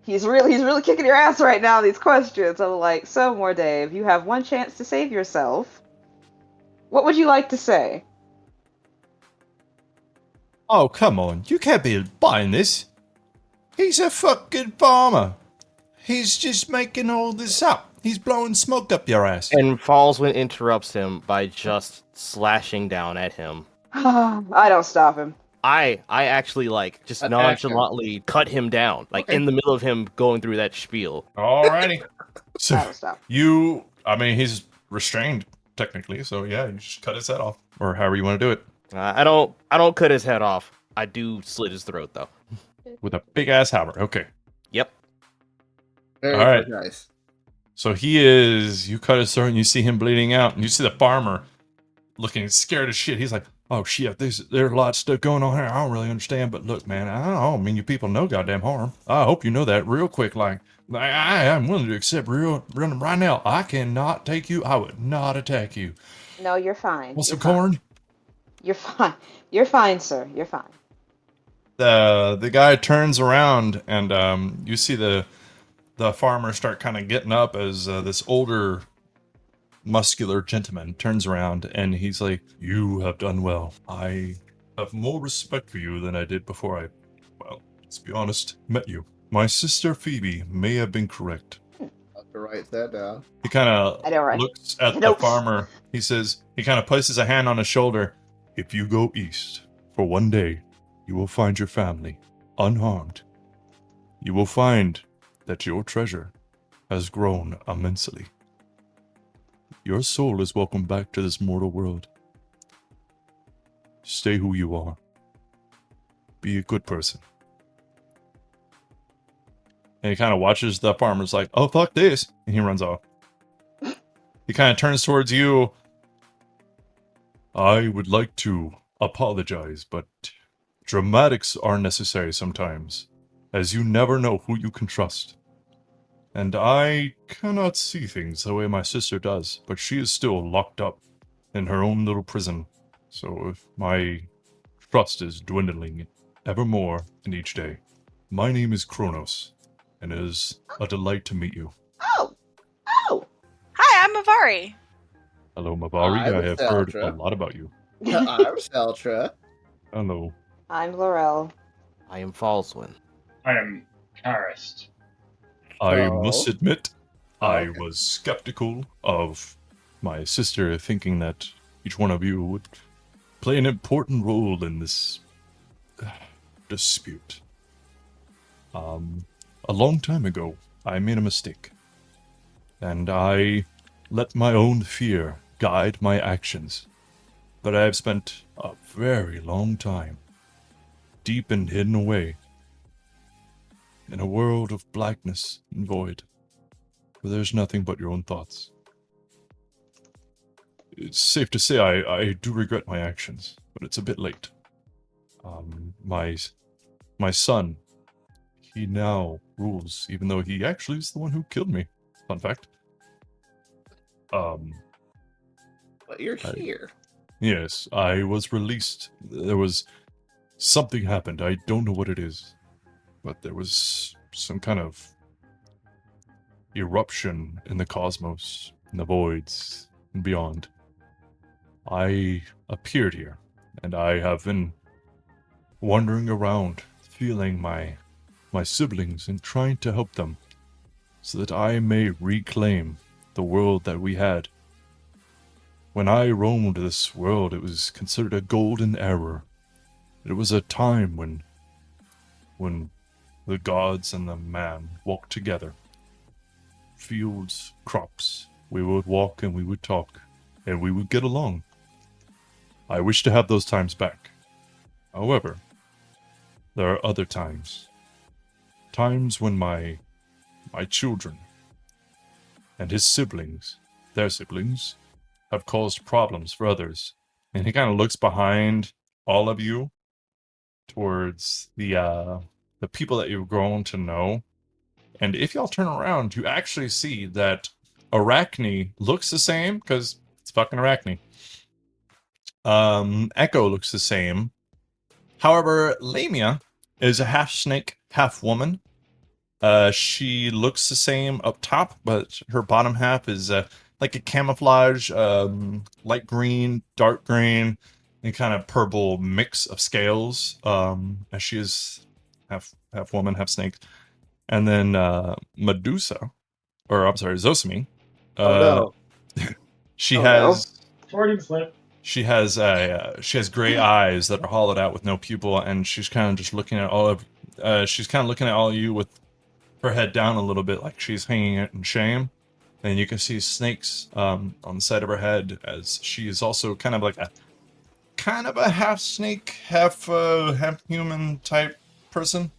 He's really kicking your ass right now. These questions. I'm like, so more Dave, you have one chance to save yourself. What would you like to say? Oh, come on. You can't be buying this. He's a fucking farmer. He's just making all this up. He's blowing smoke up your ass. And Falzwin interrupts him by just slashing down at him. I don't stop him. I actually just Attack nonchalantly cut him down, Okay. in the middle of him going through that spiel. Alrighty. I So don't stop. he's restrained technically, so yeah, you just cut his head off, or however you want to do it, I don't cut his head off. I do slit his throat though. with a big ass hammer. Okay. Yep. Very All right. nice. So you cut his throat and you see him bleeding out, and you see the farmer looking scared as shit. He's like, oh shit, there's a lot of stuff going on here. I don't really understand, but look, man, I don't mean you people know goddamn harm. I hope you know that real quick. I am willing to accept real right now. I cannot take you. I would not attack you. No, you're fine. Want some You're fine. corn? You're fine. You're fine, sir. You're fine. The guy turns around and you see the farmer start kind of getting up as this older muscular gentleman turns around and he's like, you have done well. I have more respect for you than I did before I, well, let's be honest, met you. My sister Phoebe may have been correct. I'll have to write that down. He kind of I know, right? looks at the Nope. farmer. He says, he kind of places a hand on his shoulder. If you go east for one day, you will find your family unharmed. You will find that your treasure has grown immensely. Your soul is welcome back to this mortal world. Stay who you are. Be a good person. And he kind of watches the farmer's like, oh, fuck this. And he runs off. He kind of turns towards you. I would like to apologize, but dramatics are necessary sometimes, as you never know who you can trust. And I cannot see things the way my sister does, but she is still locked up in her own little prison. So if my trust is dwindling ever more in each day. My name is Kronos, and it is a delight to meet you. Oh! Hi, I'm Mavari. Hello, Mavari. I'm I have heard a Celtra. lot about you. I'm Celtra. Hello. I'm Lorel. I am Falzwin. I am Karyst. I Oh. must admit, I Okay. was skeptical of my sister thinking that each one of you would play an important role in this dispute. A long time ago, I made a mistake, and I let my own fear guide my actions. But I have spent a very long time, deep and hidden away, in a world of blackness and void, where there's nothing but your own thoughts. It's safe to say I do regret my actions, but it's a bit late. My son, he now rules, even though he actually is the one who killed me. Fun fact. But you're I- here. Yes, I was released. There was something happened. I don't know what it is, but there was some kind of eruption in the cosmos, in the voids, and beyond. I appeared here, and I have been wandering around, feeling my siblings and trying to help them, so that I may reclaim the world that we had. When I roamed this world, it was considered a golden era. It was a time when the gods and the man walked together. Fields, crops, we would walk and we would talk, and we would get along. I wish to have those times back. However, there are other times. Times when my children and his siblings, their siblings, have caused problems for others. And he kind of looks behind all of you towards the people that you've grown to know. And if y'all turn around, you actually see that Arachne looks the same, because it's fucking Arachne. Echo looks the same. However, Lamia is a half snake, half woman. She looks the same up top, but her bottom half is like a camouflage, light green, dark green, and kind of purple mix of scales. As she is half woman, half snake. And then Medusa, or I'm sorry, Zosimi. Oh She Oh, no. has Freudian slip. she has gray eyes that are hollowed out with no pupil, and she's kind of just looking at all of she's kind of looking at all of you with her head down a little bit, like she's hanging it in shame. And you can see snakes on the side of her head, as she is also kind of like a half snake, half human type person.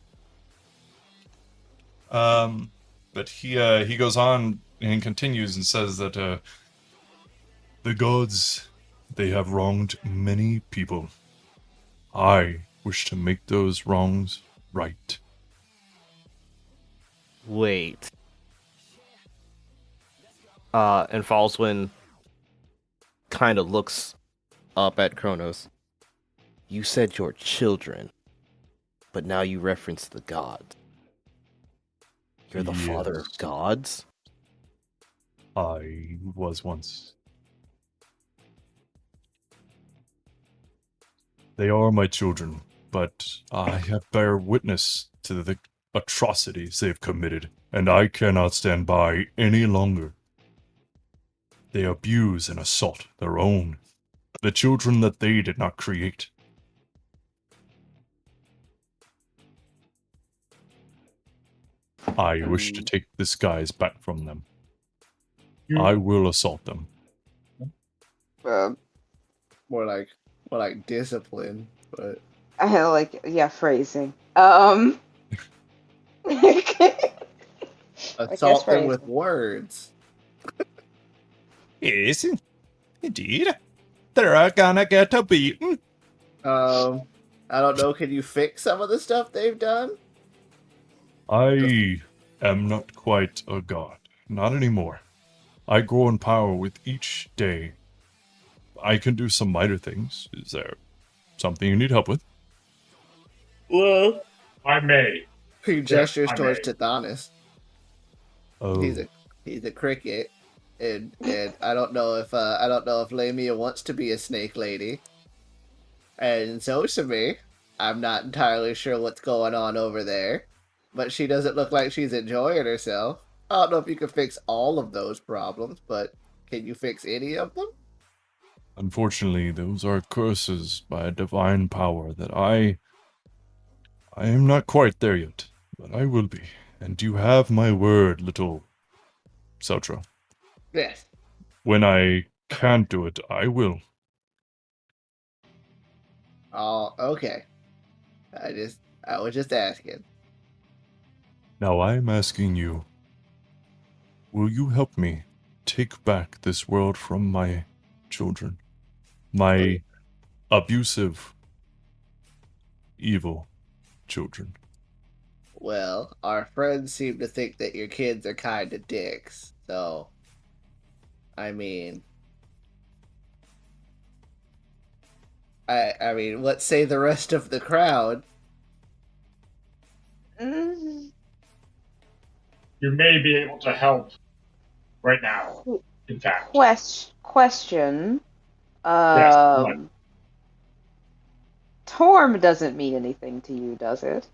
But he goes on and continues and says that the gods, they have wronged many people. I wish to make those wrongs right. Wait. And Falzwin kind of looks up at Kronos. You said your children, but now you reference the gods. You're the father of Yes. gods? I was once. They are my children, but I have bear witness to the atrocities they've committed, and I cannot stand by any longer. They abuse and assault their own, the children that they did not create. I wish to take this guise back from them. I will assault them. more like discipline, but I had like, yeah, phrasing. assault them phrasing. with words. Yes, indeed. They're gonna get a beating. I don't know. Can you fix some of the stuff they've done? I am not quite a god. Not anymore. I grow in power with each day. I can do some minor things. Is there something you need help with? Well, I may. he gestures I towards may. Tithanis. Oh, He's a cricket, and I don't know if Lamia wants to be a snake lady, and Zosimi, I'm not entirely sure what's going on over there, but she doesn't look like she's enjoying herself. I don't know if you can fix all of those problems, but can you fix any of them? unfortunately, those are curses by a divine power that I am not quite there yet, but I will be. And you have my word, little Celtra. Yes. When I can't do it, I will. Oh, okay. I was just asking. Now I'm asking you, will you help me take back this world from my children? My abusive, evil children. Well, our friends seem to think that your kids are kind of dicks, so I mean, I mean, let's say the rest of the crowd. Mm, You may be able to help right now, in fact. question. Yes, what? Torm doesn't mean anything to you, does it?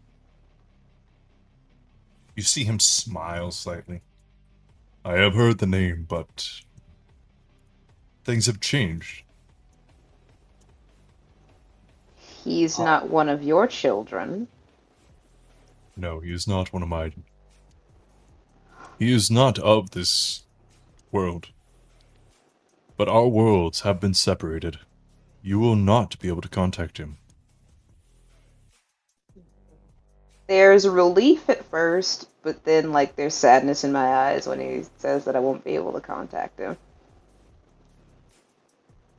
You see him smile slightly. I have heard the name, but things have changed. He's not one of your children. No, he is not one of mine. He is not of this world. But our worlds have been separated. You will not be able to contact him. There's relief at first, but then like there's sadness in my eyes when he says that I won't be able to contact him.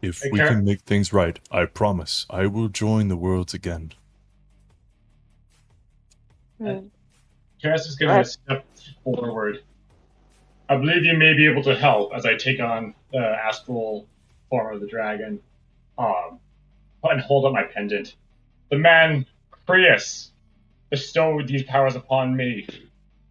If Hey, we Kar- can make things right, I promise I will join the worlds again. Hmm. Karyst is going to step forward. I believe you may be able to help as I take on the astral form of the dragon. And hold up my pendant. The man, Karyst, bestowed these powers upon me.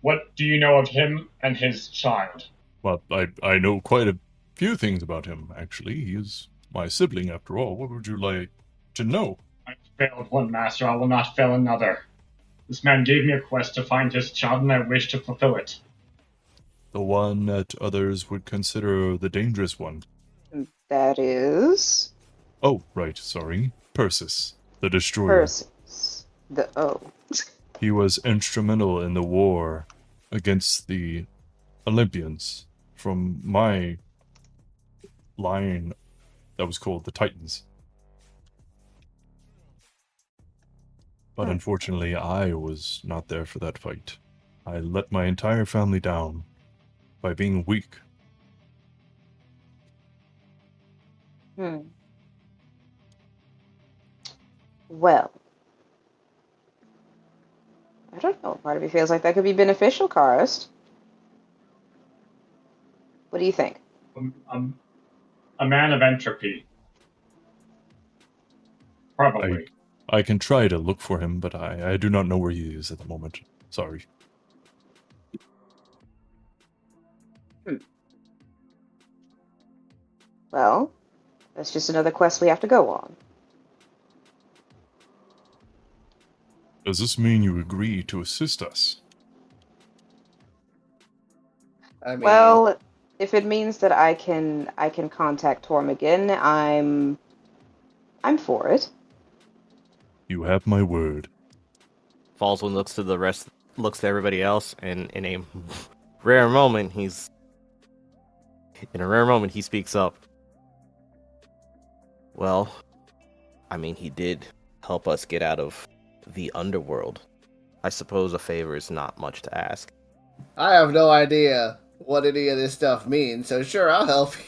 What do you know of him and his child? Well, I know quite a few things about him, actually. He is my sibling, after all. What would you like to know? I failed one master, I will not fail another. This man gave me a quest to find his child, and I wish to fulfill it. The one that others would consider the dangerous one. That is Oh, right, sorry. Persis, the Destroyer. Persis. He was instrumental in the war against the Olympians from my line that was called the Titans. But unfortunately, I was not there for that fight. I let my entire family down by being weak. Well, I don't know. Part of me feels like that could be beneficial, Karyst. What do you think? A man of entropy. Probably. I can try to look for him, but I do not know where he is at the moment. Sorry. Well, that's just another quest we have to go on. Does this mean you agree to assist us? I mean, Well, if it means that I can contact Torm again, I'm for it. You have my word. Falzwin looks to everybody else, and in a rare moment, he speaks up. Well, I mean, he did help us get out of the Underworld. I suppose a favor is not much to ask. I have no idea what any of this stuff means, so sure, I'll help you.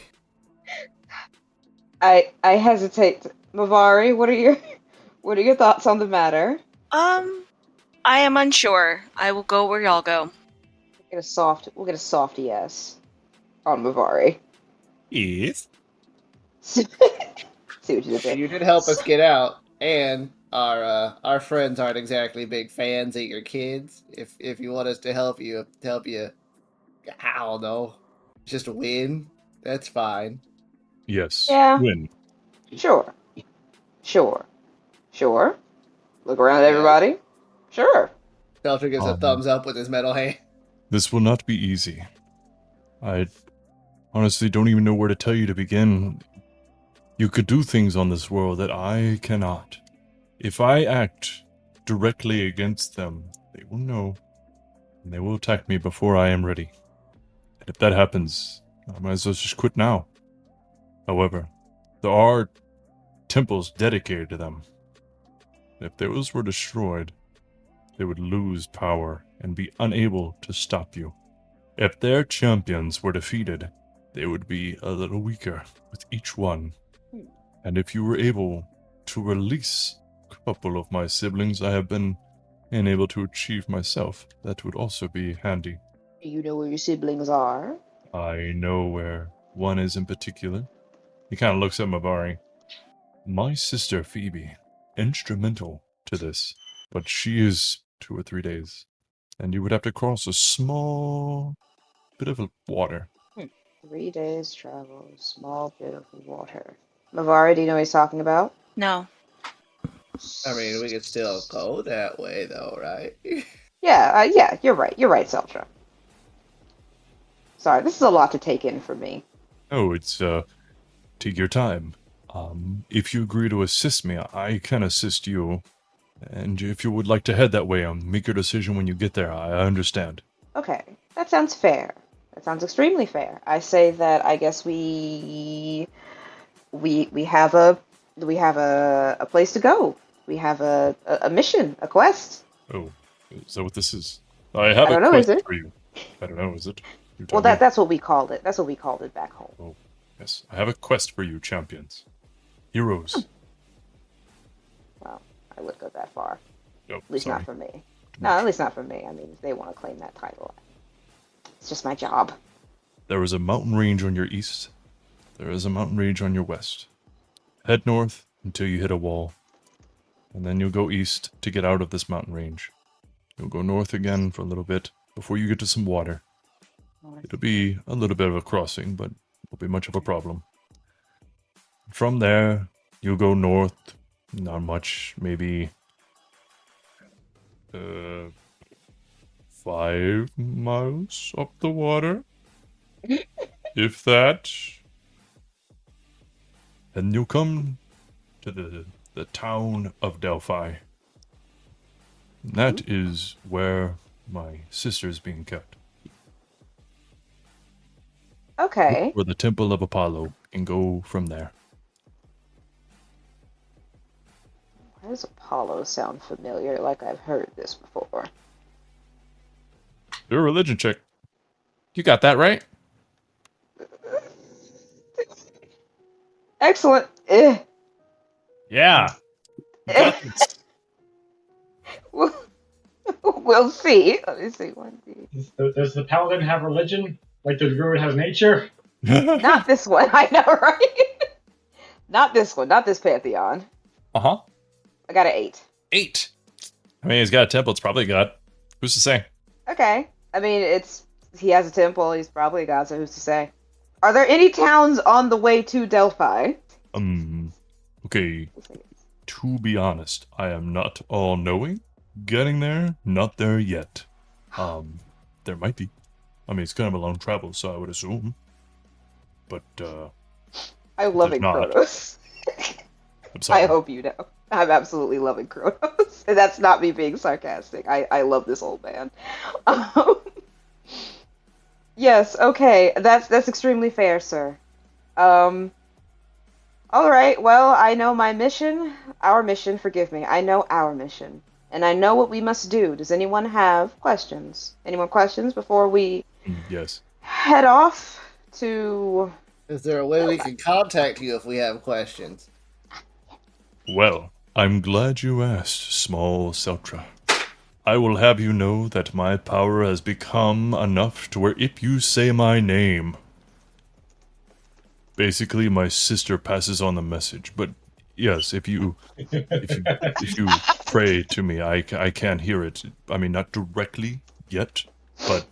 I hesitate. Mavari, what are your thoughts on the matter? I am unsure. I will go where y'all go. We'll get a soft yes on Mavari. Yes? See what you did there. You did help us get out, and our friends aren't exactly big fans of your kids. If you want us to help you, I don't know, just win, that's fine. Yes. Yeah. Win. Sure. Look around at everybody. Sure. Celtra gives a thumbs up with his metal hand. This will not be easy. I honestly don't even know where to tell you to begin. You could do things on this world that I cannot. If I act directly against them, they will know, and they will attack me before I am ready. And if that happens, I might as well just quit now. However, there are temples dedicated to them. If those were destroyed, they would lose power and be unable to stop you. If their champions were defeated, they would be a little weaker with each one. And if you were able to release a couple of my siblings, I have been unable to achieve myself. That would also be handy. Do you know where your siblings are? I know where one is in particular. He kind of looks at Mavari. My sister Phoebe, instrumental to this, but she is 2 or 3 days, and you would have to cross a small bit of water. 3 days travel, small bit of water. Mavari, do you know what he's talking about? No. I mean, we could still go that way, though, right? Yeah, you're right. You're right, Celtra. Sorry, this is a lot to take in for me. Oh, it's, take your time. If you agree to assist me, I can assist you. And if you would like to head that way, make your decision when you get there. I understand. Okay, that sounds fair. That sounds extremely fair. I say that I guess we have a place to go. We have a mission, a quest. Oh, is that what this is? I have don't a know, is quest it? for you. I don't know, is it? You Well, tell me. that's what we called it. That's what we called it back home. Oh, yes. I have a quest for you, champions. Heroes. Well, I would go that far. Oh, At least sorry. not for me. No, at least not for me. I mean, if they want to claim that title, it's just my job. There is a mountain range on your east. There is a mountain range on your west. Head north until you hit a wall. And then you'll go east to get out of this mountain range. You'll go north again for a little bit before you get to some water. It'll be a little bit of a crossing, but won't be much of a problem. From there, you'll go north. Not much, maybe 5 miles up the water, if that. And you'll come to the town of Delphi. That is where my sister's being kept. Okay. Or the Temple of Apollo, and go from there. Why does Apollo sound familiar? Like I've heard this before. Do a religion check. You got that right? Excellent. Yeah. We'll see. Let me see. 1D. Does the paladin have religion? Like the druid has nature? Not this one. I know, right? Not this one. Not this pantheon. Uh-huh. I got an 8. 8. I mean, he's got a temple. It's probably a god. Who's to say? Okay. I mean, he has a temple. He's probably a god, so who's to say? Are there any towns on the way to Delphi? Okay. To be honest, I am not all-knowing. Getting there, not there yet. There might be. I mean, it's kind of a long travel, so I would assume. But, I'm loving not. Kronos. I'm sorry. I hope you know. I'm absolutely loving Kronos. And that's not me being sarcastic. I love this old man. Yes, okay. That's extremely fair, sir. Alright, well, I know my mission. Our mission, forgive me. I know our mission. And I know what we must do. Does anyone have questions? Anyone questions before we Yes. head off to... Is there a way we can contact you if we have questions? Well, I'm glad you asked, small Celtra. I will have you know that my power has become enough to where if you say my name, basically my sister passes on the message. But yes, if you pray to me, I can hear it. I mean, not directly yet, but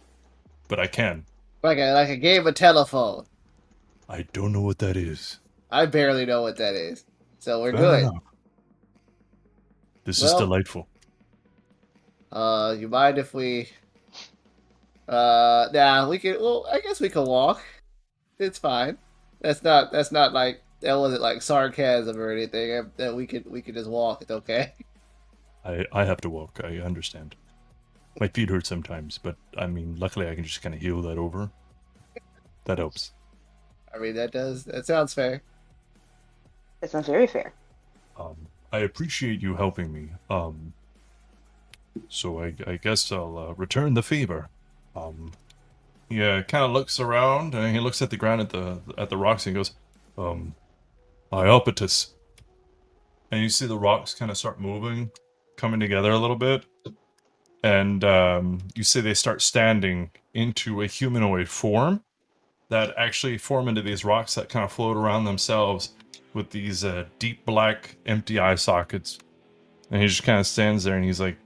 I can. Like a game of telephone. I don't know what that is. I barely know what that is. So we're Fair good. enough. This is delightful. You mind if we... nah, we can... Well, I guess we can walk. It's fine. That's not like... That wasn't like sarcasm or anything. That we could just walk. It's okay. I have to walk. I understand. My feet hurt sometimes, but I mean, luckily I can just kind of heal that over. That helps. I mean, that sounds fair. That sounds very fair. I appreciate you helping me. So I guess I'll return the favor. He kind of looks around and he looks at the ground at the rocks and he goes, Iopetus. And you see the rocks kind of start moving, coming together a little bit. And you see they start standing into a humanoid form that actually form into these rocks that kind of float around themselves with these deep black empty eye sockets. And he just kind of stands there and he's like,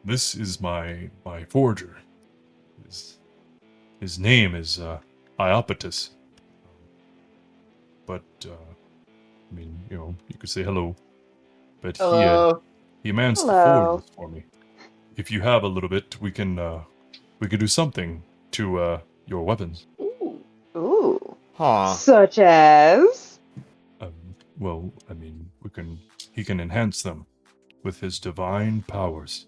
this is my forger. His name is Iopetus. But, I mean, you could say hello. But he managed to forge this for me. If you have a little bit, we can do something to your weapons. Ooh. Huh. Such as? Well, I mean, he can enhance them with his divine powers.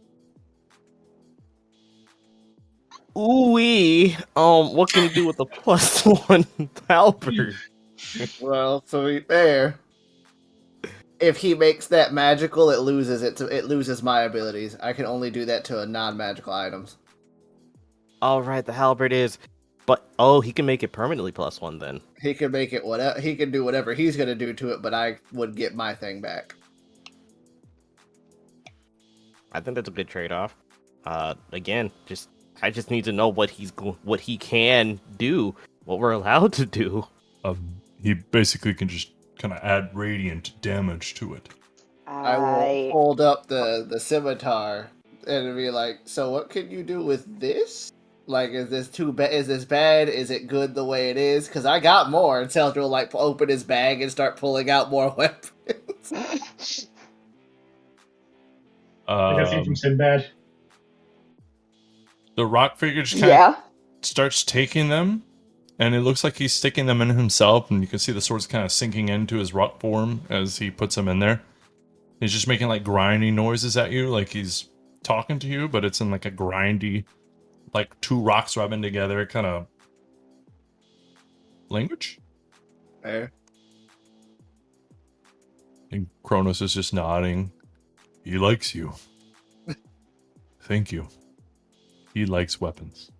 Ooh-wee. What can he do with the +1 halberd? Well, to be fair, if he makes that magical, it loses my abilities. I can only do that to non-magical items. All right, the halberd is, but he can make it permanently +1 then. He can make it whatever. He can do whatever he's gonna do to it, but I would get my thing back. I think that's a good trade-off. Again, I just need to know what he can do, what we're allowed to do. He basically can just kind of add radiant damage to it. I will hold up the scimitar and be like, so what can you do with this? Like, is this too bad? Is this bad? Is it good the way it is? Because I got more. And Celtra will like open his bag and start pulling out more weapons. Like a scene from Sinbad. The rock figure just kind of Yeah. starts taking them, and it looks like he's sticking them in himself, and you can see the swords kind of sinking into his rock form as he puts them in there. He's just making like grinding noises at you, like he's talking to you, but it's in like a grindy, like two rocks rubbing together kind of language. Fair. And Kronos is just nodding. He likes you. Thank you. He likes weapons.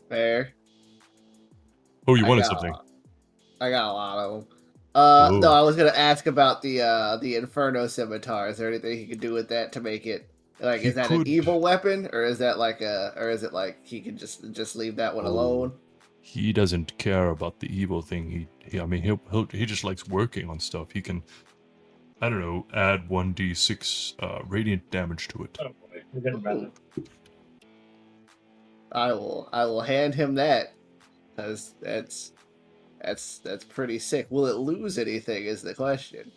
Fair. Oh, you I wanted got- something. I got a lot of them. Oh. No, I was gonna ask about the Inferno Scimitar. Is there anything he could do with that to make it like? He Is that an could. evil weapon, or is that like or is it like he could just leave that one Oh. alone? He doesn't care about the evil thing. He just likes working on stuff. He can, I don't know, add 1d6 radiant damage to it. Oh boy, we're getting better. I will hand him that, because that's pretty sick. Will it lose anything? Is the question.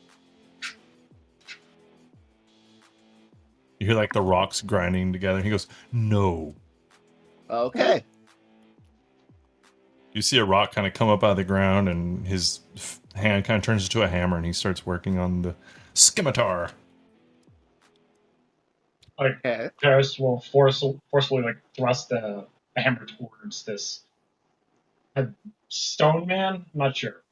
You hear like the rocks grinding together. He goes, "No." Okay. You see a rock kind of come up out of the ground, and his hand kind of turns into a hammer, and he starts working on the scimitar. Like Okay. Karyst will forcefully like thrust a hammer towards this stone man. I'm not sure.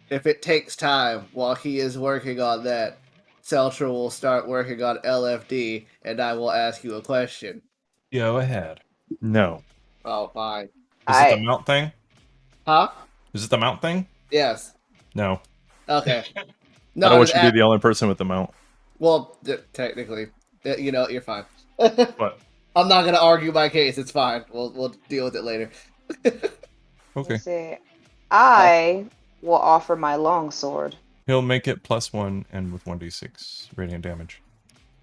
If it takes time while he is working on that, Celtra will start working on LFD, and I will ask you a question. Go ahead. No. Oh, fine. Is it the mount thing? Huh? Is it the mount thing? Yes. No. Okay. I don't want just you to be the only person with the mount. Well, technically, you're fine. But I'm not gonna argue my case. It's fine. We'll deal with it later. okay. Let's see. I will offer my longsword. He'll make it +1 and with 1d6 radiant damage.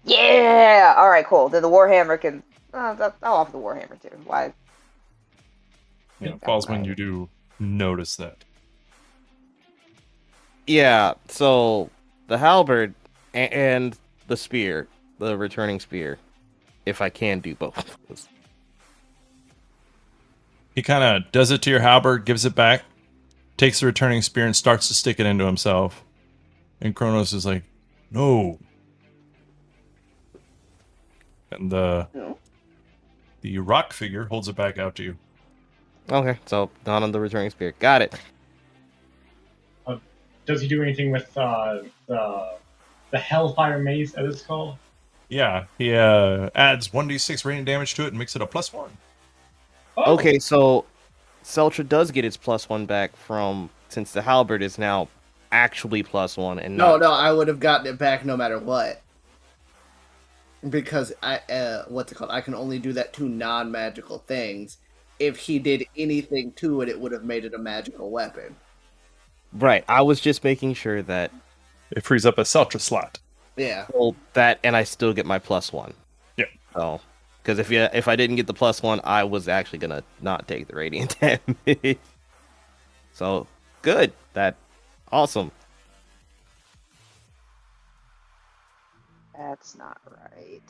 Yeah. All right. Cool. Then the warhammer can. I'll offer the warhammer too. Why? Yeah, falls when you do notice that. Yeah, so the halberd and the spear, the returning spear, if I can do both. He kind of does it to your halberd, gives it back, takes the returning spear and starts to stick it into himself. And Kronos is like, "No." And the rock figure holds it back out to you. Okay, so not on the returning spear. Got it. Does he do anything with the Hellfire Mace, as it's called? Yeah, he adds 1d6 radiant damage to it and makes it a +1. Oh, Okay, so Celtra does get its +1 back since the halberd is now actually +1 and No, not. I would have gotten it back no matter what. Because what's it called? I can only do that to non-magical things. If he did anything to it, it would have made it a magical weapon. Right, I was just making sure that It frees up a Celtra slot. Yeah. well, that and I still get my +1. Yeah. So, because if I didn't get the +1, I was actually gonna not take the radiant damage. So good, awesome. That's not right.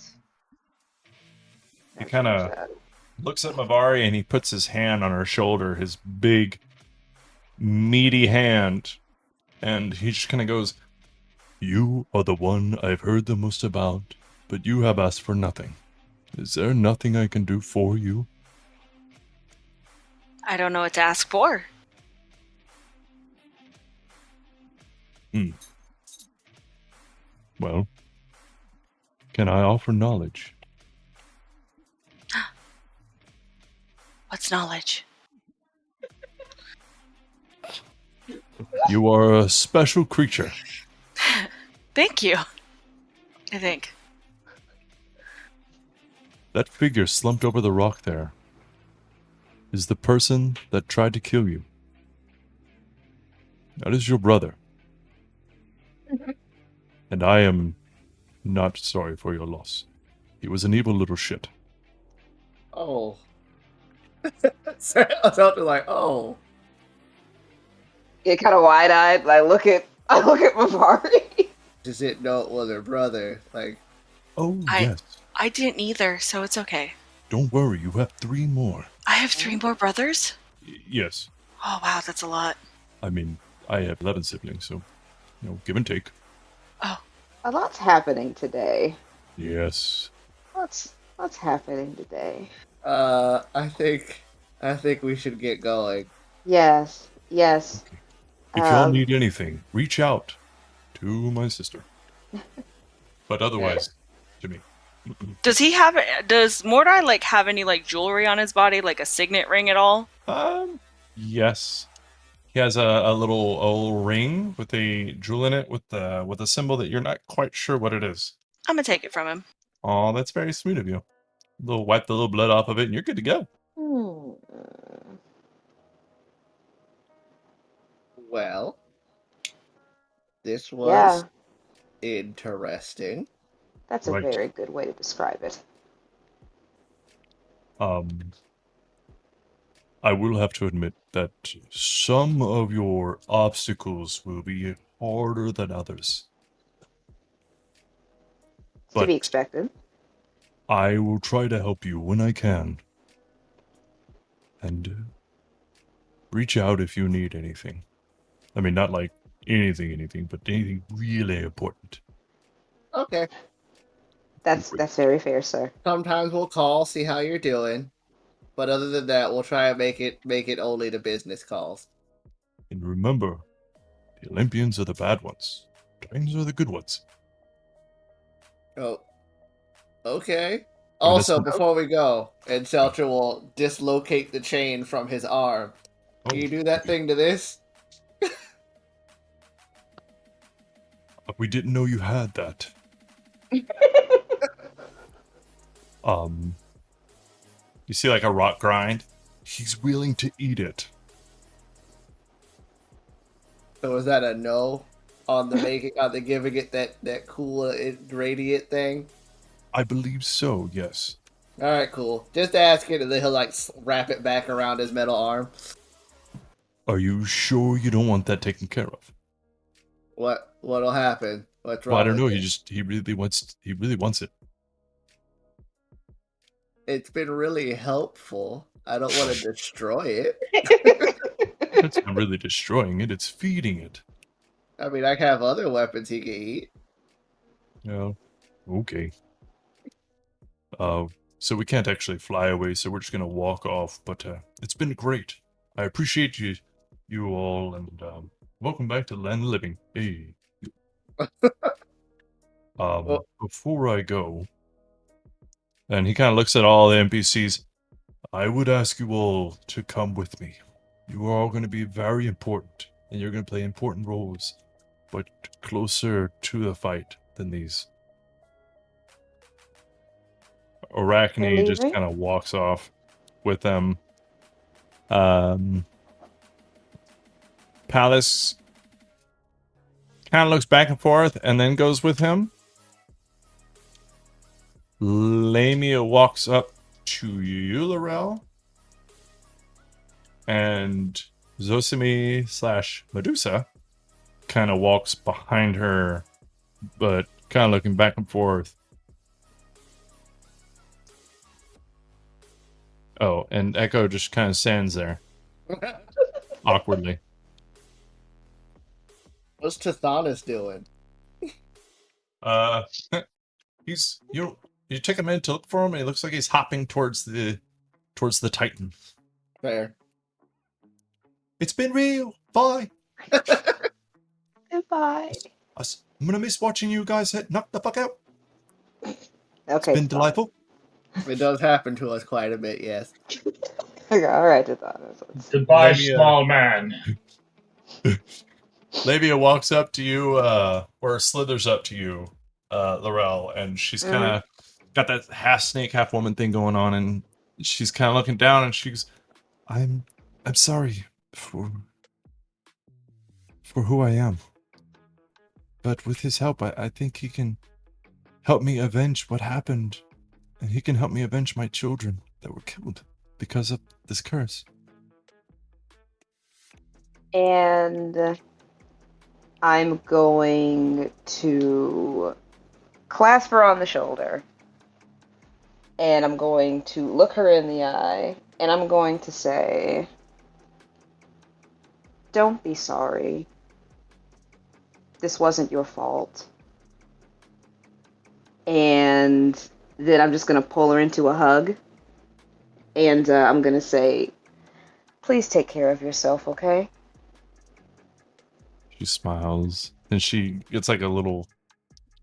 He kind of looks at Mavari and he puts his hand on her shoulder, his big, meaty hand, and he just kind of goes, "You are the one I've heard the most about, but you have asked for nothing. Is there nothing I can do for you?" I don't know what to ask for. Well, can I offer knowledge? What's knowledge? You are a special creature. Thank you. I think. That figure slumped over the rock there is the person that tried to kill you. That is your brother. And I am not sorry for your loss. He was an evil little shit. Oh. Something like, oh. Get kind of wide-eyed. I look at Mavari. Just didn't know it was her brother. Like, Oh, I- yes. I didn't either, so it's okay. Don't worry, you have 3 more. I have 3 more brothers? Yes. Oh, wow, that's a lot. I mean, I have 11 siblings, so, give and take. A lot's happening today. Yes. What's happening today? I think we should get going. Yes. If y'all Um, need anything, reach out to my sister. But otherwise, to me. Does Mordai like have any like jewelry on his body, like a signet ring at all? Yes. He has a little ring with a jewel in it with a symbol that you're not quite sure what it is. I'm gonna take it from him. Oh, that's very sweet of you. Wipe the little blood off of it, and you're good to go. Well, this was Yeah, interesting. that's a Right. very good way to describe it. I will have to admit that some of your obstacles will be harder than others. It's to be But expected. I will try to help you when I can. And reach out if you need anything. I mean, not like anything, but anything really important. Okay. That's very fair, sir. Sometimes we'll call, see how you're doing. But other than that, we'll try and make it only the business calls. And remember, the Olympians are the bad ones. Titans are the good ones. Oh. Okay. I mean, that's Also, not- before we go, and Celtra will dislocate the chain from his arm. Oh, Can you do that thing to this? we didn't know you had that. You see like a rock grind? He's willing to eat it. So is that a no on the giving it that cool radiant thing? I believe so, yes. All right, cool. Just ask it, and then he'll like wrap it back around his metal arm. Are you sure you don't want that taken care of? What'll happen? What's wrong? Well, I don't know. with it? He really wants it. It's been really helpful. I don't want to destroy it. It's not really destroying it, it's feeding it. I mean, I have other weapons he can eat. Yeah. Okay. So we can't actually fly away, so we're just gonna walk off, but it's been great. I appreciate you all, and welcome back to Land of the Living. Hey. Before I go, and he kind of looks at all the NPCs, I would ask you all to come with me. You are all going to be very important, and you're going to play important roles, but closer to the fight than these. Arachne just leaving? kind of walks off with them. Palace kind of looks back and forth and then goes with him. Lamia walks up to you, Lorel. And Zosimi / Medusa kind of walks behind her, but kind of looking back and forth. Oh, and Echo just kind of stands there awkwardly. What's Tathanas doing? He's you take a minute to look for him, and he looks like he's hopping towards the Titan. Fair. It's been real. Bye. Goodbye. I'm gonna miss watching you guys knock the fuck out. Okay. It's been stop. delightful. It does happen to us quite a bit, yes. Okay, all right, Tathanas. Goodbye, Maybe, small man. Labia walks up to you, or slithers up to you, Lorel, and she's kind of got that half snake, half woman thing going on, and she's kind of looking down, and she's, I'm sorry for who I am, but with his help, I think he can help me avenge what happened, and he can help me avenge my children. that were killed because of this curse. And I'm going to clasp her on the shoulder. And I'm going to look her in the eye. And I'm going to say, don't be sorry. This wasn't your fault. And then I'm just going to pull her into a hug. And I'm going to say, please take care of yourself, okay? She smiles, and she gets like a little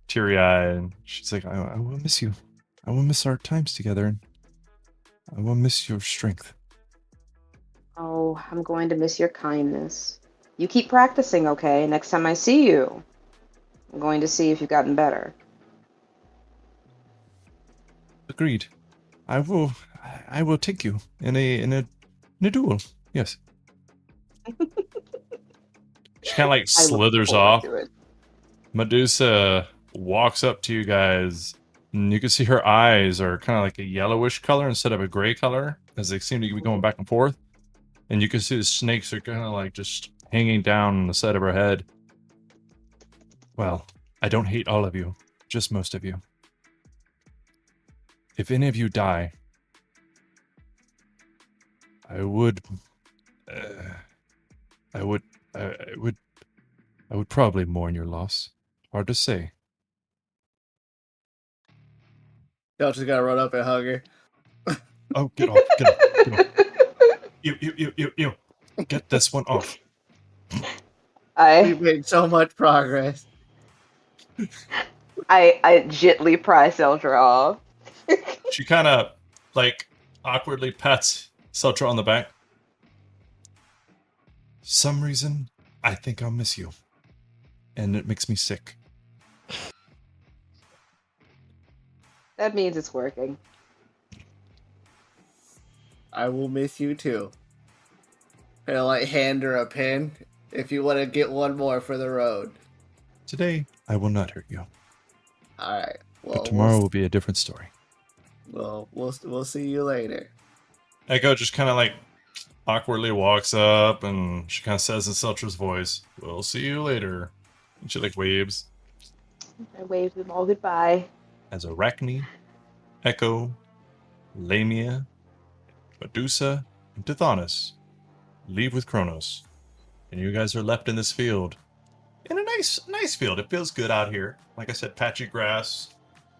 teary-eyed, and she's like, I will miss you. I will miss our times together, and I will miss your strength. Oh, I'm going to miss your kindness. You keep practicing, okay? Next time I see you, I'm going to see if you've gotten better. Agreed. I will take you in a duel. Yes. She kind of like I look slithers forward off. to it. Medusa walks up to you guys, and you can see her eyes are kind of like a yellowish color instead of a gray color, as they seem to be going back and forth. And you can see the snakes are kind of like just hanging down on the side of her head. Well, I don't hate all of you, just most of you. If any of you die, I would probably mourn your loss. Hard to say. Y'all just gotta run up and hug her. Oh, get off, get off, get off. You. Get this one off. We I made so much progress. gently pry Celtra off. She kind of, like, awkwardly pats Celtra on the back. Some reason, I think I'll miss you. And it makes me sick. That means it's working. I will miss you too. And I'll like hand her a pin if you want to get one more for the road. Today, I will not hurt you. Alright. Well, But tomorrow will be a different story. we'll see you later. Echo just kind of like awkwardly walks up and she kind of says in Celtra's voice, "We'll see you later." And she like waves I wave them all goodbye. as Arachne, Echo, Lamia, Medusa, and Tithonus leave with Kronos. And you guys are left in this field. In a nice field. It feels good out here. Like I said, patchy grass,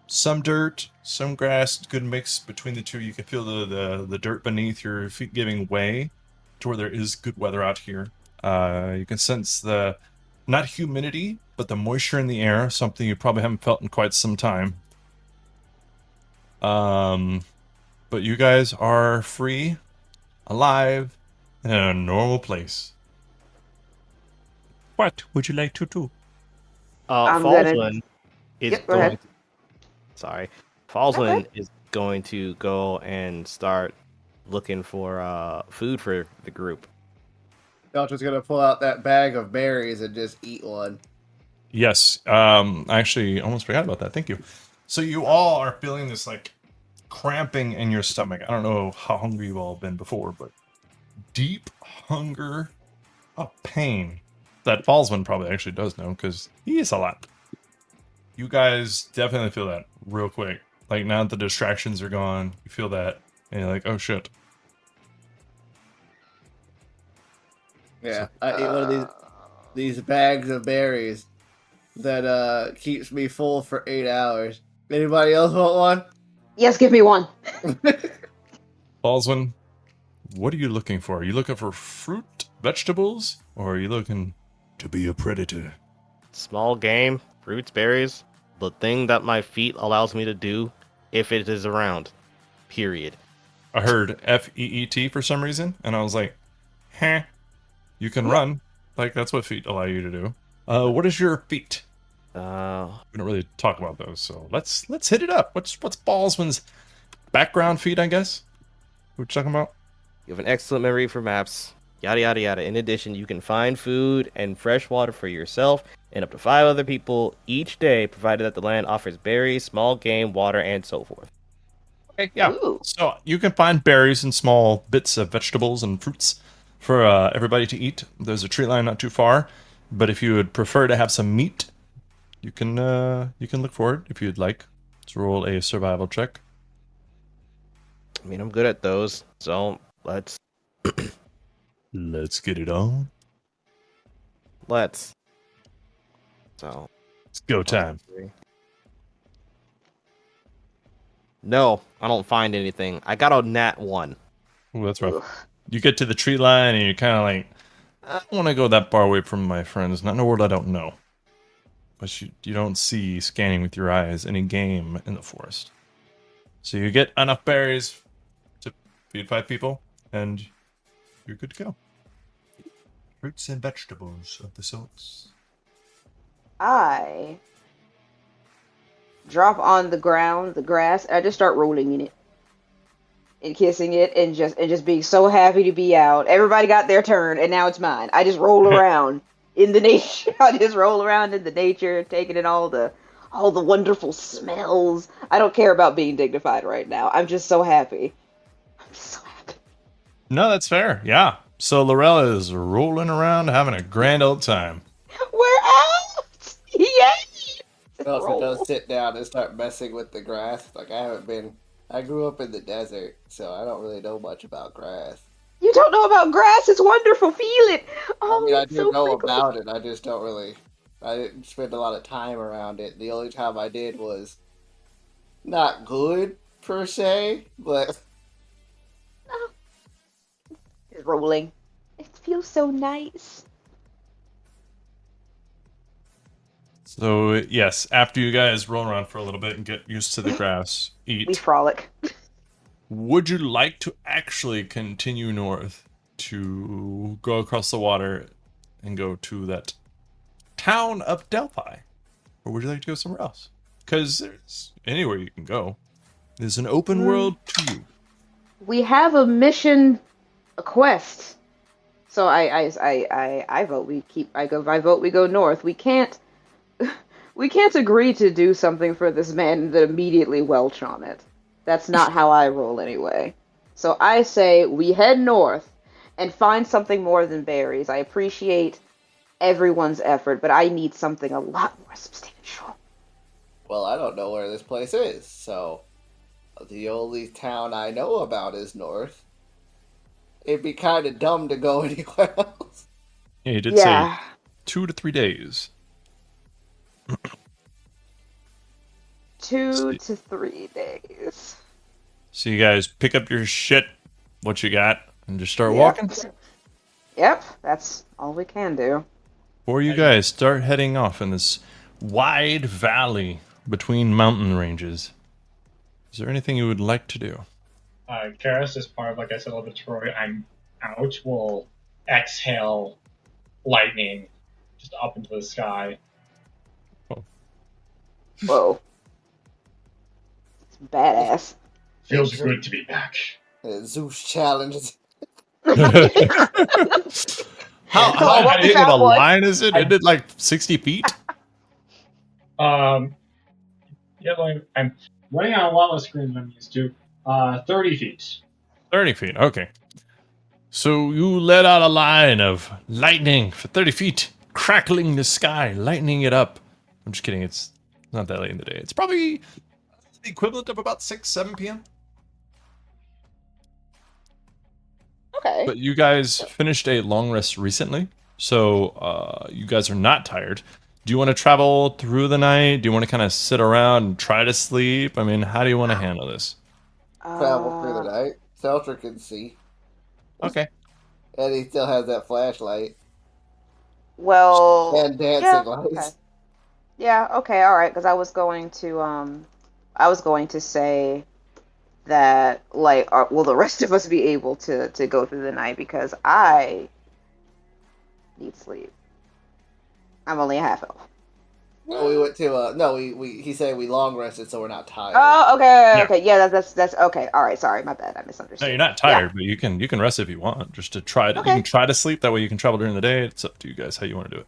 some dirt, some grass, good mix between the two. You can feel the dirt beneath your feet giving way to where there is good weather out here. You can sense the, not humidity, but the moisture in the air, something you probably haven't felt in quite some time. But you guys are free, alive, and in a normal place. What would you like to do? I'm Falzwin is Yep, go going. ahead. Sorry, Falzwin Okay. is going to go and start looking for food for the group. Y'all just gonna pull out that bag of berries and just eat one. Yes. I actually almost forgot about that. Thank you. So you all are feeling this like cramping in your stomach. I don't know how hungry you've all been before, but deep hunger, a pain that Falzman probably actually does know because he eats a lot. You guys definitely feel that real quick. Like now that the distractions are gone, you feel that, and you're like, "Oh shit." Yeah, I eat one of these bags of berries that keeps me full for 8 hours. Anybody else want Yes, give me one. one? Falzman, what are you looking for? Are you looking for fruit, vegetables, or are you looking to be a predator? Small game, fruits, berries, the thing that my feet allows me to do if it is around. Period. I heard FEET for some reason, and I was like, "Huh? You can run. Like that's what feet allow you to do." What is your feet? We don't really talk about those, so let's hit it up. What's Ballsman's background feat? I guess. What you talking about? You have an excellent memory for maps. Yada yada yada. In addition, you can find food and fresh water for yourself and up to 5 other people each day, provided that the land offers berries, small game, water, and so forth. Okay, yeah. Ooh. So you can find berries and small bits of vegetables and fruits for everybody to eat. There's a tree line not too far, but if you would prefer to have some meat, you can look for it if you'd like. Let's roll a survival check. I mean, I'm good at those, so let's Let's get it on. let's. So It's go time. No, I don't find anything. I got a nat 1. Ooh, that's rough. You get to the tree line and you're kind of like, I don't want to go that far away from my friends. Not in a world I don't know. But you don't see, scanning with your eyes, any game in the forest. So you get enough berries to feed 5 people, and you're good to go. Fruits and vegetables of the sorts. I drop on the ground, the grass, and I just start rolling in it. And kissing it and just being so happy to be out. Everybody got their turn and now it's mine. I just roll around in the nature. I just roll around in the nature, taking in all the wonderful smells. I don't care about being dignified right now. I'm just so happy. I'm just so happy. No, that's fair. Yeah. So Lorel is rolling around, having a grand old time. We're out! Yay! Celtra does sit down and start messing with the grass. Like, I grew up in the desert, so I don't really know much about grass. You don't know about grass? It's wonderful. Feel it. Oh, I mean, I it's do so know prickly. about it. I just don't really. I didn't spend a lot of time around it. The only time I did was not good per se, but It's rolling. It feels so nice. So, yes, after you guys roll around for a little bit and get used to the grass, We eat. frolic. Would you like to actually continue north to go across the water and go to that town of Delphi? Or would you like to go somewhere else? Because there's anywhere you can go. There's an open world to you. We have a mission, a quest. So I vote we keep. I vote we go north. We can't agree to do something for this man and then immediately welch on it. That's not how I roll anyway. So I say we head north and find something more than berries. I appreciate everyone's effort, but I need something a lot more substantial. well, I don't know where this place is, so the only town I know about is north. It'd be kind of dumb to go anywhere else. Yeah, you did Yeah. say 2 to 3 days. 2 to 3 days. So you guys pick up your shit, what you got, and just start Yep. walking? Yep, that's all we can do. Or you guys start heading off in this wide valley between mountain ranges. Is there anything you would like to do? Karyst, as part of, like I said, a little bit to Troy, I'm out, will exhale lightning just up into the sky. Whoa. It's badass. Feels good to be back. Zeus challenges. How what we big of found a was- line is it? Is it like 60 feet? Yeah, like, I'm running on a lot less screen than I'm used to. 30 feet. 30 feet, okay. So you let out a line of lightning for 30 feet, crackling the sky, lightening it up. I'm just kidding, it's not that late in the day. It's probably the equivalent of about 6, 7 p.m. Okay. But you guys finished a long rest recently, so you guys are not tired. Do you want to travel through the night? Do you want to kind of sit around and try to sleep? I mean, how do you want to handle this? Travel through the night. Celtra can see. Okay. And he still has that flashlight. Well, And dancing yeah, lights. okay. Yeah, okay, all right, because I was going to say that, like, will the rest of us be able to go through the night, because I need sleep. I'm only a half elf. No, we went to he said we long rested, so we're not tired. Oh, okay, Yeah. okay, yeah, that's okay. All right, sorry, my bad, I misunderstood. No, you're not tired, but you can rest if you want. Just to try to, Okay. you can try to sleep. That way, you can travel during the day. It's up to you guys how you want to do it.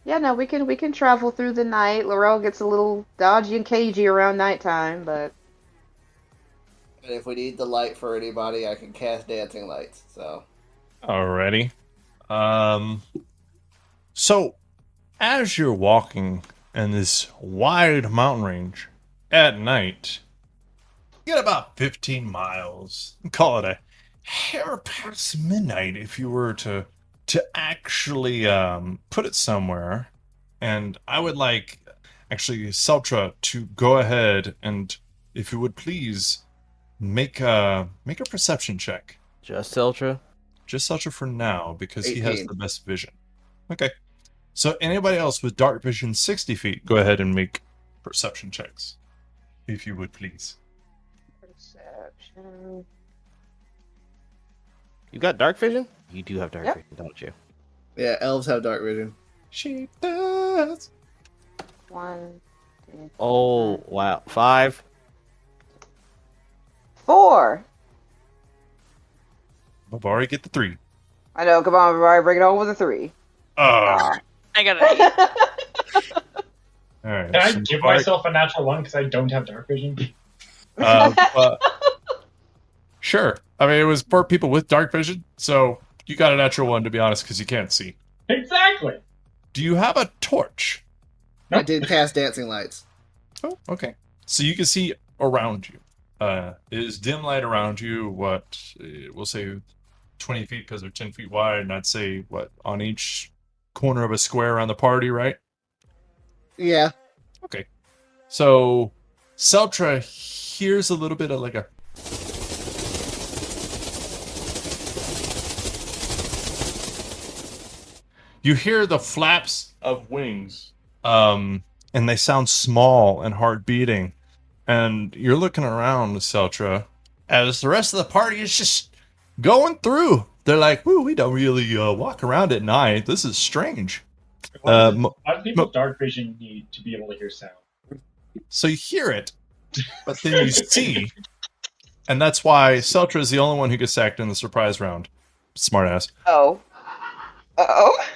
Yeah, no, we can travel through the night. Lorel gets a little dodgy and cagey around nighttime, but And if we need the light for anybody, I can cast dancing lights. So Alrighty. So, as you're walking in this wide mountain range at night, you get about 15 miles. Call it a hair past midnight if you were to actually put it somewhere. And I would like, actually, Celtra to go ahead and, if you would please, make a perception check. Just Celtra? Just Celtra for now, because he has 18. the best vision. Okay. So anybody else with dark vision 60 feet, go ahead and make perception checks. If you would please. Perception. You got dark vision? You do have dark Yep. vision, don't you? yeah, elves have dark vision. She does. 1, 2, Oh, wow. 5. 4. Mavari, get the 3. I know. Come on, Mavari, bring it on with a 3. Ah. I got it. All right. Can I so give Mavari- myself a natural one because I don't have dark vision? Sure. I mean, it was for people with dark vision, so you got a natural one, to be honest, because you can't see. Exactly. Do you have a torch? I did cast dancing lights. Oh, okay. So you can see around you. Is dim light around you, what, we'll say 20 feet because they're 10 feet wide, and I'd say, what, on each corner of a square around the party, right? Yeah. Okay. So Celtra hears a little bit of like a... You hear the flaps of wings, and they sound small and hard beating. And you're looking around, Celtra, as the rest of the party is just going through. They're like, "Woo, we don't really walk around at night. This is strange." Why do people with dark vision need to be able to hear sound? So you hear it, but then you see, and that's why Celtra is the only one who gets sacked in the surprise round. Smartass. Oh. Uh-oh.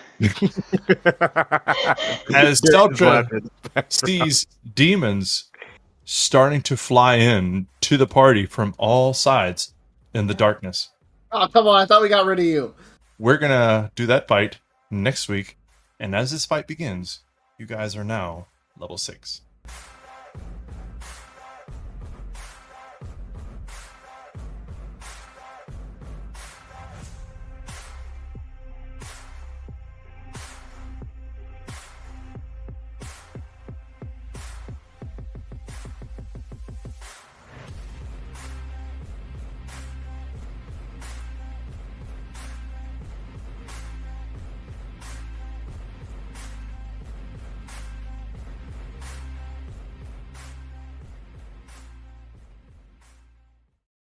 As Celtra sees demons starting to fly in to the party from all sides in the darkness. Oh, come on. I thought we got rid of you. We're going to do that fight next week. And as this fight begins, you guys are now level 6.